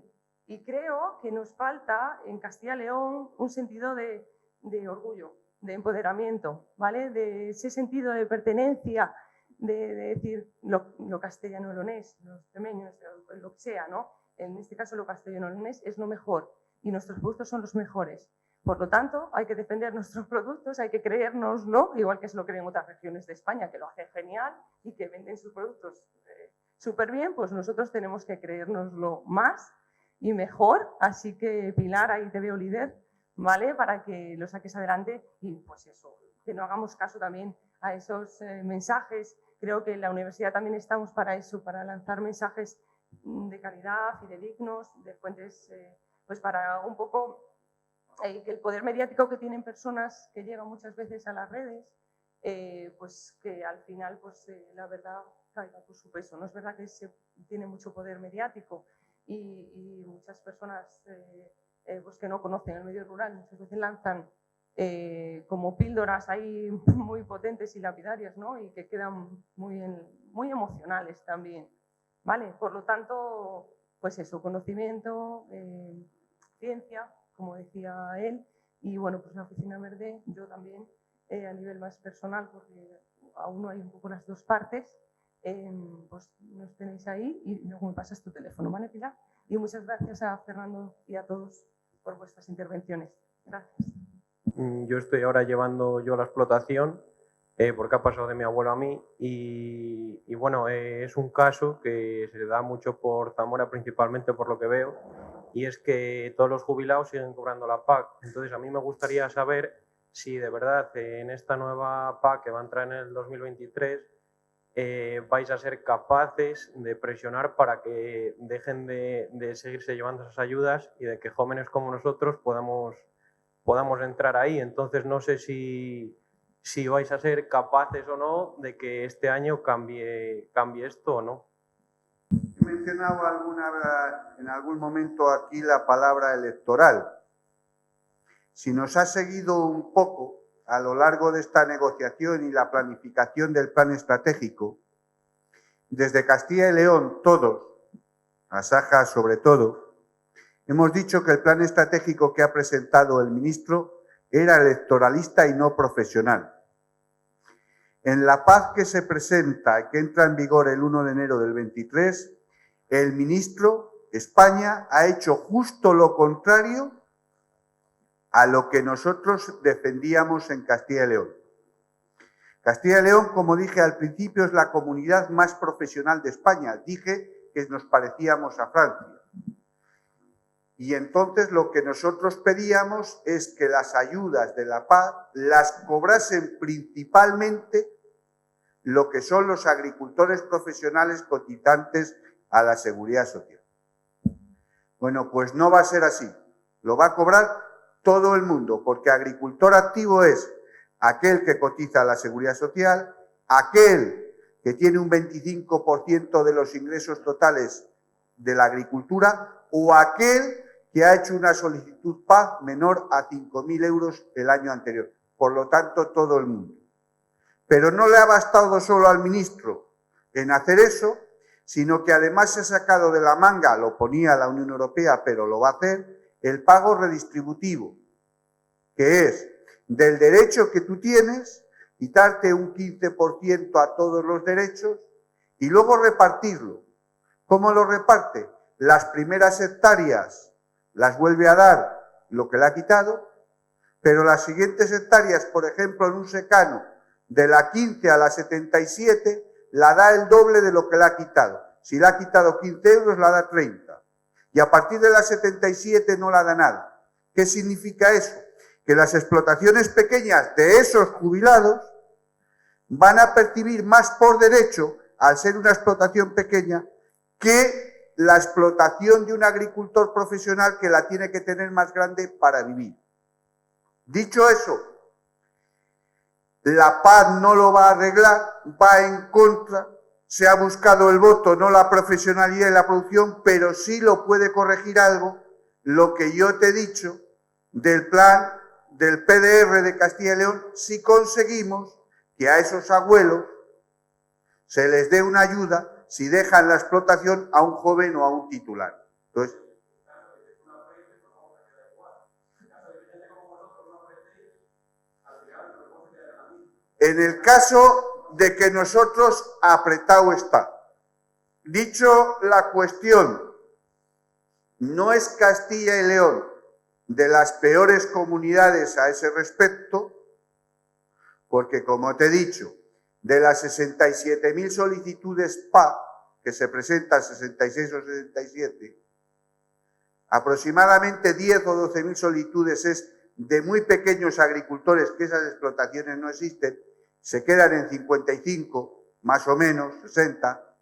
creo que nos falta en Castilla y León un sentido de orgullo, de empoderamiento, ¿vale? De ese sentido de pertenencia, de decir lo castellano-leonés, los extremeños, lo que sea, ¿no? En este caso lo castellano-leonés es lo mejor y nuestros productos son los mejores. Por lo tanto, hay que defender nuestros productos, hay que creérnoslo, igual que se lo creen otras regiones de España, que lo hacen genial y que venden sus productos súper bien, pues nosotros tenemos que creérnoslo más y mejor. Así que, Pilar, ahí te veo líder, ¿vale? Para que lo saques adelante y, pues eso, que no hagamos caso también a esos mensajes. Creo que en la universidad también estamos para eso, para lanzar mensajes de calidad, fidedignos, de fuentes, pues para un poco que el poder mediático que tienen personas que llegan muchas veces a las redes, pues que al final pues la verdad caiga por su peso. No es verdad que se tiene mucho poder mediático y muchas personas pues que no conocen el medio rural muchas veces lanzan como píldoras ahí muy potentes y lapidarias, ¿no? Y que quedan muy emocionales también, ¿vale? Por lo tanto, pues eso, conocimiento, ciencia, como decía él, y bueno, pues la Oficina Verde, yo también, a nivel más personal, porque aún no hay un poco las dos partes, pues nos tenéis ahí y luego me pasas tu teléfono, ¿vale, Pilar? Y muchas gracias a Fernando y a todos por vuestras intervenciones. Gracias. Yo estoy ahora llevando yo la explotación porque ha pasado de mi abuelo a mí y bueno, es un caso que se da mucho por Zamora, principalmente por lo que veo, y es que todos los jubilados siguen cobrando la PAC. Entonces a mí me gustaría saber si de verdad en esta nueva PAC que va a entrar en el 2023 vais a ser capaces de presionar para que dejen de seguirse llevando esas ayudas y de que jóvenes como nosotros podamos entrar ahí. Entonces no sé si vais a ser capaces o no de que este año cambie esto o no. He mencionado en algún momento aquí la palabra electoral. Si nos ha seguido un poco a lo largo de esta negociación y la planificación del plan estratégico, desde Castilla y León todos, Asaja sobre todo, hemos dicho que el plan estratégico que ha presentado el ministro era electoralista y no profesional. En la PAC que se presenta y que entra en vigor el 1 de enero del 23, el ministro, España, ha hecho justo lo contrario a lo que nosotros defendíamos en Castilla y León. Castilla y León, como dije al principio, es la comunidad más profesional de España. Dije que nos parecíamos a Francia. Y entonces lo que nosotros pedíamos es que las ayudas de la PAC las cobrasen principalmente lo que son los agricultores profesionales cotizantes a la Seguridad Social. Bueno, pues no va a ser así. Lo va a cobrar todo el mundo, porque agricultor activo es aquel que cotiza a la Seguridad Social, aquel que tiene un 25% de los ingresos totales de la agricultura o aquel que ha hecho una solicitud PAC menor a 5.000 euros el año anterior. Por lo tanto, todo el mundo. Pero no le ha bastado solo al ministro en hacer eso, sino que además se ha sacado de la manga, lo ponía la Unión Europea, pero lo va a hacer, el pago redistributivo, que es del derecho que tú tienes, quitarte un 15% a todos los derechos y luego repartirlo. ¿Cómo lo reparte? Las primeras hectáreas las vuelve a dar lo que le ha quitado, pero las siguientes hectáreas, por ejemplo, en un secano, de la 15 a la 77, la da el doble de lo que le ha quitado. Si le ha quitado 15 euros, la da 30. Y a partir de la 77 no la da nada. ¿Qué significa eso? Que las explotaciones pequeñas de esos jubilados van a percibir más por derecho, al ser una explotación pequeña, que la explotación de un agricultor profesional que la tiene que tener más grande para vivir. Dicho eso, la PAC no lo va a arreglar, va en contra, se ha buscado el voto, no la profesionalidad y la producción, pero sí lo puede corregir algo, lo que yo te he dicho del plan del PDR de Castilla y León, si conseguimos que a esos abuelos se les dé una ayuda si dejan la explotación a un joven o a un titular. Entonces, en el caso de que nosotros apretado está, dicho la cuestión, no es Castilla y León de las peores comunidades a ese respecto, porque como te he dicho, de las 67.000 solicitudes PA, que se presentan 66 o 67, aproximadamente 10 o 12.000 solicitudes es de muy pequeños agricultores, que esas explotaciones no existen, se quedan en 55, más o menos, 60,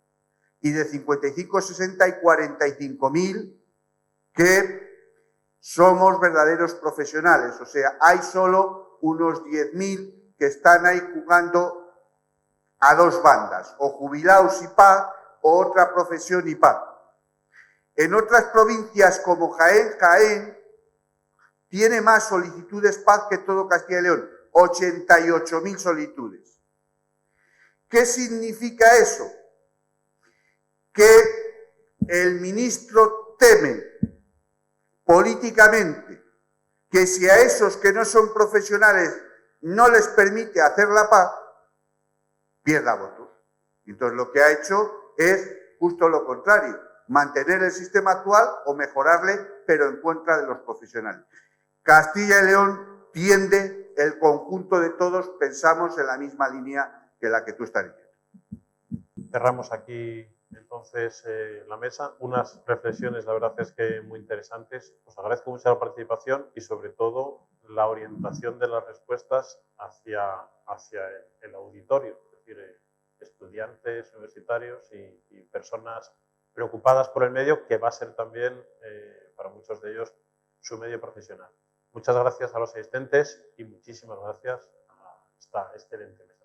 y de 55 a 60 hay 45.000 que somos verdaderos profesionales, o sea, hay solo unos 10.000 que están ahí jugando a dos bandas, o jubilados y PA, o otra profesión y PA. En otras provincias como Jaén tiene más solicitudes PA que todo Castilla y León, 88.000 solicitudes. ¿Qué significa eso? Que el ministro teme políticamente que si a esos que no son profesionales no les permite hacer la PA, pierda votos. Entonces lo que ha hecho es justo lo contrario, mantener el sistema actual o mejorarle, pero en contra de los profesionales. Castilla y León tiende, el conjunto de todos pensamos en la misma línea que la que tú estás diciendo. Cerramos aquí entonces la mesa. Unas reflexiones, la verdad es que muy interesantes. Os agradezco mucho la participación y sobre todo la orientación de las respuestas hacia el auditorio, es decir, estudiantes, universitarios y personas preocupadas por el medio, que va a ser también para muchos de ellos su medio profesional. Muchas gracias a los asistentes y muchísimas gracias a esta excelente mesa.